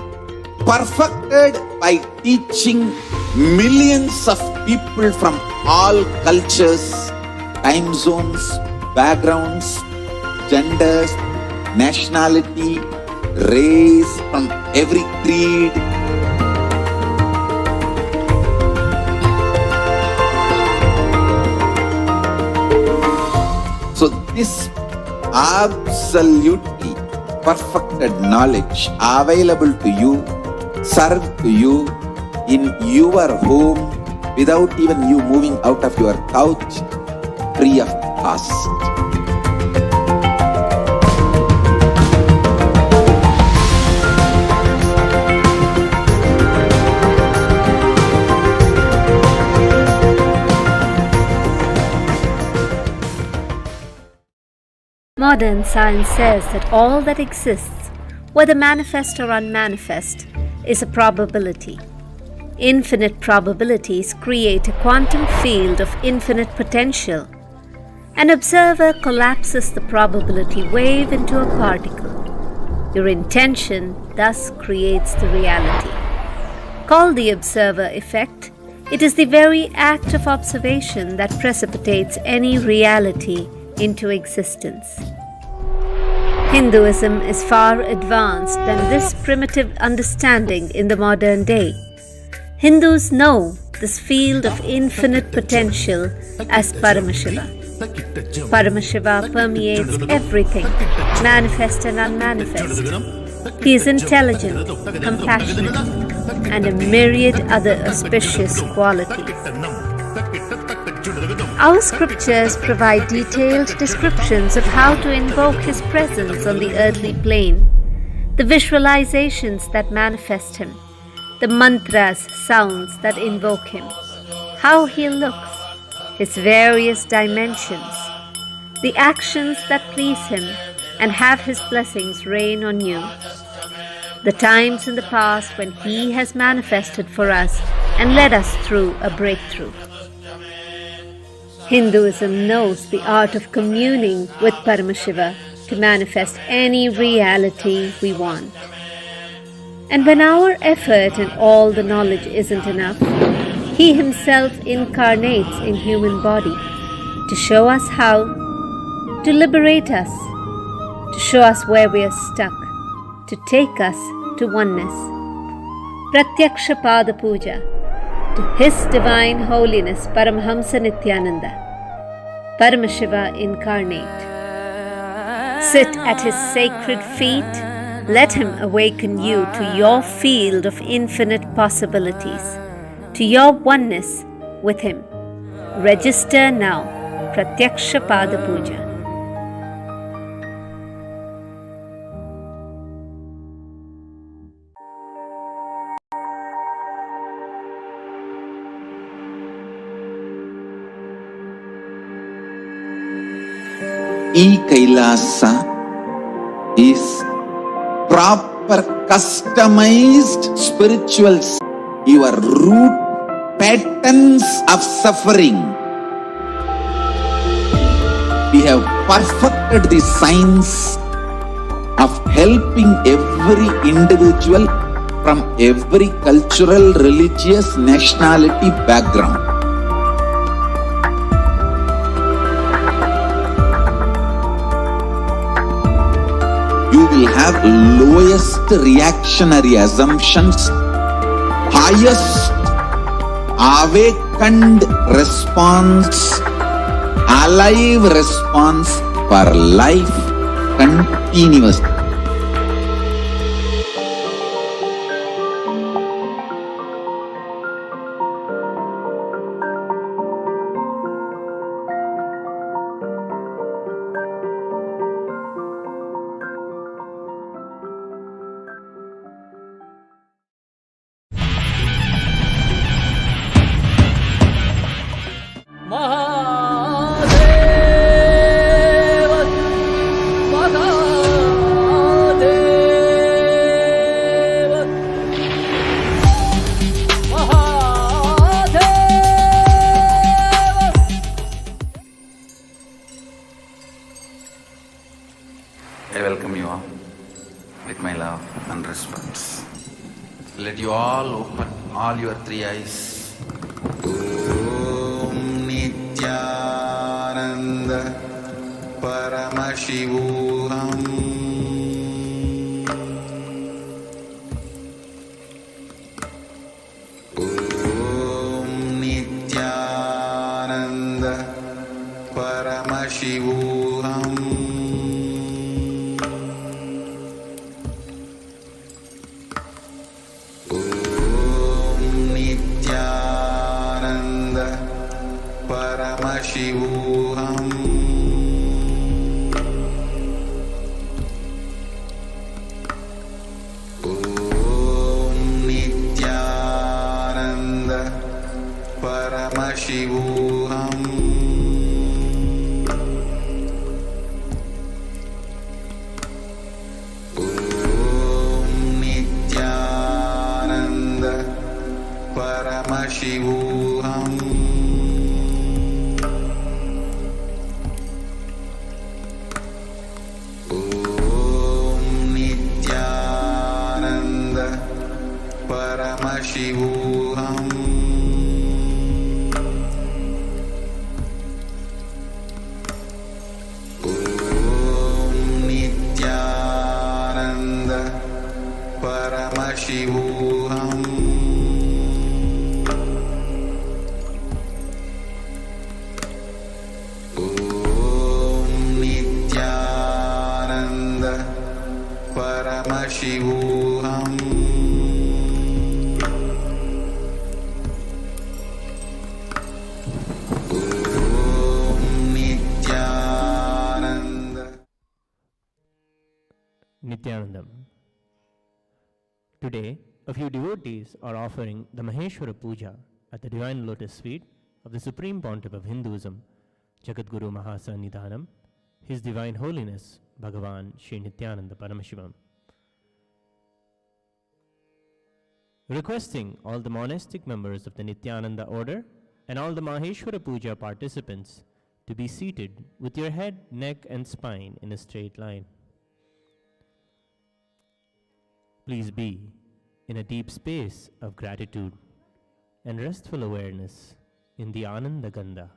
perfected by teaching millions of people from all cultures, time zones, backgrounds, genders, nationality, race, from every creed. So this absolutely perfected knowledge available to you serve to you in your home without even you moving out of your couch, free of cost. Modern science says that all that exists, whether manifest or unmanifest, is a probability. Infinite probabilities create a quantum field of infinite potential. An observer collapses the probability wave into a particle. Your intention thus creates the reality. Called the observer effect, it is the very act of observation that precipitates any reality into existence. Hinduism is far advanced than this primitive understanding in the modern day. Hindus know this field of infinite potential as Paramashiva. Paramashiva permeates everything, manifest and unmanifest. He is intelligent, compassionate, and a myriad other auspicious qualities. Our scriptures provide detailed descriptions of how to invoke His presence on the earthly plane, the visualizations that manifest Him, the mantras, sounds that invoke Him, how He looks, His various dimensions, the actions that please Him and have His blessings rain on you, the times in the past when He has manifested for us and led us through a breakthrough. Hinduism knows the art of communing with Paramashiva to manifest any reality we want. And when our effort and all the knowledge isn't enough, He Himself incarnates in human body to show us how, to liberate us, to show us where we are stuck, to take us to oneness. Pratyaksha Pada Puja to His Divine Holiness Paramahamsa Nithyananda, Paramashiva incarnate. Sit at His sacred feet, let Him awaken you to your field of infinite possibilities, to your oneness with Him. Register now, Pratyaksha Pada Puja. KAILASA is proper customized spiritual, your root patterns of suffering. We have perfected the science of helping every individual from every cultural, religious, nationality background. You will have lowest reactionary assumptions, highest awakened response, alive response for life continuously. I welcome you all with my love and respects. Let you all open all your three eyes. Om Nithyananda Paramashivoham. Om Nithyananda Paramashivoham. Om Paramashivoham. Om Nithyananda Paramashivoham. Paramashivoham. Om Nithyananda Paramashivoham. Om Nithyananda Paramashivoham. Paramashivoham. Om Nithyananda. Nithyanandam. Today, a few devotees are offering the Maheshwara Puja at the Divine Lotus Feet of the Supreme Pontiff of Hinduism, Jagadguru Mahasannidhanam, His Divine Holiness, Bhagavan Sri Nithyananda Paramashivam. Requesting all the monastic members of the Nithyananda order and all the Maheshwara Puja participants to be seated with your head, neck and spine in a straight line. Please be in a deep space of gratitude and restful awareness in the Ananda Gandha.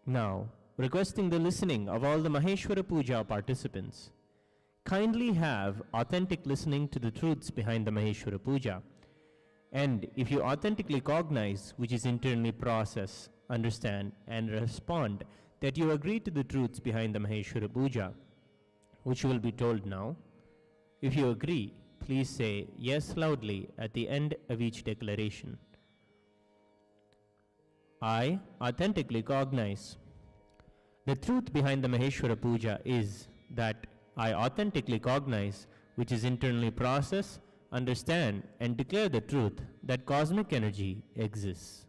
Now, requesting the listening of all the Maheshwara Puja participants, kindly have authentic listening to the truths behind the Maheshwara Puja. And if you authentically cognize, which is internally process, understand, and respond that you agree to the truths behind the Maheshwara Puja, which will be told now. If you agree, please say yes loudly at the end of each declaration. I authentically cognize. The truth behind the Maheshwara Puja is that I authentically cognize, which is internally process, understand, and declare the truth that cosmic energy exists.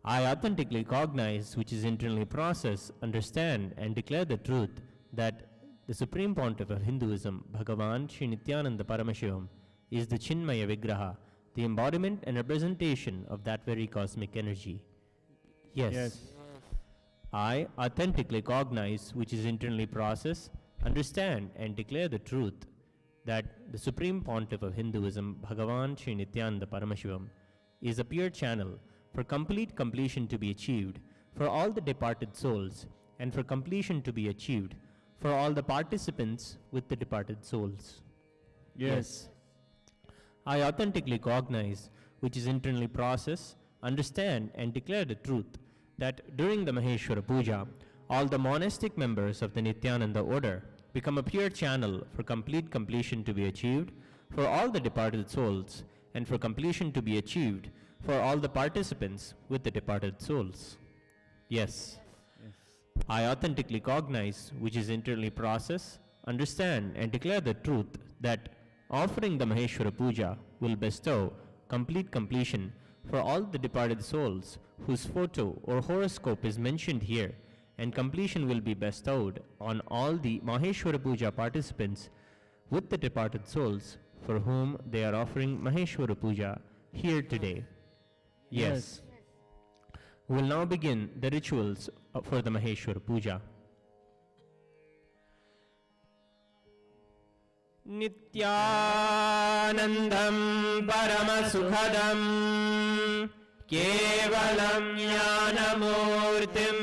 I authentically cognize, which is internally process, understand, and declare the truth that the Supreme Pontiff of Hinduism, Bhagavan Sri Nithyananda Paramashivam, is the Chinmaya Vigraha, the embodiment and representation of that very cosmic energy. Yes. I authentically cognize, which is internally process, understand, and declare the truth that the Supreme Pontiff of Hinduism, Bhagavan Sri Nithyananda Paramashivam, is a pure channel for complete completion to be achieved for all the departed souls, and for completion to be achieved for all the participants with the departed souls. Yes. I authentically cognize, which is internally process, understand, and declare the truth that during the Maheshwara Puja, all the monastic members of the Nithyananda order become a pure channel for complete completion to be achieved for all the departed souls, and for completion to be achieved for all the participants with the departed souls. Yes. I authentically cognize, which is internally process, understand, and declare the truth that offering the Maheshwara Puja will bestow complete completion for all the departed souls whose photo or horoscope is mentioned here, and completion will be bestowed on all the Maheshwara Puja participants with the departed souls for whom they are offering Maheshwara Puja here today. Yes. We will now begin the rituals for the Maheshwara Puja. Nithyanandam Paramasukhadam Kevalam Jnanamurtim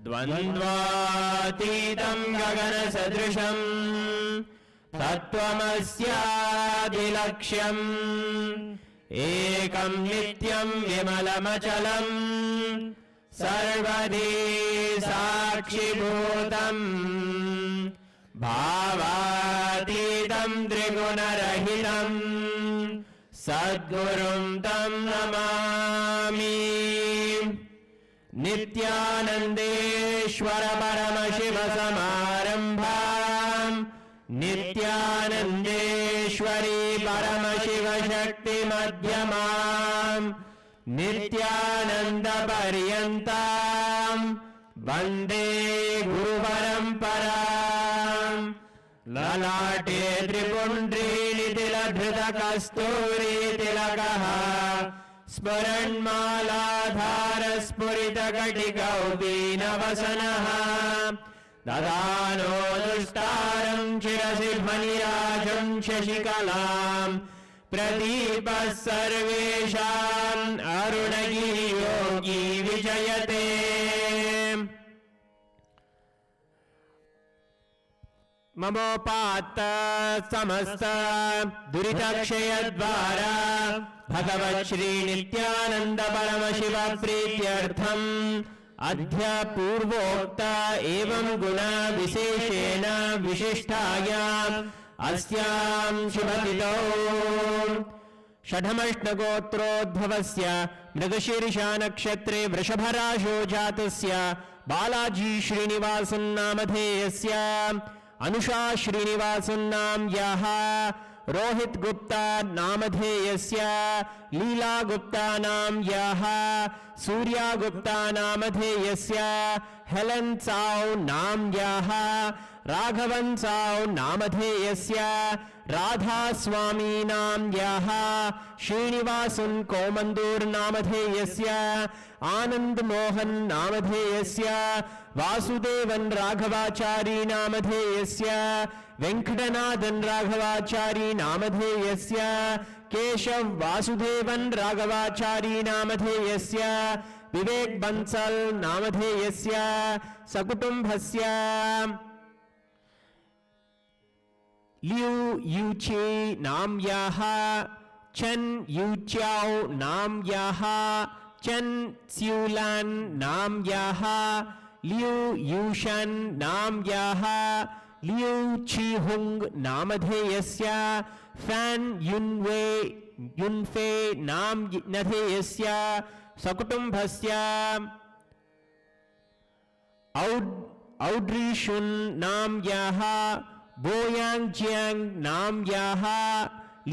Dvandvatitam Gagana Sadrisham Tattvamasyadilaksham Ekam Nityam Vimalamachalam Sarvadi Sakshibhutam Bhava गुणातीतं त्रिगुणरहितं सद्गुरुं तं नमामि। नित्यानन्देश्वर परमशिव समारम्भाम् नित्यानन्देश्वरी परमशिव शक्ति मध्यमाम् नित्यानन्दपर्यन्ताम् वन्दे गुरुपरम्पराम्। ललाटे त्रिपुण्ड्रीतिलधृतकस्तूरीतिलकः स्फुरन्मालाधारस्फुरितकटिकौपीनवसनः ददानो दुष्टारं शिरसि मणिराजं शशिकलां प्रदीपः सर्वेषाम् अरुणगिरियोगी विजयते। ममोपात्त समस्त दुरितक्षयद्वारा भगवत् श्री नित्यानंद परमशिव प्रीत्यर्थम् अद्य पूर्वोक्त एवं गुण विशेषेण विशिष्टायाम् अस्यां शुभतिथौ षठमष्टगोत्रोद्भवस्य मृगशीर्षा नक्षत्रे वृषभराशो जातस्य बालाजी श्रीनिवासन् नामधेयस्य अनुषा श्रीनिवासन् नाम्याः रोहित गुप्ता नामधेयस्य लीला गुप्ता नाम्याः सूर्या गुप्ता नामधेयस्य हेलेन साउ नाम्याः राघवन साउ नामधेयस्य राधा स्वामी नाम्याः श्रीनिवासन् कोमन्दूर नामधेयस्य आनंद मोहन नामधेयस्य वासुदेवन राघवाचारी नामधेयस्य वेंकटनाथन राघवाचारी नामधेयस्य केशव वासुदेवन राघवाचारी नामधेयस्य विवेक बंसल नामधेयस्य सकुटुंबस्य लियू यूचे नाम्याः चन यूच्याओ नाम्याः चन स्यूलान नाम्याः लियू यूशन नाम्याः लियू चीहुंग नामधेयस्य फैन युनफे नामधेयस्य सकुटुंबस्य औड्रीशुन नाम्याः बोयांग जियांग नाम्याः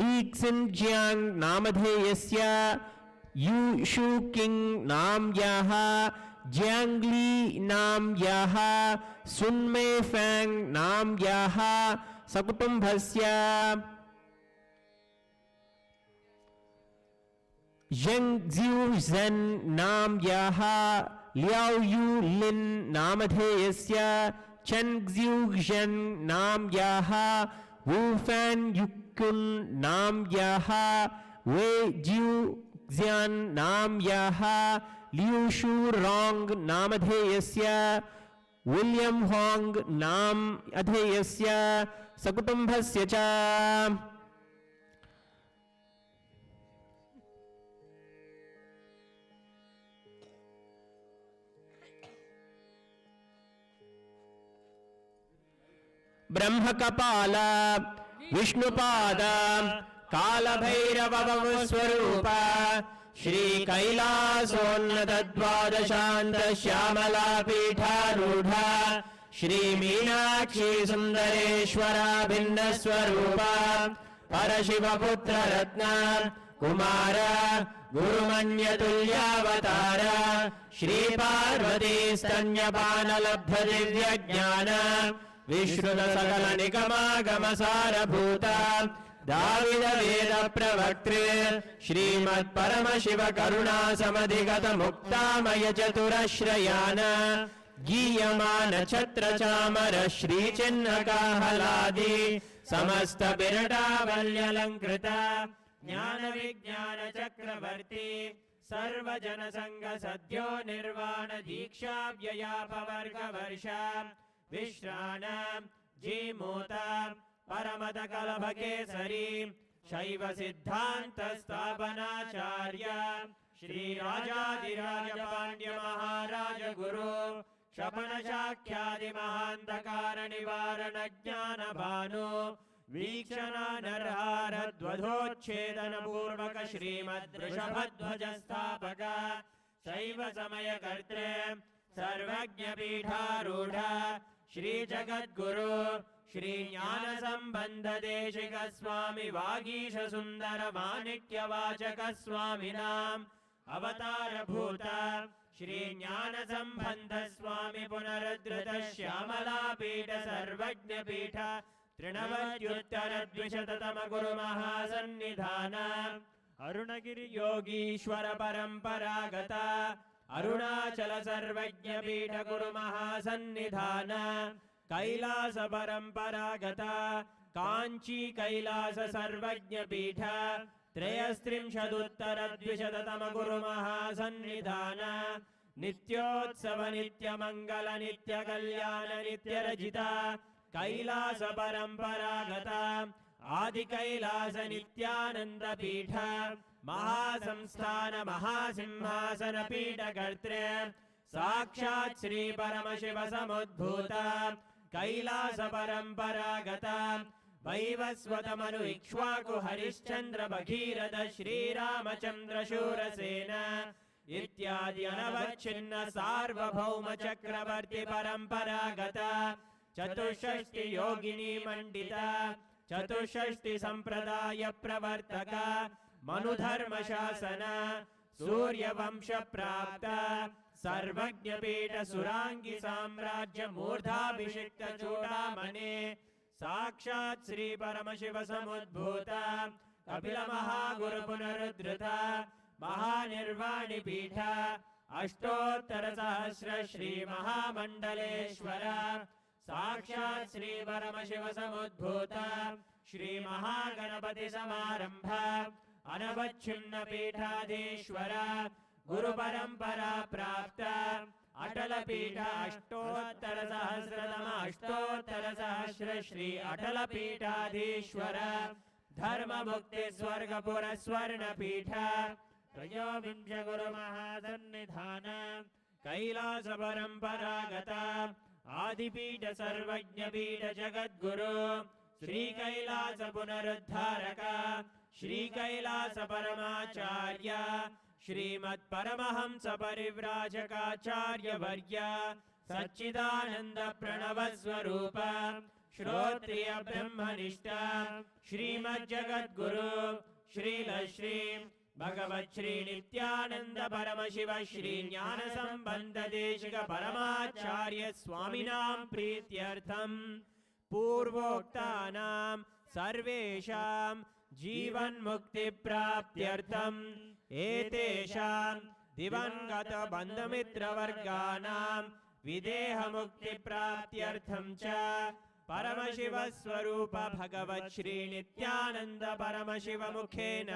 लीक्सिन जियांग नामधेयस्य यूशु किंग नाम्याः जियांगली नाम्याः सुनमे फैंग नाम्याः सकुटुंबस्य यंगजिउ ज़ेन नाम्याः लियाओ यू लिन नामधेयस्य चेंगजिउ ज़ेन नाम्याः वुफैन युकुन नाम्याः वे जिउ ज़्यान नाम्याः लियूशु रोंग नामधेयस्य विलियम होंग नाम अधेयस्य सकुटुंबस्य च ब्रह्मकपाल विष्णुपाद कालभैरव स्वरूप श्री कैलासोन्नत द्वादशान्त श्यामला पीठारूढ़ श्री मीनाक्षी सुंदरेश्वरा भिन्न स्वरूप परशिवपुत्र रत्न कुमार गुरुमन्यतुल्यावतार श्री पार्वती स्तन्यपान लब्ध दिव्य ज्ञान विश्रुत सकल निगमागम सारभूत दाविद वेद प्रवक्तृ श्रीमत् परमशिव करुणा समधिगत मुक्तामय चतुरश्रयान गीयमान छत्र चामर श्री चिन्ह काहलादि समस्त बिरटावल्यलंकृत ज्ञान विज्ञान चक्रवर्ती सर्वजन संग सद्यो निर्वाण दीक्षा व्ययापवर्ग वर्ष विश्राण जीमूता परमद कलभ केसरी शैव सिद्धांत स्थापनाचार्य श्री राजाधिराज पांड्य महाराज गुरु शपन शाख्यादि महांधकार निवारण ज्ञान भानु वीक्षणानर्हारद्वधोच्छेदनपूर्वक श्रीमद्वृषभध्वजस्थापक शैव समयकर्त्रे सर्वज्ञपीठारूढ श्रीजगद्गुरु श्रीज्ञानसम्बन्धदेशिक स्वामी वागीश सुन्दर माणिक्यवाचक स्वामिनाम् अवतारभूत श्रीज्ञानसम्बन्ध स्वामी पुनरुद्धृत श्यामलापीठ सर्वज्ञपीठ तृणवत्युत्तरद्विशततम गुरुमहासन्निधान अरुणगिरि योगीश्वर परम्परागत अरुणाचल सर्वज्ञपीठ गुरुमहासन्निधान कैलास परम्परागत काञ्ची कैलास सर्वज्ञपीठ त्रयस्त्रिंशदुत्तरद्विशततम गुरुमहासन्निधान नित्योत्सव नित्यमङ्गल नित्यकल्याण नित्यरजिता कैलास परम्परागत आदिकैलास नित्यानन्द पीठ महासंस्थान महासिंहासन पीठकर्त्रे साक्षात् श्री परमशिव समुद्भूत कैलास परम्परागत वैवस्वत मनु इक्ष्वाकु हरिश्चन्द्र भगीरथ श्रीरामचन्द्र शूरसेन इत्यादि अनवच्छिन्न सार्वभौम चक्रवर्ति परम्परागत चतुष्षष्टि योगिनी मंडित चतुष्षष्टि संप्रदाय प्रवर्तक मनुधर्म शासन सूर्यवंश प्राप्त सर्वज्ञपीठ सुरांगी साम्राज्य मूर्धाभिषिक्त चूडामणे साक्षात् श्री परमशिव समुद्भूत कपिल महागुरु पुनरुद्धृत महानिर्वाणि पीठ अष्टोत्तर सहस्र श्री महामंडलेश्वर साक्षात् श्री परमशिव समुद्भूत श्री महागणपति समारंभ अनवच्छिन्न पीठाधीश्वर गुरु परंपरा प्राप्त अटल पीठ अष्टोत्तर सहस्रतम अष्टोत्तर सहस्र श्री अटल पीठाधीश्वर धर्म मुक्ति स्वर्गपुर स्वर्ण पीठ त्रयोविंश गुरु महासन्निधान कैलास परंपरागत आदिपीठ सर्वज्ञपीठ जगद्गुरु श्री कैलास पुनरुद्धारक श्री कैलास परमाचार्य श्रीमत् परमहंस परिव्राजकाचार्य वर्य सच्चिदानंद प्रणव स्वरूप श्रोत्रिय ब्रह्मनिष्ठ श्रीमद् जगद्गुरु श्रील श्री भगवत् श्री नित्यानंद परमशिव श्री ज्ञान संबंध देशिक परमाचार्य स्वामिनां प्रीत्यर्थम पूर्वोक्तानां सर्वेषां जीवन मुक्ति प्राप्त्यर्थम एतेषां दिवंगत बंधुमित्र वर्गानां विदेह मुक्ति प्राप्त्यर्थम च परमशिव स्वरूप भगवत् श्री नित्यानंद परमशिव मुखेन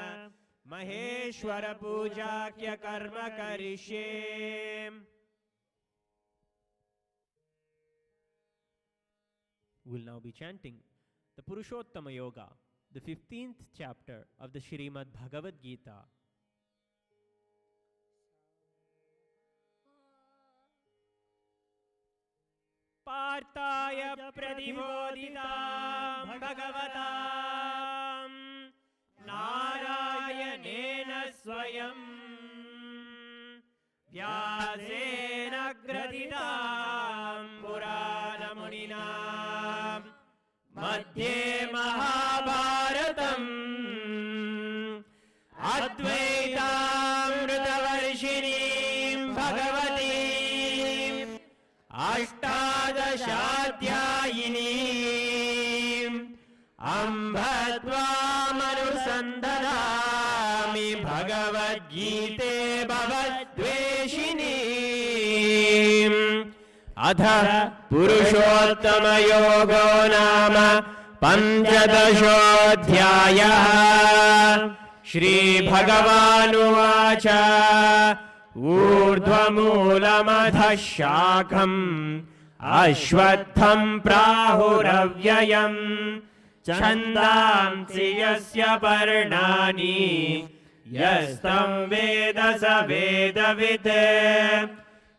महेश्वर पूजाख्य कर्म करिष्ये। We'll now be chanting the Purushottama Yoga, the 15th chapter of the Srimad Bhagavad Gita. Partaya pradibodhitam bhagavatam Narayanena swayam Vyasena graditam Puranamunina Madhye Mahabharatam Advaitamritavarshinim Bhagavatim Ashtadashaധ്യായിനീം അംബത്വാമനുസന്ധനാമി ഭഗവദ്ഗീതേ ഭവദ്വേഷിണീം അഥ പുരുഷോത്തമയോഗോ നാമ പഞ്ചദശോऽധ്യായः ശ്രീഭഗവാനുവാച ऊर्ध्वमूलमधः शाखम् अश्वत्थम् प्राहुरव्ययम् छन्दांसि यस्य पर्णानि यस्तं वेद स वेदवित्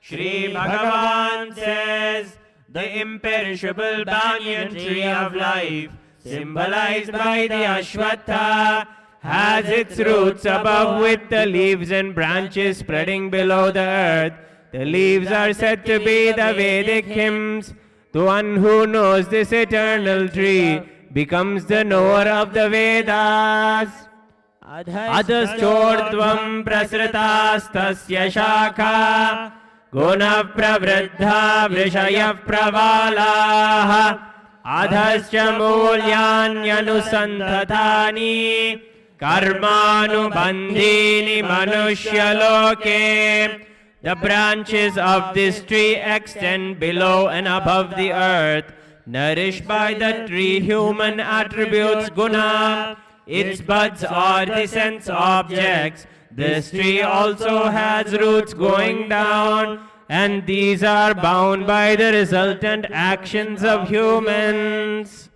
Shri Bhagavan says, the imperishable banyan tree of life symbolized by the Ashwatha, has its roots above with the leaves and branches spreading below the earth. The leaves are said to be the Vedic hymns. The one who knows this eternal tree becomes the knower of the Vedas. Adhaschordvam prasritastasya shakha guna pravriddha vrishaya pravalaha adhascha mulyanyanusantatani karmanubandhini manushya-loke. The branches of this tree extend below and above the earth, nourished by the tree human attributes guna. Its buds are the sense objects. This tree also has roots going down, and these are bound by the resultant actions of humans.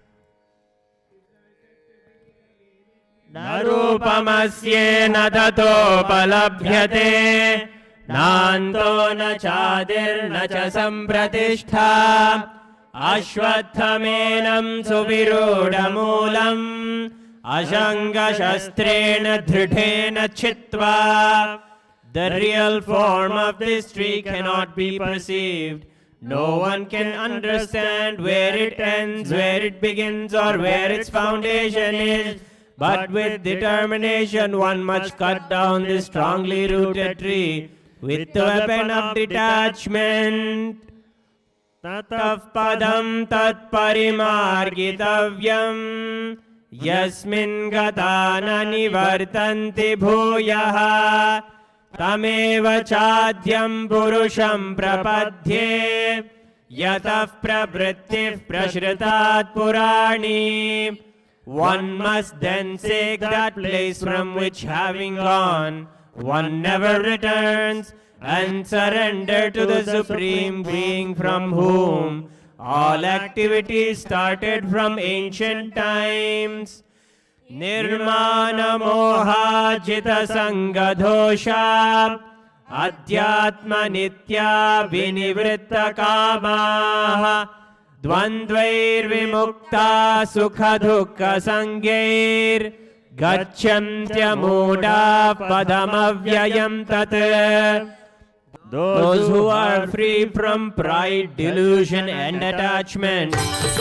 Narupamasye natatoopalabhyate nanto na chadir na cha sampratishtha ashwatthaменam suvirudhamulam ashanga shastrena dhritena chitva. The real form of this tree cannot be perceived. No one can understand where it ends, where it begins, or where its foundation is. But with determination one must cut down this strongly rooted tree with the weapon of detachment. Tatav padam tat parimargitavyam yasmin gata na nivartanti bhuyaha tameva chadyam purusham prapadhye yatah pravrittif prashritat purani. One must then seek that place from which, having gone, one never returns, and surrender to the Supreme Being from whom all activities started from ancient times. Nirmana moha jita sanga dosha adhyatma nitya vinivritta kamaha dvandvair vimukta sukha dukha sangair gacchantya muda padamavyayam tat. Those who are free from pride, delusion and attachment,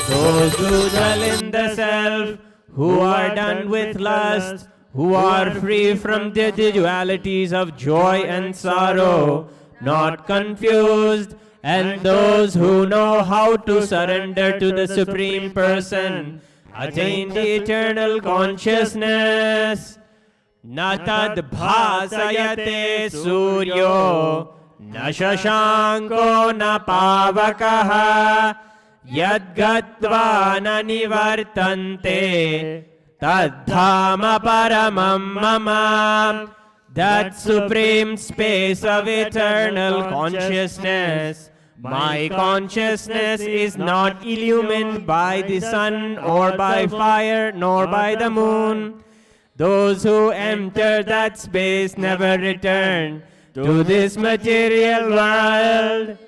those who dwell in the self, who are done with lust, who are free from the dualities of joy and sorrow, not confused, and those who know how to surrender to the Supreme Person, attain the eternal consciousness. Natad bhasayate suryo na shashanko na pavakaha yad gatva na nivartante tadhama paramam mama. That supreme space of eternal consciousness, my consciousness, is not illumined by the sun or by fire nor by the moon. Those who enter that space never return to this material world.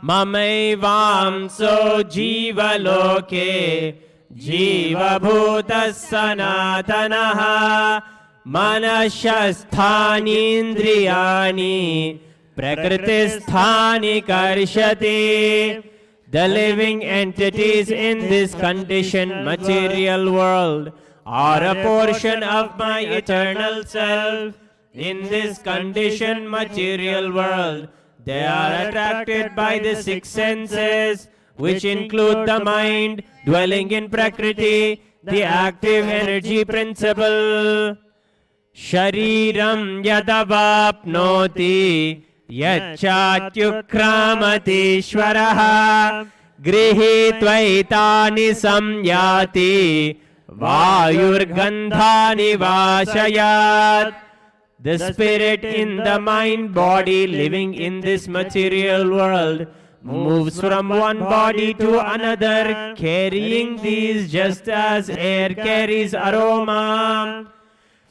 Mamaivaamso jiva loke jiva bhutas sanatanaha manashasthani indriyani prakritisthani karshati. The living entities in this conditioned material world are a portion of my eternal self. In this conditioned material world, they are attracted by the six senses, which include the mind dwelling in Prakriti, the active energy principle. Shariram yadavapnoti yachatyukramati shvaraha grihitvaitani samyati vayurgandhani vashayat. The spirit in the mind body living in this material world moves from one body to another, carrying these just as air carries aroma.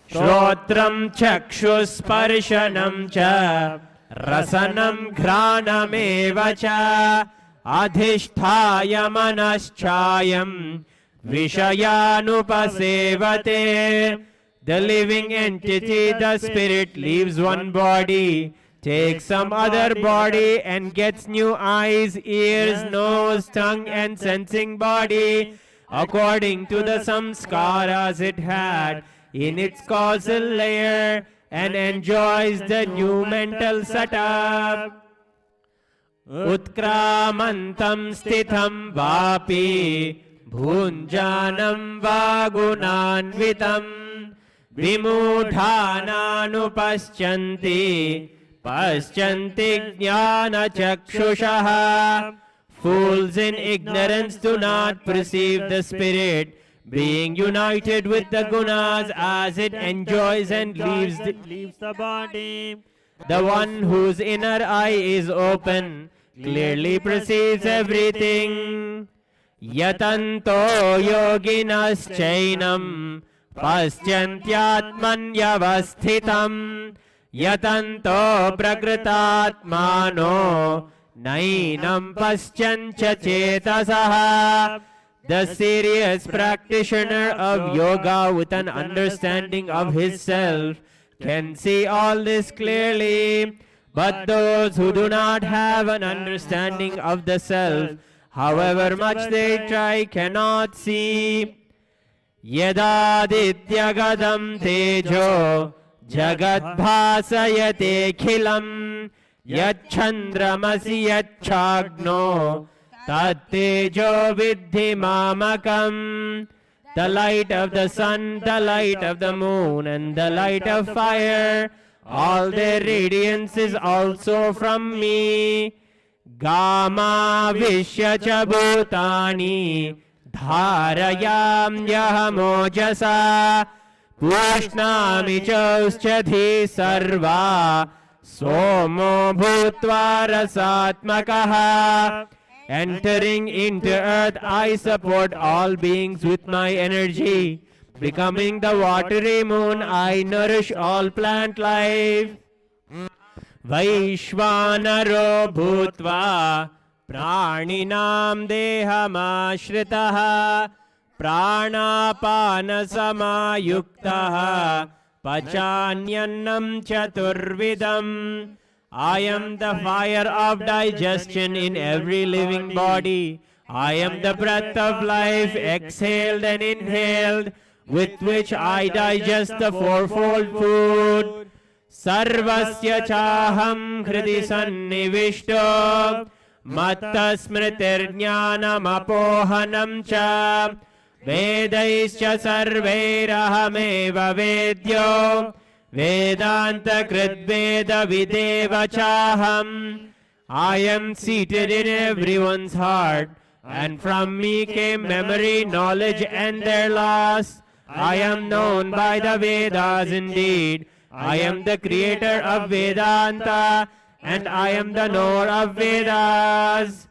Shrotram chakshus sparshanam cha rasanam ghranam eva cha adhishthaya manaschayam Vishayanupasevate. The living entity, the spirit, leaves one body, takes some other body, and gets new eyes, ears, nose, tongue, and sensing body, according to the samskaras it had in its causal layer, and enjoys the new mental setup. Utkramantam stitham vapi bhunjanam vagunanvitam vimudhananupashyanti paschanti jnanachakshushaha. Fools in ignorance do not perceive the spirit, being united with the gunas as it enjoys and leaves the body. The one whose inner eye is open clearly perceives everything. Yatanto yoginas chainam paschantyatmanyavasthitam yatanto prakrtatmano nainam paschancha chetasaha. The serious practitioner of yoga with an understanding of his self can see all this clearly, but those who do not have an understanding of the self, however much they try, cannot see. Yadadityagadam tejo jagat bhasayate khilam yachandramasi yachagno tattejo vidhi mamakam. The light of the sun, the light of the moon, and the light of fire, all their radiance is also from me. Gama vishya cha bhutani dharayam yahamojasa pushnami chauschadhi sarva somo bhutva rasatmakaha. Entering into earth, I support all beings with my energy. Becoming the watery moon, I nourish all plant life. Vaishvanaro bhutva praninam dehamashritaha pranapana samayuktaha pachanyannam chaturvidam. I am the fire of digestion in every living body. I am the breath of life exhaled and inhaled, with which I digest the fourfold food. Sarvasya chaham hridi sannivishto matta smritirjnanam apohanam cha vedaischa sarvairahameva vedyo Vedanta Kridveda Videva Chaham. I am seated in everyone's heart, and from me came memory, knowledge, and their loss. I am known by the Vedas indeed. I am the creator of Vedanta, and I am the knower of Vedas.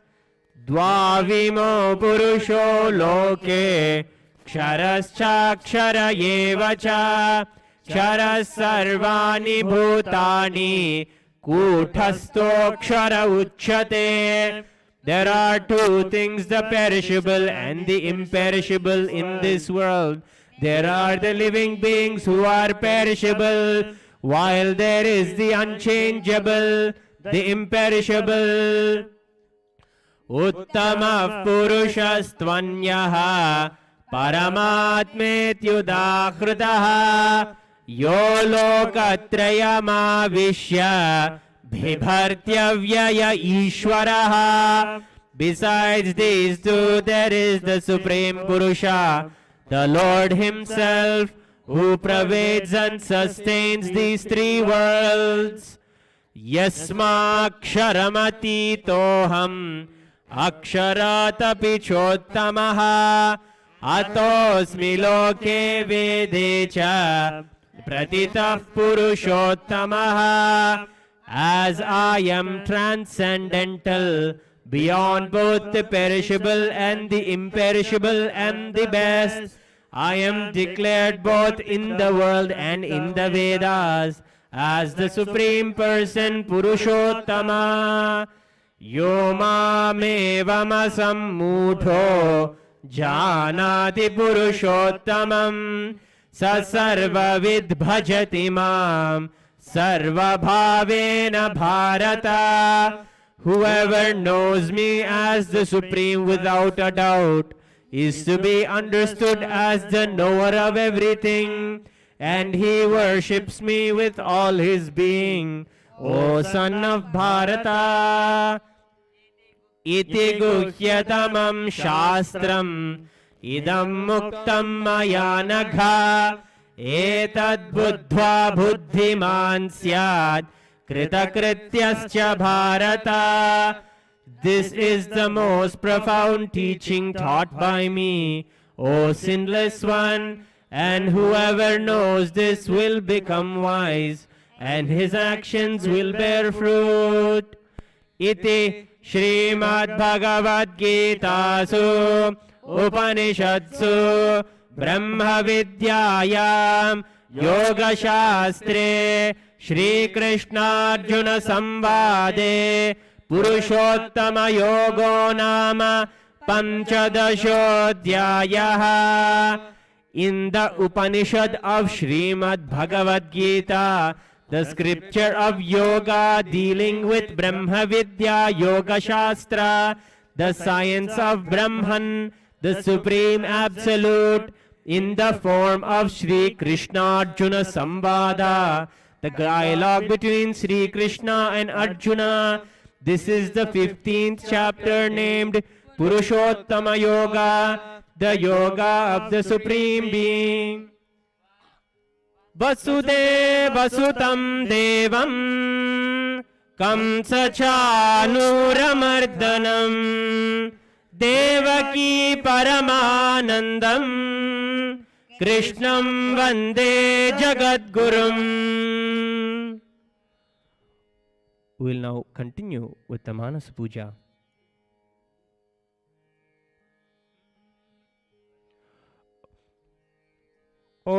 Dvavimo Purusho Loke Ksharascha Eva Cha Kshara sarvani bhutani kuthasto kshara uchyate. There are two things, the perishable and the imperishable in this world. There are the living beings who are perishable, while there is the unchangeable, the imperishable. Uttama purushastvanyaha paramatmetyudakritaha Yo lokatrayamavishya bhibhartyavyaya ishwaraha. Besides these two, there is the Supreme Purusha, the Lord Himself, who pervades and sustains these three worlds. Yasmaksharamati aksharatapi chottamaha atosmi loke vedecha pratitah purushottamaha. As I am transcendental, beyond both the perishable and the imperishable and the best, I am declared both in the world and in the Vedas as the Supreme Person Purushottama. Yo mamevamasam mudho जानाति पुरुषोत्तमं स सर्वविद् भजति मां सर्वभावेन Bharat. Whoever knows me as the Supreme without a doubt is to be understood as the knower of everything, and he worships me with all his being. O son of Bharata, iti guhyatamam shastram idam muktam maya nagha etad buddhva buddhiman syad kritakrityascha Bharata. This is the most profound teaching taught by me, O sinless one, and whoever knows this will become wise, and his actions will bear fruit. Iti Srimad Bhagavad Gitasu Upanishadsu Brahma Vidyayam Yoga Shastre Shri Krishna Arjuna Samvade Purushottama Yogo Nama Panchadashodhyayaha. In the Upanishad of Srimad Bhagavad Gita, the scripture of yoga dealing with Brahma Vidya Yoga Shastra, the science of Brahman, the Supreme Absolute, in the form of Shri Krishna Arjuna Samvada, the dialogue between Shri Krishna and Arjuna. This is the 15th chapter named Purushottama Yoga, the yoga of the Supreme Being. Vasudeva Sutam Devam Kamsachanuramardanam Devaki Paramanandam Krishnam Vande Jagadgurum. We will now continue with the Manasa Puja. Om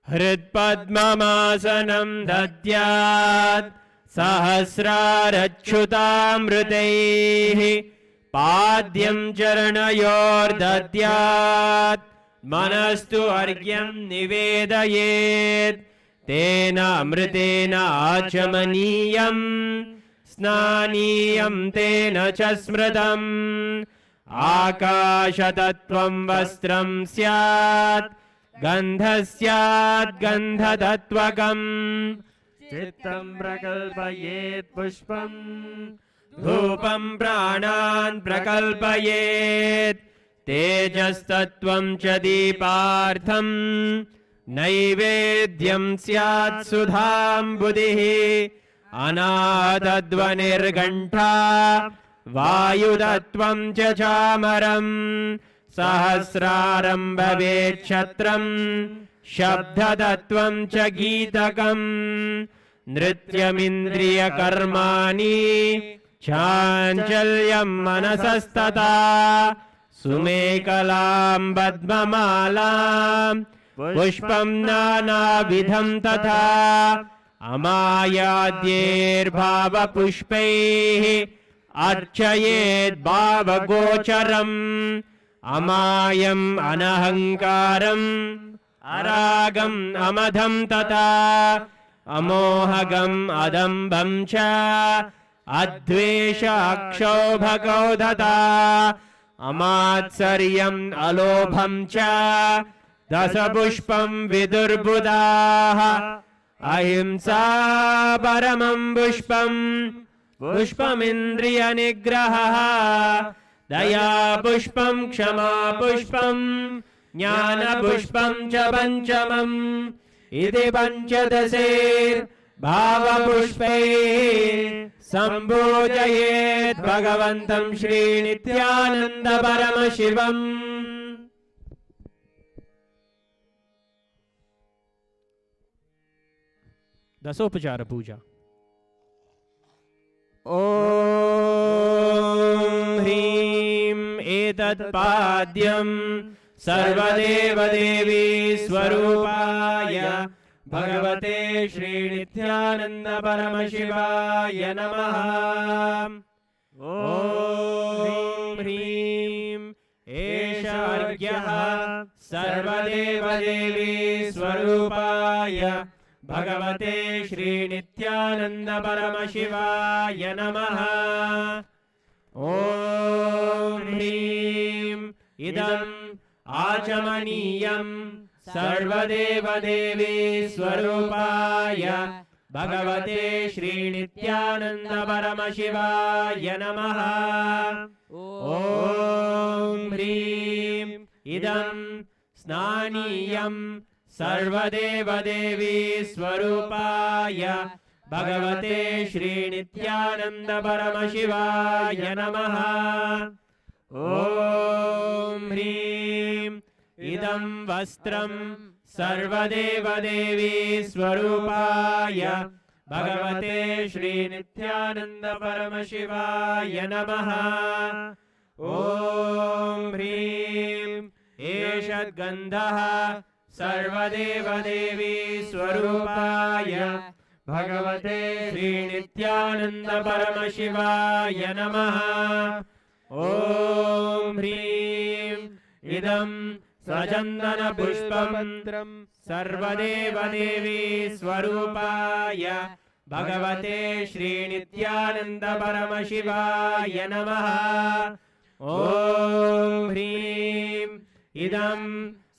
Hridpadmamasanam dadyat sahasrarachyutamritaihi padyam charanayor dadyat manastu argyam nivedayet tena amritena achamaniyam snaniyam tena chasmratam akashatattvam vastram syat gandhasyat gandhatatvakam chittam prakalpayet pushpam dhupam pranan prakalpayet tejastattvam cha deepartham naivedyam syat sudham buddhihi anadadvanirgantha vayudatvam cha chamaram sahasraram bhavet kshatram shabdadatvam cha geetakam nrityamindriya karmani chanchalyam manasastata sumekalam badmamalam pushpam nanavidham tatha amayadyir bhava pushpaihi archayet bhava gocharam amayam anahankaram aragam amadham tata amohagam adambam cha advesha akshobhakaudhata amatsaryam alobham cha dasapushpam vidurbudaha ahimsa paramam pushpam pushpamindriya nigraha daya pushpam kshama pushpam jnana pushpam cha panchamam iti panchadasir bhava pushpaihi sambhojayet bhagavantam Shri Nithyananda Paramashivam. Dasopachara Puja. Om Hrim Etat Padyam Sarvadeva Devi Swarupaya भगवते श्रीनित्यानन्द परमशिवाय नमः। ॐ ह्रीं एष अर्घ्यः सर्वदेवदेवी स्वरूपाय भगवते श्रीनित्यानन्द परमशिवाय नमः। ॐ ह्रीं इदम् आचमनीयम् सर्वदेवदेवी स्वरूपाय भगवते श्रीनित्यानन्द परमशिवाय नमः। ॐ ह्रीं इदम् स्नानीयम् सर्वदेवदेवी स्वरूपाय भगवते श्रीनित्यानन्द परमशिवाय नमः। ॐ ह्रीं इदं वस्त्रं सर्वदेवदेवी स्वरूपाय भगवते श्रीनित्यानन्द परमशिवाय नमः। ॐ ह्रीं एष गन्धः सर्वदेवदेवी स्वरूपाय भगवते श्रीनित्यानन्द परमशिवाय नमः। ॐ ह्रीं इदं सचन्दनपुष्पमन्त्रं सर्वदेवदेवी स्वरूपाय भगवते श्रीनित्यानन्द परमशिवाय नमः। ॐ ह्रीं इदं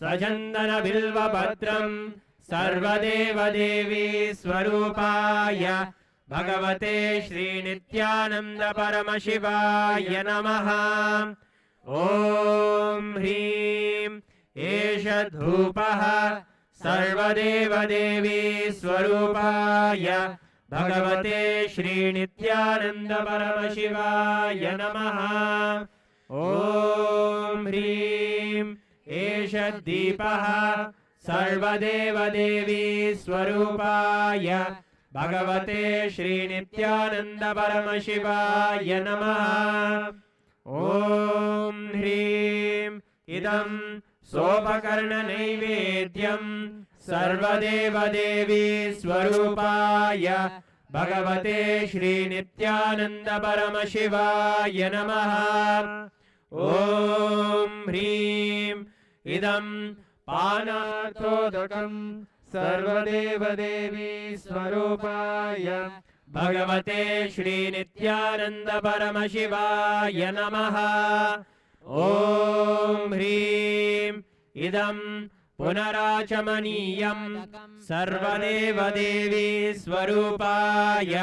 सचन्दनबिल्वपत्रं सर्वदेवदेवी स्वरूपाय भगवते श्रीनित्यानन्द परमशिवाय नमः। ॐ ह्रीं एष धूपः सर्वदेवदेवी स्वरूपाय भगवते श्रीनित्यानन्द परमशिवाय नमः। ॐ ह्रीं एष दीपः सर्वदेवदेवी स्वरूपाय भगवते श्रीनित्यानन्द परमशिवाय नमः। ॐ ह्रीं इदं सोपकर्णनैवेद्यं सर्वदेवदेवी स्वरूपाय भगवते श्रीनित्यानन्द परमशिवाय नमः। ॐ ह्रीं इदं पानार्थोदकं सर्वदेवदेवी स्वरूपाय भगवते श्रीनित्यानन्द परमशिवाय नमः। ॐ ह्रीं इदं पुनराचमनीयं सर्वदेवदेवी स्वरूपाय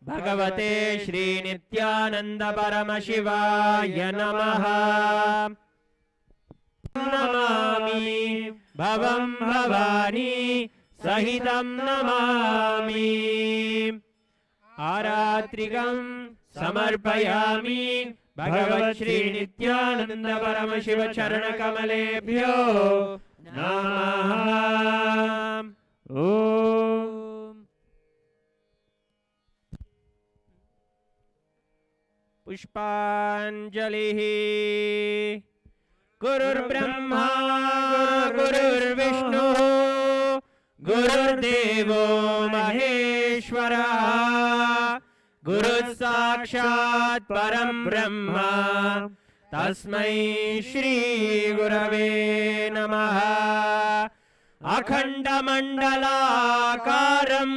भगवते श्रीनित्यानन्द परमशिवाय नमः। नमामि भवं भवानी सहितं नमामि। आरात्रिकं समर्पयामि भगवत् श्रीनित्यानन्द परमशिव चरणकमलेभ्यो नमः। ॐ पुष्पाञ्जलिः। गुरुर्ब्रह्मा गुरुर्विष्णुः गुरुर्देवो महेश्वरः गुरुः साक्षात् परं ब्रह्म तस्मै श्री गुरवे नमः। अखण्डमण्डलाकारं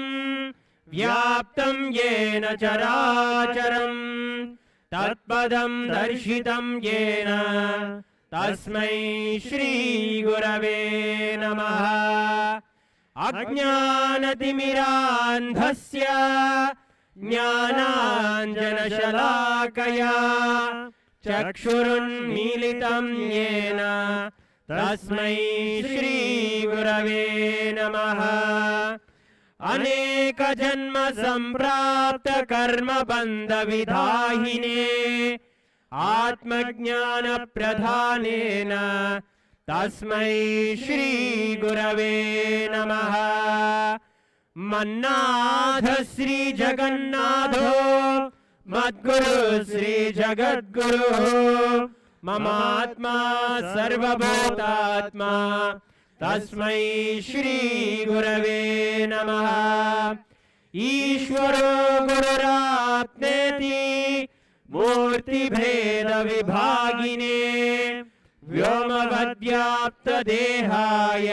व्याप्तं येन चराचरं तत्पदं दर्शितं येन तस्मै श्री गुरवे नमः। अज्ञानतिमिरान्धस्य ज्ञानाञ्जनशलाकया चक्षुरुन्मीलितं येन तस्मै श्री गुरवे नमः। अनेकजन्म सम्प्राप्त कर्मबन्धविधाहिने आत्मज्ञानप्रधानेन तस्मै श्री गुरवे नमः। मन्नाथ श्री जगन्नाथो मद्गुरु श्री जगद्गुरुः ममात्मा सर्वभूतात्मा तस्मै श्रीगुरवे नमः। ईश्वरो गुरुरात्मेति मूर्तिभेदविभागिने व्योमवद्व्याप्तदेहाय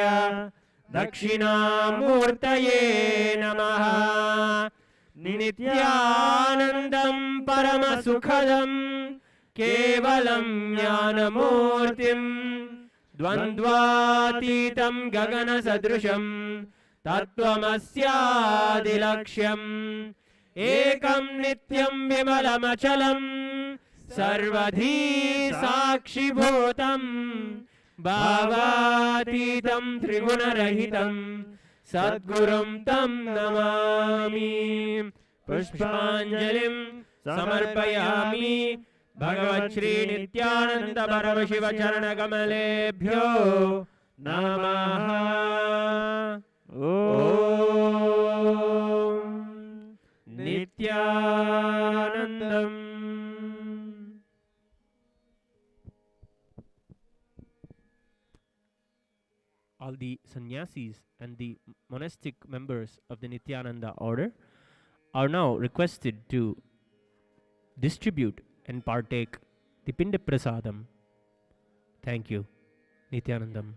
दक्षिणामूर्तये नमः। नित्यानन्दं परमसुखदं केवलं ज्ञानमूर्तिं द्वन्द्वातीतं गगनसदृशं तत्त्वमस्यादिलक्ष्यम् एकं नित्यं विमलमचलं सर्वधी साक्षिभूतं भावातीतं त्रिगुणरहितं सद्गुरुं तं नमामि। पुष्पाञ्जलिं समर्पयामि भगवच्छ्री नित्यानन्द परमशिव चरणकमलेभ्यो नमः। ॐ नित्यानन्दम्। All the sannyasis and the monastic members of the Nithyananda order are now requested to distribute and partake the Pinda Prasadam. Thank you, Nithyanandam.